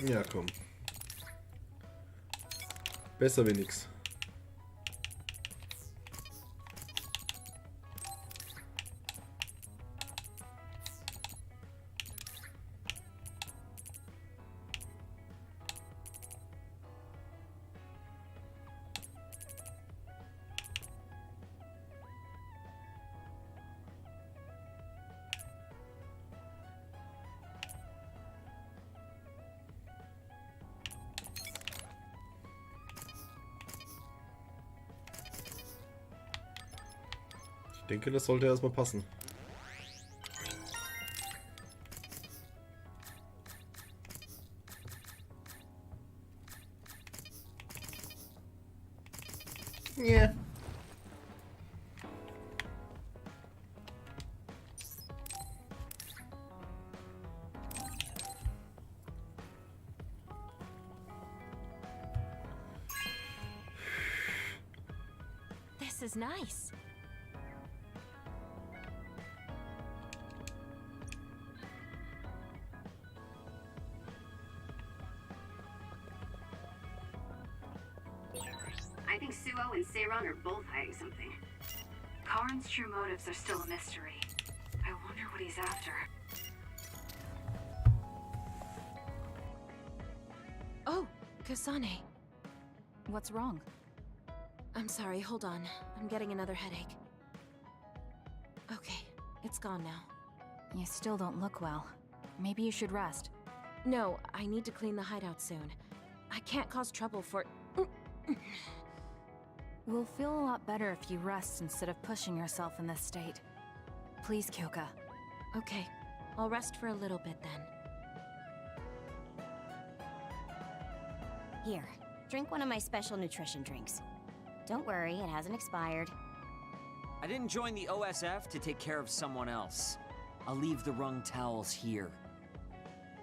Ja, komm. Besser wie nix. Ich denke, das sollte erstmal passen. Ja. is nice. I think Suo and Seiran are both hiding something. Karen's true motives are still a mystery. I wonder what he's after. Oh, Kasane. What's wrong? I'm sorry, hold on. I'm getting another headache. Okay, it's gone now. You still don't look well. Maybe you should rest. No, I need to clean the hideout soon. I can't cause trouble for... We'll feel a lot better if you rest instead of pushing yourself in this state. Please, Kyoka. Okay, I'll rest for a little bit then. Here, drink one of my special nutrition drinks. Don't worry, it hasn't expired. I didn't join the OSF to take care of someone else. I'll leave the wrung towels here.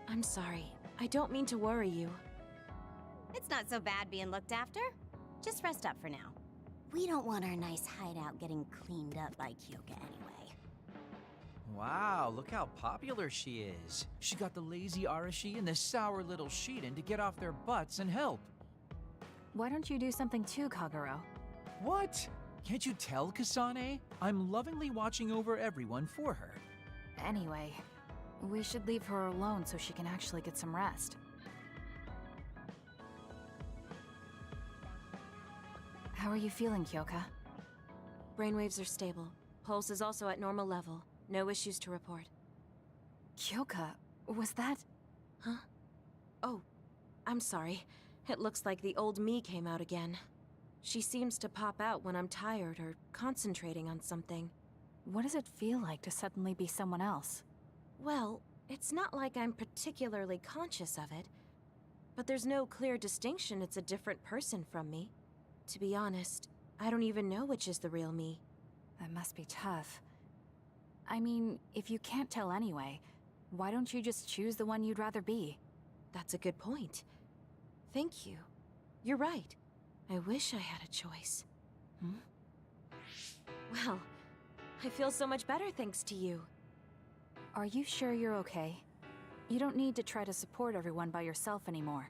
I'm sorry. I don't mean to worry you. It's not so bad being looked after. Just rest up for now. We don't want our nice hideout getting cleaned up by Kyoka anyway. Wow, look how popular she is. She got the lazy Arashi and the sour little Shiden to get off their butts and help. Why don't you do something too, Kagero? What? Can't you tell, Kasane? I'm lovingly watching over everyone for her. Anyway, we should leave her alone so she can actually get some rest. How are you feeling, Kyoka? Brainwaves are stable. Pulse is also at normal level. No issues to report. Kyoka, was that... Huh? Oh, I'm sorry. It looks like the old me came out again. She seems to pop out when I'm tired or concentrating on something. What does it feel like to suddenly be someone else? Well, it's not like I'm particularly conscious of it. But there's no clear distinction it's a different person from me. To be honest, I don't even know which is the real me. That must be tough. I mean, if you can't tell anyway, why don't you just choose the one you'd rather be? That's a good point. Thank you. You're right. I wish I had a choice. Well, I feel so much better thanks to you. Are you sure you're okay? You don't need to try to support everyone by yourself anymore.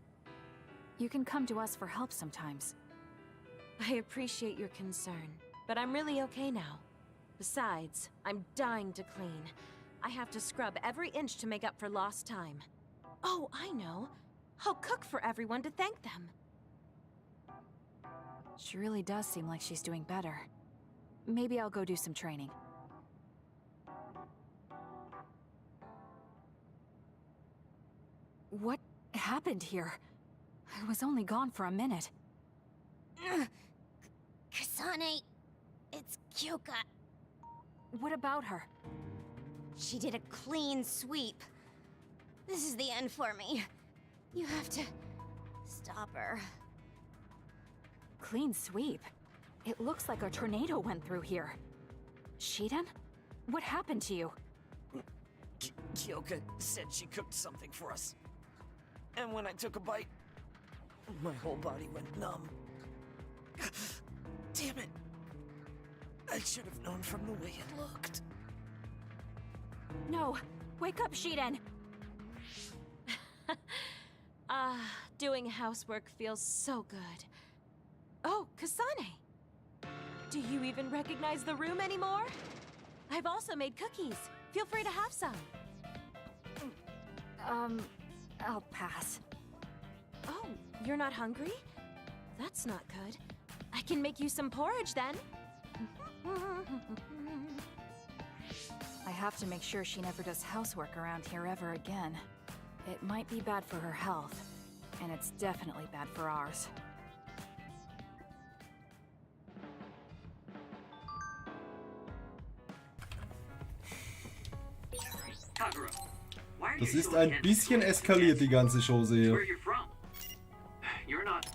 You can come to us for help sometimes. I appreciate your concern, but I'm really okay now. Besides, I'm dying to clean. I have to scrub every inch to make up for lost time. Oh, I know. I'll cook for everyone to thank them. She really does seem like she's doing better. Maybe I'll go do some training. What happened here? I was only gone for a minute. Kasane, it's Kyoka. What about her? She did a clean sweep. This is the end for me. You have to stop her. Clean sweep? It looks like a tornado went through here. Shiden? What happened to you? Kyoka said she cooked something for us. And when I took a bite, my whole body went numb. Damn it! I should have known from the way it looked. No! Wake up, Shiden! Doing housework feels so good. Oh, Kasane! Do you even recognize the room anymore? I've also made cookies. Feel free to have some. I'll pass. Oh, you're not hungry? That's not good. I can make you some porridge then. I have to make sure she never does housework around here ever again. It might be bad for her health, and it's definitely bad for ours. Kagero, why are Das you ist so ein against bisschen going eskaliert, die ganze Chose hier. where you're from? You're not.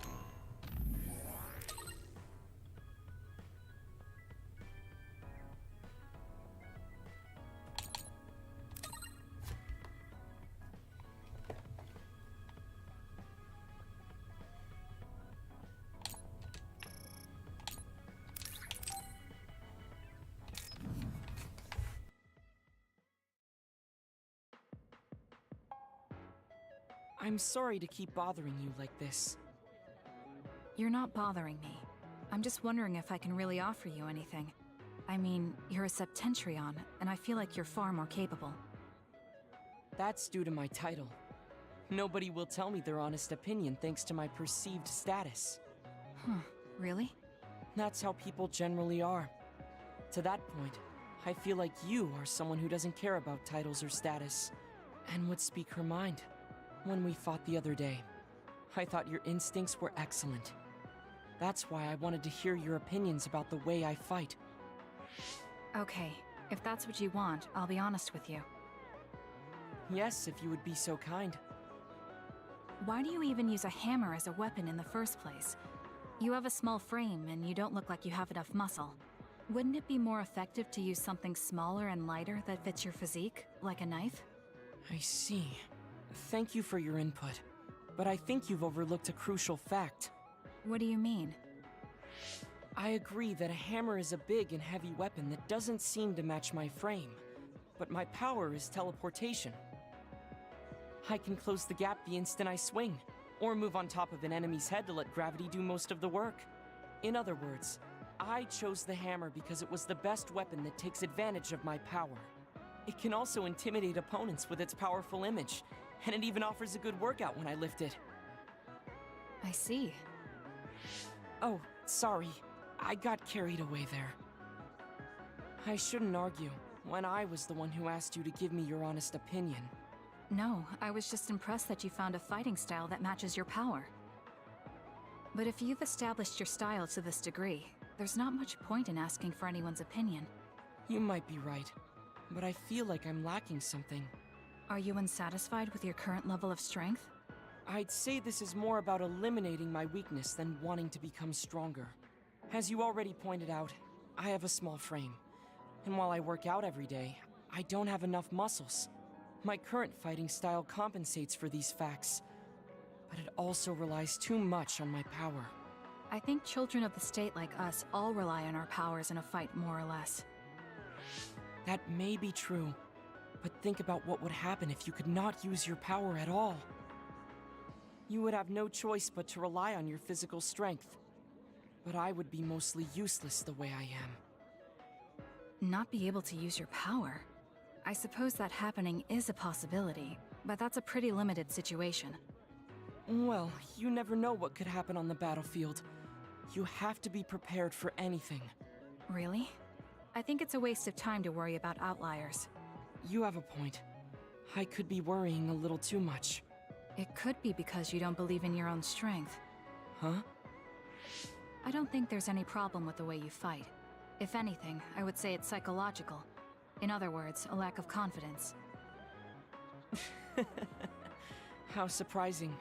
I'm sorry to keep bothering you like this. You're not bothering me. I'm just wondering if I can really offer you anything. I mean, you're a Septentrion, and I feel like you're far more capable. That's due to my title. Nobody will tell me their honest opinion thanks to my perceived status. Huh, really? That's how people generally are. To that point, I feel like you are someone who doesn't care about titles or status, and would speak her mind. When we fought the other day, I thought your instincts were excellent. That's why I wanted to hear your opinions about the way I fight. Okay, if that's what you want, I'll be honest with you. Yes, if you would be so kind. Why do you even use a hammer as a weapon in the first place? You have a small frame, and you don't look like you have enough muscle. Wouldn't it be more effective to use something smaller and lighter that fits your physique, like a knife? I see. Thank you for your input, but I think you've overlooked a crucial fact. What do you mean? I agree that a hammer is a big and heavy weapon that doesn't seem to match my frame, but my power is teleportation. I can close the gap the instant I swing, or move on top of an enemy's head to let gravity do most of the work. In other words, I chose the hammer because it was the best weapon that takes advantage of my power. It can also intimidate opponents with its powerful image, and it even offers a good workout when I lift it. I see. Oh, sorry. I got carried away there. I shouldn't argue, when I was the one who asked you to give me your honest opinion. No, I was just impressed that you found a fighting style that matches your power. But if you've established your style to this degree, there's not much point in asking for anyone's opinion. You might be right, but I feel like I'm lacking something. Are you unsatisfied with your current level of strength? I'd say this is more about eliminating my weakness than wanting to become stronger. As you already pointed out, I have a small frame, and while I work out every day, I don't have enough muscles. My current fighting style compensates for these facts, but it also relies too much on my power. I think children of the state like us all rely on our powers in a fight, more or less. That may be true, but think about what would happen if you could not use your power at all. You would have no choice but to rely on your physical strength, but I would be mostly useless the way I am. Not be able to use your power? I suppose that happening is a possibility, but that's a pretty limited situation. Well, you never know what could happen on the battlefield. You have to be prepared for anything. Really? I think it's a waste of time to worry about outliers. You have a point. I could be worrying a little too much. It could be because you don't believe in your own strength. Huh? I don't think there's any problem with the way you fight. If anything, I would say it's psychological. In other words, a lack of confidence. How surprising.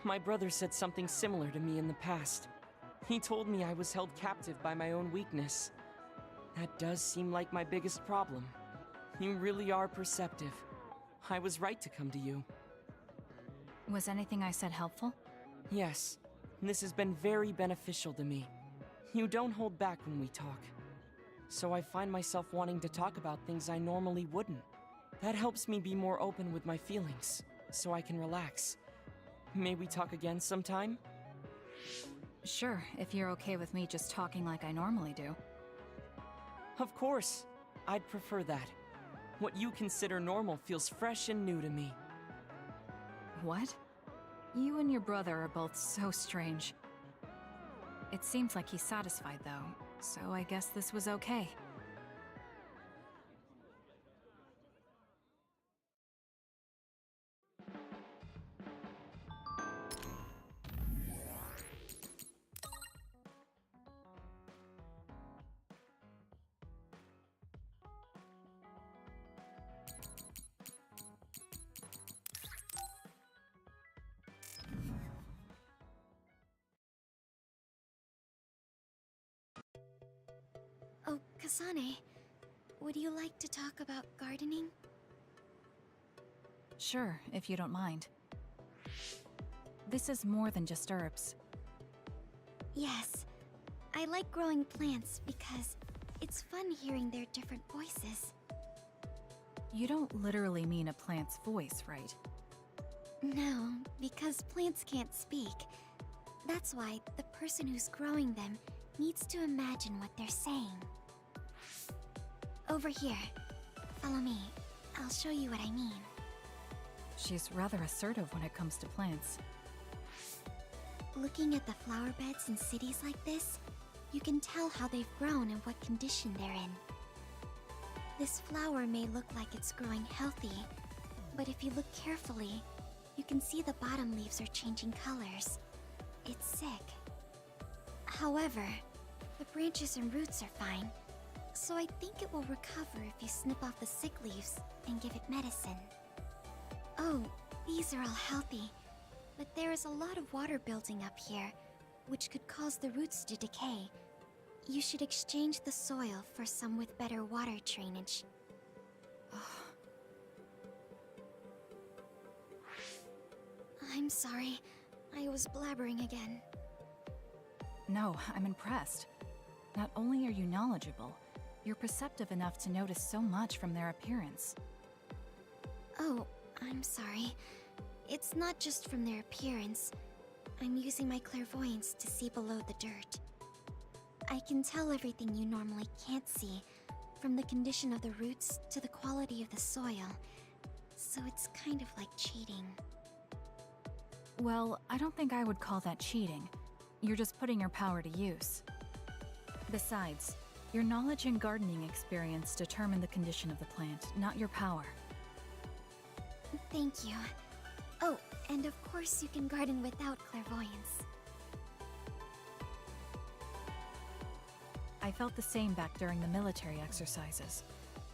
My brother said something similar to me in the past. He told me I was held captive by my own weakness. That does seem like my biggest problem. You really are perceptive. I was right to come to you. Was anything I said helpful? Yes. This has been very beneficial to me. You don't hold back when we talk. So I find myself wanting to talk about things I normally wouldn't. That helps me be more open with my feelings, so I can relax. May we talk again sometime? Sure, if you're okay with me just talking like I normally do. Of course. I'd prefer that. What you consider normal feels fresh and new to me. What? You and your brother are both so strange. It seems like he's satisfied, though, so I guess this was okay. Oh, Kasane, would you like to talk about gardening? Sure, if you don't mind. This is more than just herbs. Yes. I like growing plants because it's fun hearing their different voices. You don't literally mean a plant's voice, right? No, because plants can't speak. That's why the person who's growing them needs to imagine what they're saying. Over here. Follow me. I'll show you what I mean. She's rather assertive when it comes to plants. Looking at the flower beds in cities like this, you can tell how they've grown and what condition they're in. This flower may look like it's growing healthy, but if you look carefully, you can see the bottom leaves are changing colors. It's sick. However, the branches and roots are fine, so I think it will recover if you snip off the sick leaves and give it medicine. Oh, these are all healthy, but there is a lot of water building up here, which could cause the roots to decay. You should exchange the soil for some with better water drainage. I'm sorry. I was blabbering again. No, I'm impressed. Not only are you knowledgeable, you're perceptive enough to notice so much from their appearance. Oh, I'm sorry. It's not just from their appearance. I'm using my clairvoyance to see below the dirt. I can tell everything you normally can't see, from the condition of the roots to the quality of the soil. So it's kind of like cheating. Well, I don't think I would call that cheating. You're just putting your power to use. Besides, your knowledge and gardening experience determine the condition of the plant, not your power. Thank you. Oh, and of course you can garden without clairvoyance. I felt the same back during the military exercises,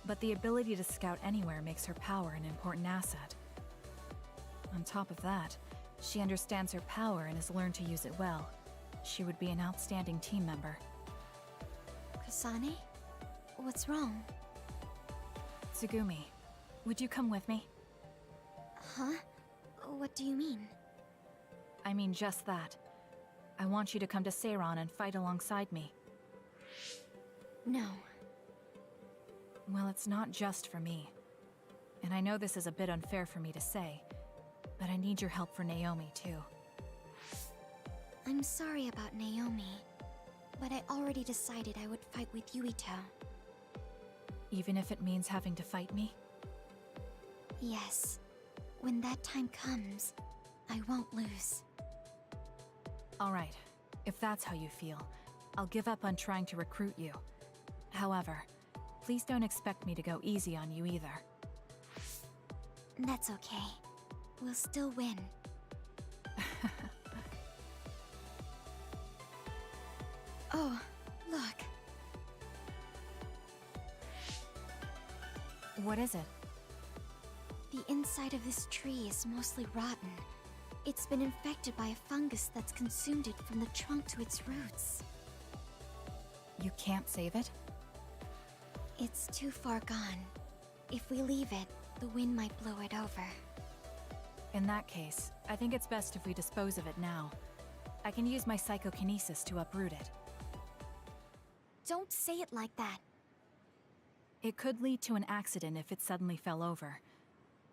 but the ability to scout anywhere makes her power an important asset. On top of that, she understands her power and has learned to use it well. She would be an outstanding team member. Kasane? What's wrong? Tsugumi, would you come with me? Huh? What do you mean? I mean just that. I want you to come to Seiran and fight alongside me. No. Well, it's not just for me. And I know this is a bit unfair for me to say, but I need your help for Naomi, too. I'm sorry about Naomi, but I already decided I would fight with Yuito. Even if it means having to fight me? Yes. When that time comes, I won't lose. Alright, if that's how you feel, I'll give up on trying to recruit you. However, please don't expect me to go easy on you either. That's okay. We'll still win. Oh, look. What is it? The inside of this tree is mostly rotten. It's been infected by a fungus that's consumed it from the trunk to its roots. You can't save it? It's too far gone. If we leave it, the wind might blow it over. In that case, I think it's best if we dispose of it now. I can use my psychokinesis to uproot it. Don't say it like that. It could lead to an accident if it suddenly fell over.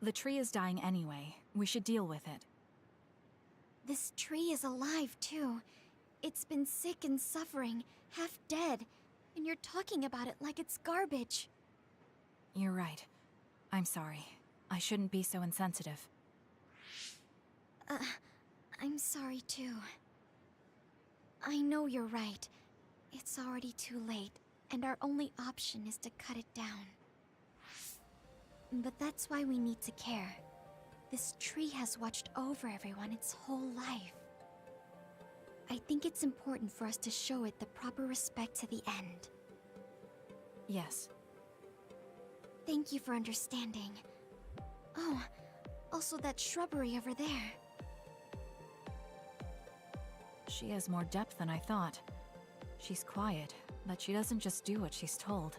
The tree is dying anyway. We should deal with it. This tree is alive, too. It's been sick and suffering, half dead, and you're talking about it like it's garbage. You're right. I'm sorry. I shouldn't be so insensitive. I'm sorry, too. I know you're right. It's already too late, and our only option is to cut it down. But that's why we need to care. This tree has watched over everyone its whole life. I think it's important for us to show it the proper respect to the end. Yes. Thank you for understanding. Oh, also that shrubbery over there. She has more depth than I thought. She's quiet, but she doesn't just do what she's told.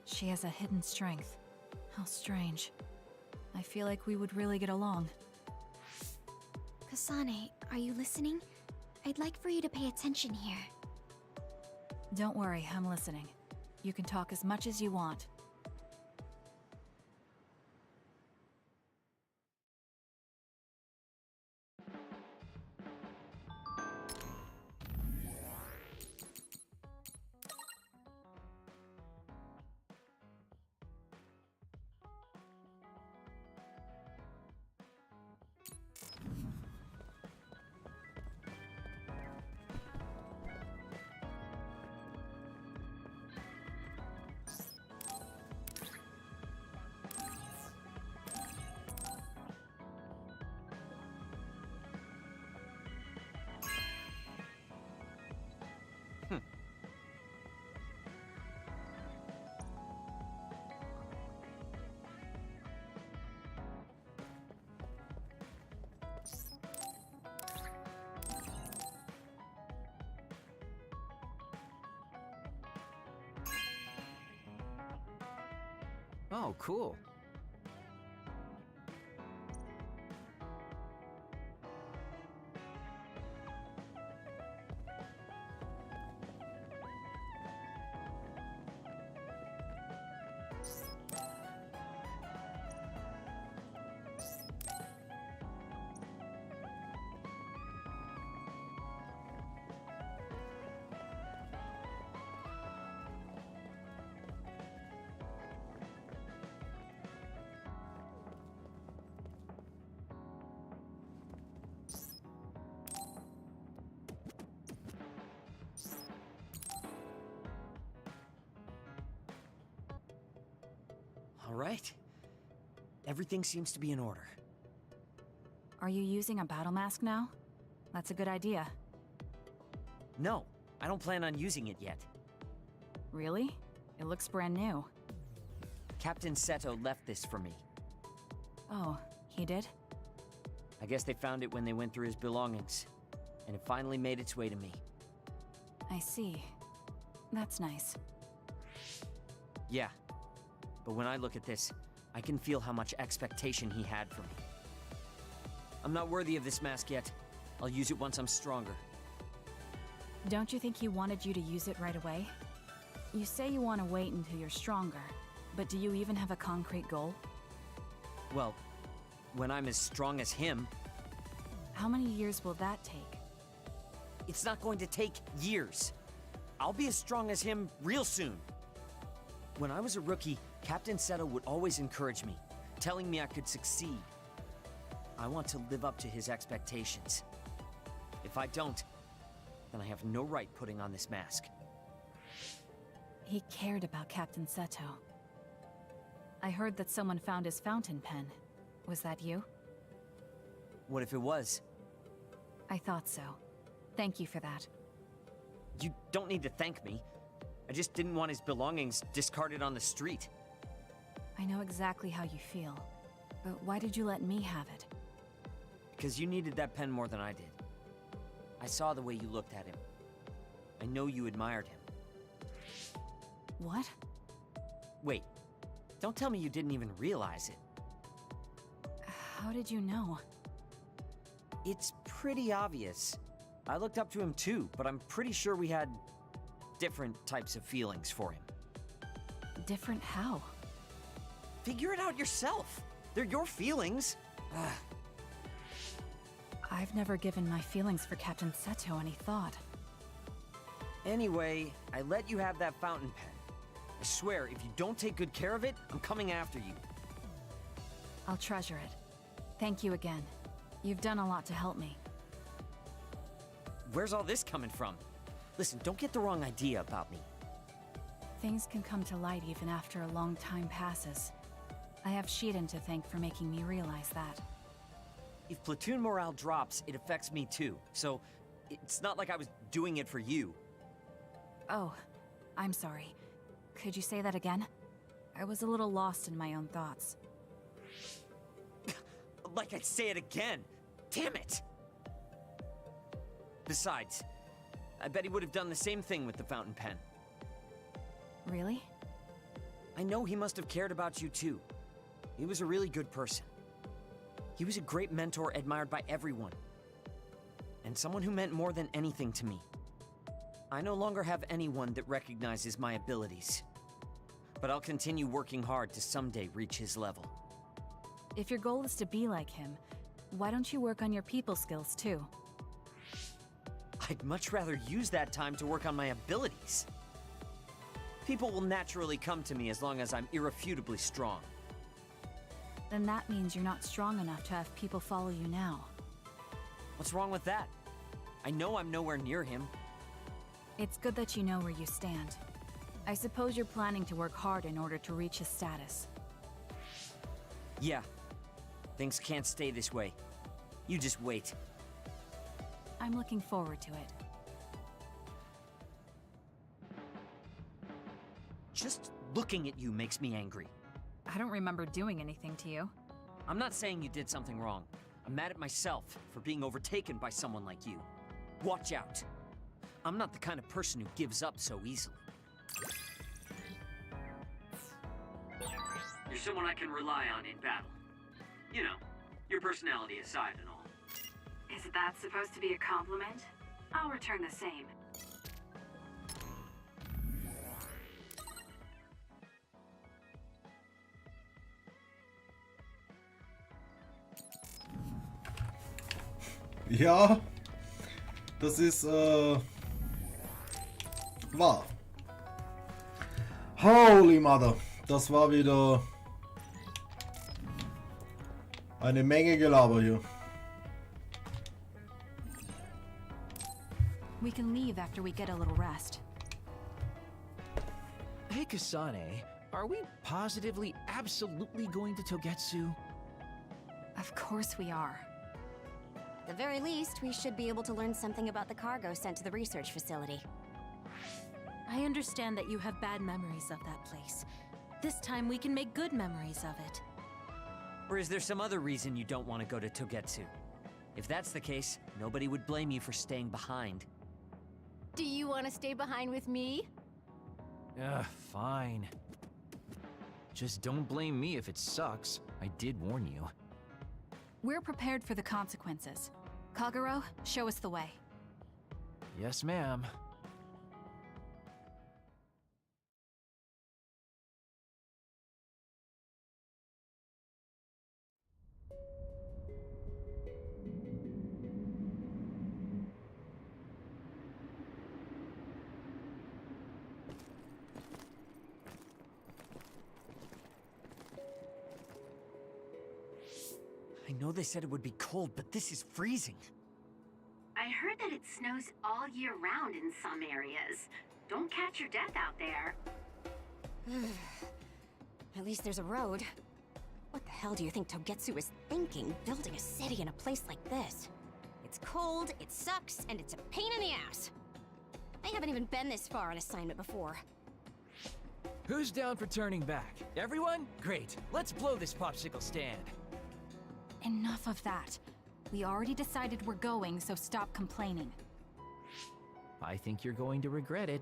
She has a hidden strength. How strange. I feel like we would really get along. Kasane, are you listening? I'd like for you to pay attention here. Don't worry, I'm listening. You can talk as much as you want. Oh, cool. All right. Everything seems to be in order. Are you using a battle mask now? That's a good idea. No, I don't plan on using it yet. Really? It looks brand new. Captain Seto left this for me. Oh, he did? I guess they found it when they went through his belongings, and it finally made its way to me. I see. That's nice. Yeah. But when I look at this, I can feel how much expectation he had for me. I'm not worthy of this mask yet. I'll use it once I'm stronger. Don't you think he wanted you to use it right away? You say you want to wait until you're stronger, but do you even have a concrete goal? Well, when I'm as strong as him... How many years will that take? It's not going to take years. I'll be as strong as him real soon. When I was a rookie, Captain Seto would always encourage me, telling me I could succeed. I want to live up to his expectations. If I don't, then I have no right putting on this mask. He cared about Captain Seto. I heard that someone found his fountain pen. Was that you? What if it was? I thought so. Thank you for that. You don't need to thank me. I just didn't want his belongings discarded on the street. I know exactly how you feel, but why did you let me have it? Because you needed that pen more than I did. I saw the way you looked at him. I know you admired him. What? Wait, don't tell me you didn't even realize it. How did you know? It's pretty obvious. I looked up to him too, but I'm pretty sure we had different types of feelings for him. Different how? Figure it out yourself. They're your feelings. I've never given my feelings for Captain Seto any thought. Anyway, I let you have that fountain pen. I swear, if you don't take good care of it, I'm coming after you. I'll treasure it. Thank you again. You've done a lot to help me. Where's all this coming from? Listen, don't get the wrong idea about me. Things can come to light even after a long time passes. I have Shiden to thank for making me realize that. If platoon morale drops, it affects me too. So, it's not like I was doing it for you. Oh, I'm sorry. Could you say that again? I was a little lost in my own thoughts. Like I'd say it again. Damn it! Besides, I bet he would have done the same thing with the fountain pen. Really? I know he must have cared about you too. He was a really good person. He was a great mentor admired by everyone. And someone who meant more than anything to me. I no longer have anyone that recognizes my abilities. But I'll continue working hard to someday reach his level. If your goal is to be like him, why don't you work on your people skills too? I'd much rather use that time to work on my abilities. People will naturally come to me as long as I'm irrefutably strong. Then that means you're not strong enough to have people follow you now. What's wrong with that? I know I'm nowhere near him. It's good that you know where you stand. I suppose you're planning to work hard in order to reach his status. Yeah. Things can't stay this way. You just wait. I'm looking forward to it. Just looking at you makes me angry. I don't remember doing anything to you. I'm not saying you did something wrong. I'm mad at myself for being overtaken by someone like you. Watch out. I'm not the kind of person who gives up so easily. You're someone I can rely on in battle. You know, your personality aside and all. Is that supposed to be a compliment? I'll return the same. Ja, das ist wahr. Holy Mother, das war wieder eine Menge Gelaber hier. We can leave after we get a little rest. Hey, Kasane, are we positively, absolutely going to Togetsu? Of course we are. At the very least, we should be able to learn something about the cargo sent to the research facility. I understand that you have bad memories of that place. This time we can make good memories of it. Or is there some other reason you don't want to go to Togetsu? If that's the case, nobody would blame you for staying behind. Do you want to stay behind with me? Fine. Just don't blame me if it sucks. I did warn you. We're prepared for the consequences. Kagero, show us the way. Yes, ma'am. I know they said it would be cold, but this is freezing. I heard that it snows all year round in some areas. Don't catch your death out there. At least there's a road. What the hell do you think Togetsu is thinking, building a city in a place like this? It's cold, it sucks, and it's a pain in the ass. I haven't even been this far on assignment before. Who's down for turning back? Everyone? Great. Let's blow this popsicle stand. Enough of that. We already decided we're going, so stop complaining. I think you're going to regret it.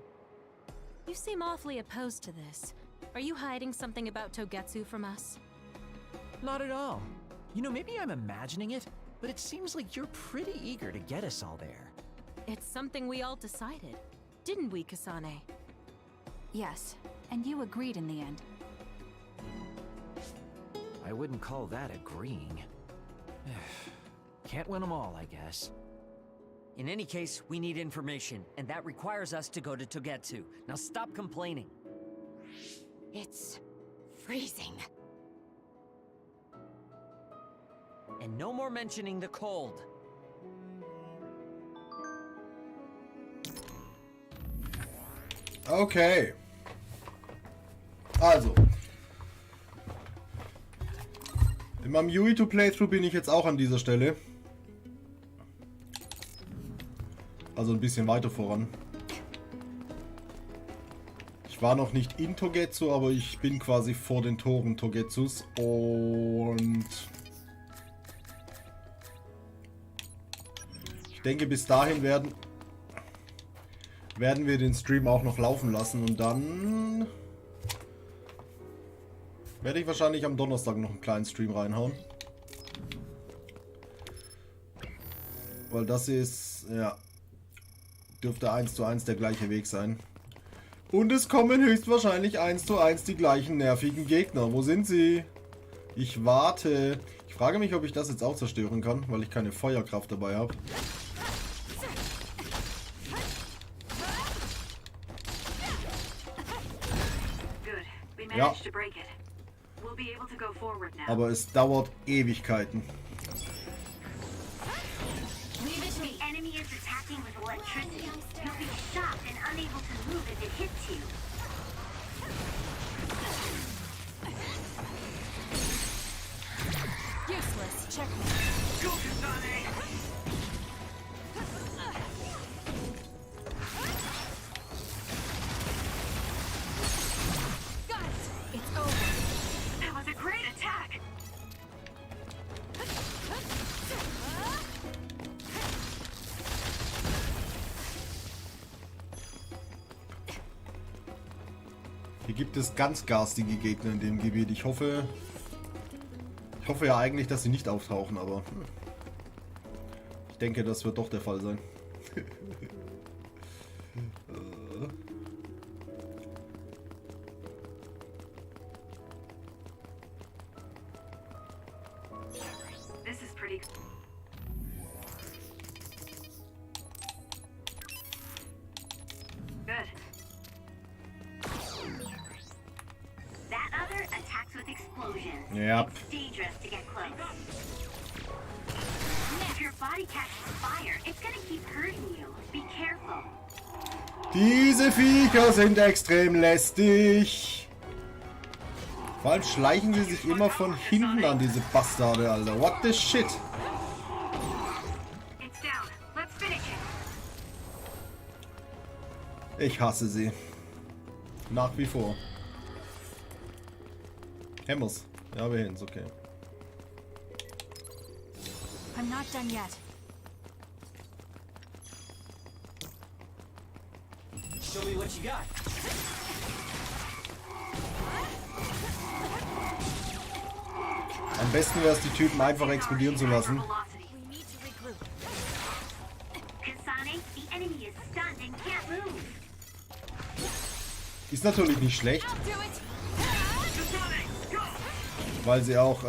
You seem awfully opposed to this. Are you hiding something about Togetsu from us? Not at all. You know, maybe I'm imagining it, but it seems like you're pretty eager to get us all there. It's something we all decided. Didn't we, Kasane? Yes, and you agreed in the end. I wouldn't call that agreeing. Can't win them all, I guess. In any case, we need information, and that requires us to go to Togetsu. Now stop complaining. It's freezing. And no more mentioning the cold. Okay. Also. In meinem Yuito-Playthrough bin ich jetzt auch an dieser Stelle. Also ein bisschen weiter voran. Ich war noch nicht in Togetsu, aber ich bin quasi vor den Toren Togetsus. Und ich denke, bis dahin werden wir den Stream auch noch laufen lassen. Und dann werde ich wahrscheinlich am Donnerstag noch einen kleinen Stream reinhauen. Weil das ist, ja, dürfte 1:1 der gleiche Weg sein. Und es kommen höchstwahrscheinlich 1:1 die gleichen nervigen Gegner. Wo sind sie? Ich warte. Ich frage mich, ob ich das jetzt auch zerstören kann, weil ich keine Feuerkraft dabei habe. Ja. Aber es dauert Ewigkeiten. The enemy is attacking with electricity. You'll be shocked and unable to move if it hits you. Useless. Checkmate. Go, Kasane! Got it. It's over. That was a great attack. gibt es ganz garstige Gegner in dem Gebiet. Ich hoffe ja eigentlich, dass sie nicht auftauchen, aber ich denke, das wird doch der Fall sein. This is pretty. Good. That other attacks with explosions. Yep. It's dangerous to get close. If your body catches fire, it's gonna keep hurting you. Be careful. Diese Viecher sind extrem lästig. Vor allem schleichen sie sich immer von hinten an, diese Bastarde, Alter. What the shit? It's down. Let's finish it. Ich hasse sie. Nach wie vor. Hammers. Ja, wir hin's, okay. I'm not done yet. Show me what you got. Am besten wäre es, die Typen einfach explodieren zu lassen. Kasane, the enemy is stunned and can't move. Ist natürlich nicht schlecht. Weil sie auch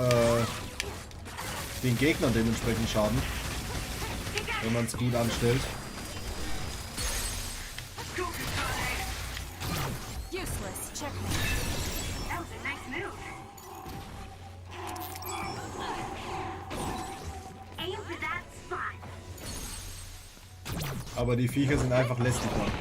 den Gegnern dementsprechend schaden. Wenn man es gut anstellt. Useless. Check me. That was a nice move. Aim for that spot. Aber die Viecher sind einfach lästig. Mann.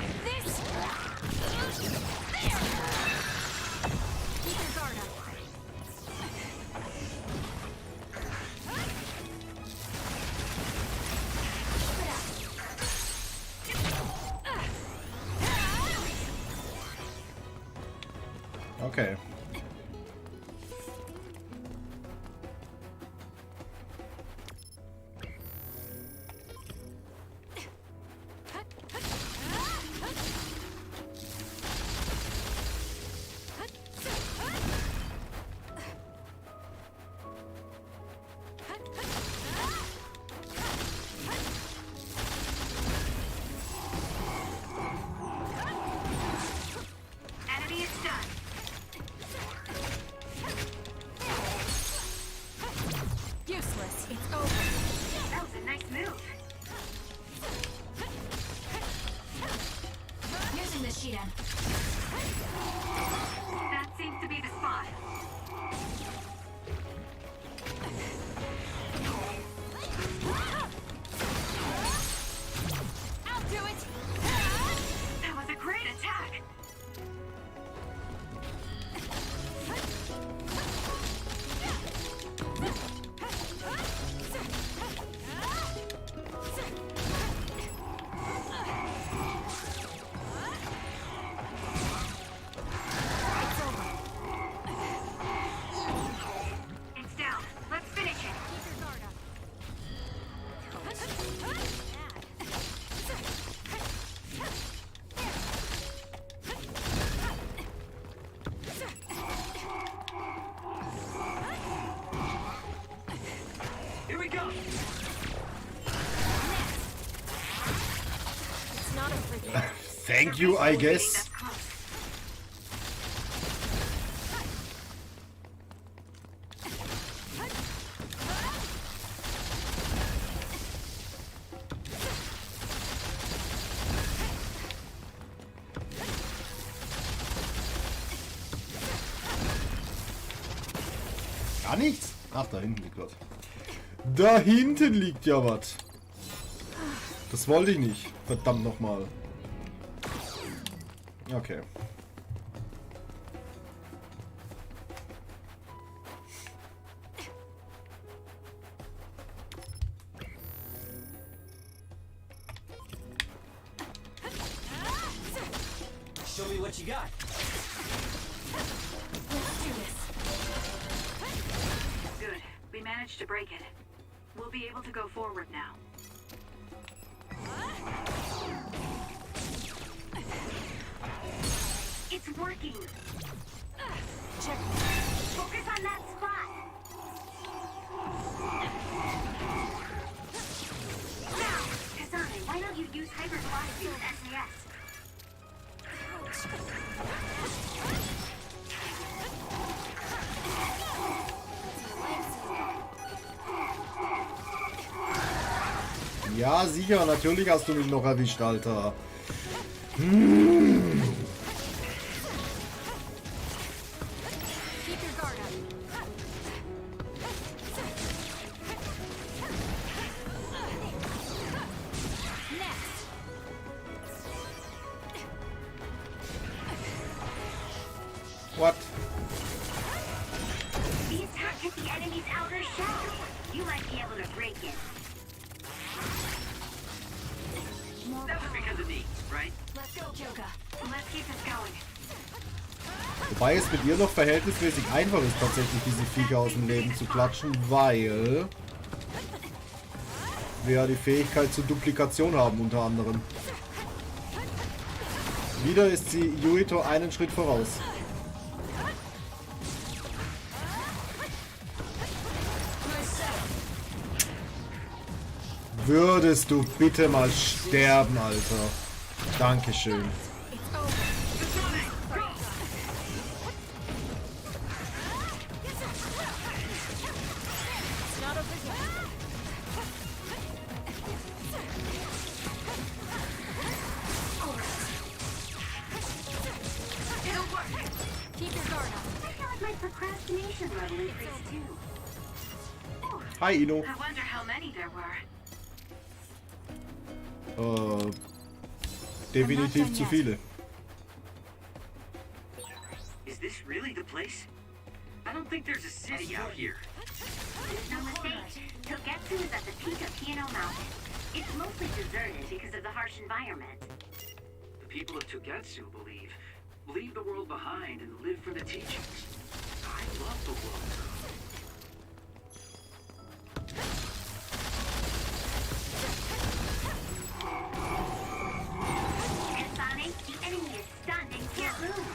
Okay. Enemy is stunned. Useless. It's over. That was a nice move. Using the Shidan. That seems to be the spot. I'll do it. That was a great attack. It's down. Let's finish it. Here we go. It's not over yet. Thank you, I guess. Gar nichts? Ach, da hinten liegt was. Da hinten liegt ja was. Das wollte ich nicht. Verdammt nochmal. Okay. Show me what you got. Let's do this. Good. We managed to break it. We'll be able to go forward now. It's working. Check. Focus on that spot. Now, Kasane, why don't you use hypervelocity with SAS? Ja, sicher, natürlich hast du mich noch erwischt, Alter. What? The attack hit the enemy's outer shell. You might be able to break it. That was because of me, right? Let's go, Kyoka. Let's keep this going. Wobei es mit ihr noch verhältnismäßig einfach ist, tatsächlich diese Viecher aus dem Leben zu klatschen, weil wir ja die Fähigkeit zur Duplikation haben, unter anderem. Wieder ist sie Yuito einen Schritt voraus. Würdest du bitte mal sterben, Alter? Dankeschön. Hi, Ino. I wonder how many there were. Definitiv zu viele. Is this really the place? I don't think there's a city out here. No mistake. Togetsu is at the peak of Piano Mountain. It's mostly deserted because of the harsh environment. The people of Togetsu leave the world behind and live for the teachings. I love the world. Kasane, the enemy is stunned and can't move.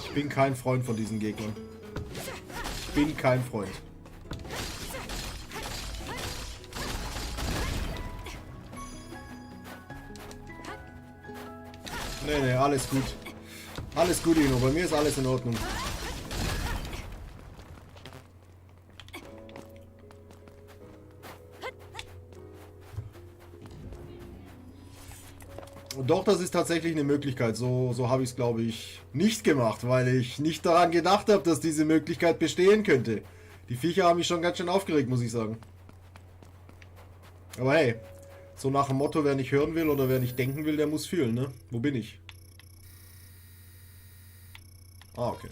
Ich bin kein Freund von diesen Gegnern. Ich bin kein Freund. Nee, alles gut. Alles gut, Ino. Bei mir ist alles in Ordnung. Doch, das ist tatsächlich eine Möglichkeit. So habe ich es, glaube ich, nicht gemacht, weil ich nicht daran gedacht habe, dass diese Möglichkeit bestehen könnte. Die Viecher haben mich schon ganz schön aufgeregt, muss ich sagen. Aber hey, so nach dem Motto, wer nicht hören will oder wer nicht denken will, der muss fühlen, ne? Wo bin ich? Ah, okay.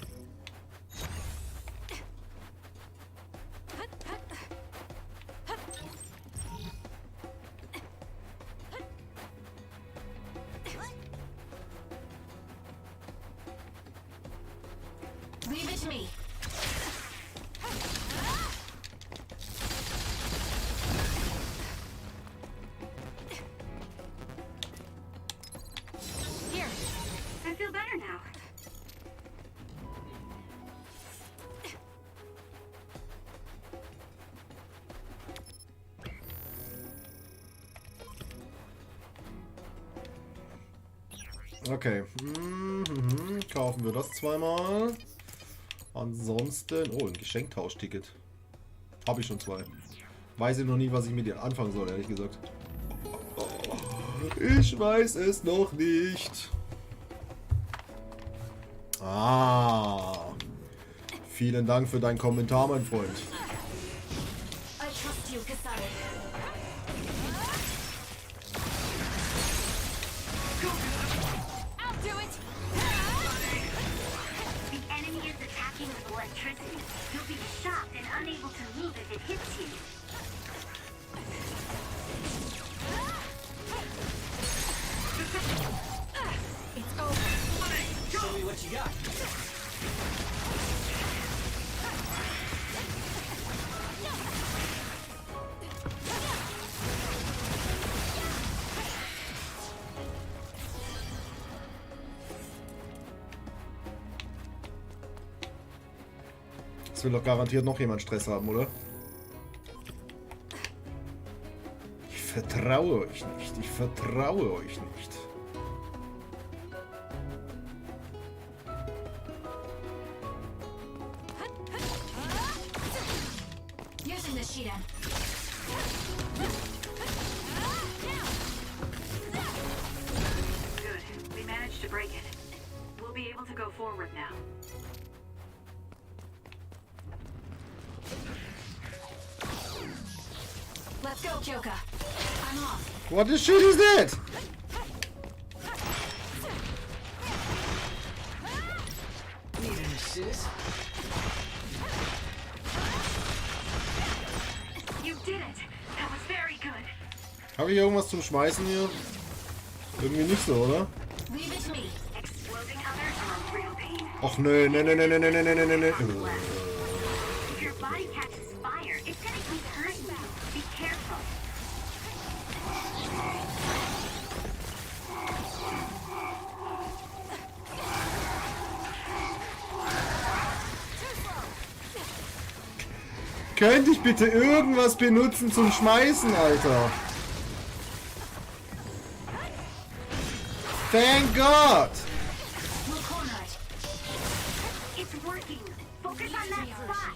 Leave it to me. Here. I feel better now. Okay. Kaufen wir das zweimal. Ansonsten... Oh, ein Geschenktauschticket. Habe ich schon zwei. Weiß ich noch nie, was ich mit dir anfangen soll, ehrlich gesagt. Ich weiß es noch nicht. Ah. Vielen Dank für deinen Kommentar, mein Freund. I trust you, Kasane. I'll do it. The enemy is attacking with electricity. You'll be shocked and unable to move if it hits you. It's over. Show me what you got. Jetzt will doch garantiert noch jemand Stress haben, oder? Ich vertraue euch nicht. Ich vertraue euch nicht. Using the Shiren. Good. We managed to break it. We'll be able to go forward now. Let's go, Kyoka. I'm off. What the shit is that? Need an assist? You did it. That was very good. Habe ich irgendwas zum Schmeißen hier? Irgendwie nicht so, oder? Leave it to me. Exploding others are a real pain. Och nö, ne, ne, ne, ne, ne, ne, ne, ne, ne. If your body catches fire, it's gonna keep hurting you. Be careful. Könnte ich bitte irgendwas benutzen zum Schmeißen, Alter? Thank God! It's working. Focus on that spot.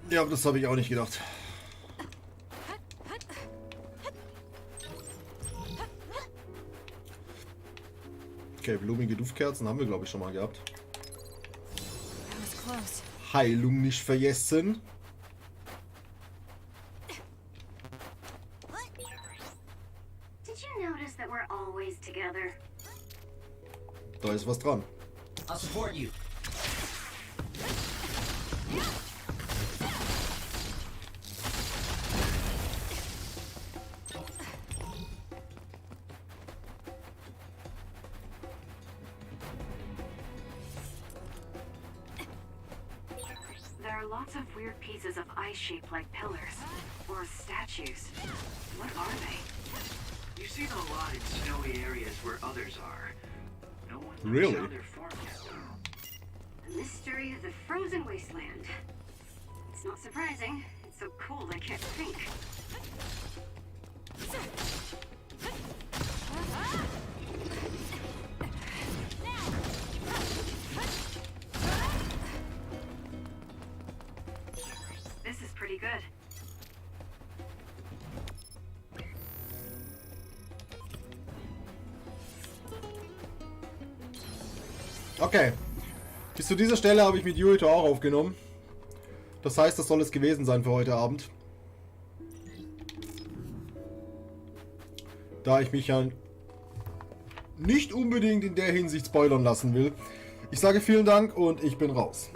Ja, das habe ich auch nicht gedacht. Okay, blumige Duftkerzen haben wir, glaube ich, schon mal gehabt. Heilung nicht vergessen. Did you notice that we're always together? Da ist was dran. I'll support you. There are lots of weird pieces of ice shaped like pillars or statues. What are they? You see them a lot in snowy areas where others are. No one knows Really? how they're formed yet, though. The mystery of the frozen wasteland. It's not surprising. It's so cold I can't think. This is pretty good. Okay. Bis zu dieser Stelle habe ich mit Yuito auch aufgenommen. Das heißt, das soll es gewesen sein für heute Abend. Da ich mich ja nicht unbedingt in der Hinsicht spoilern lassen will. Ich sage vielen Dank und ich bin raus.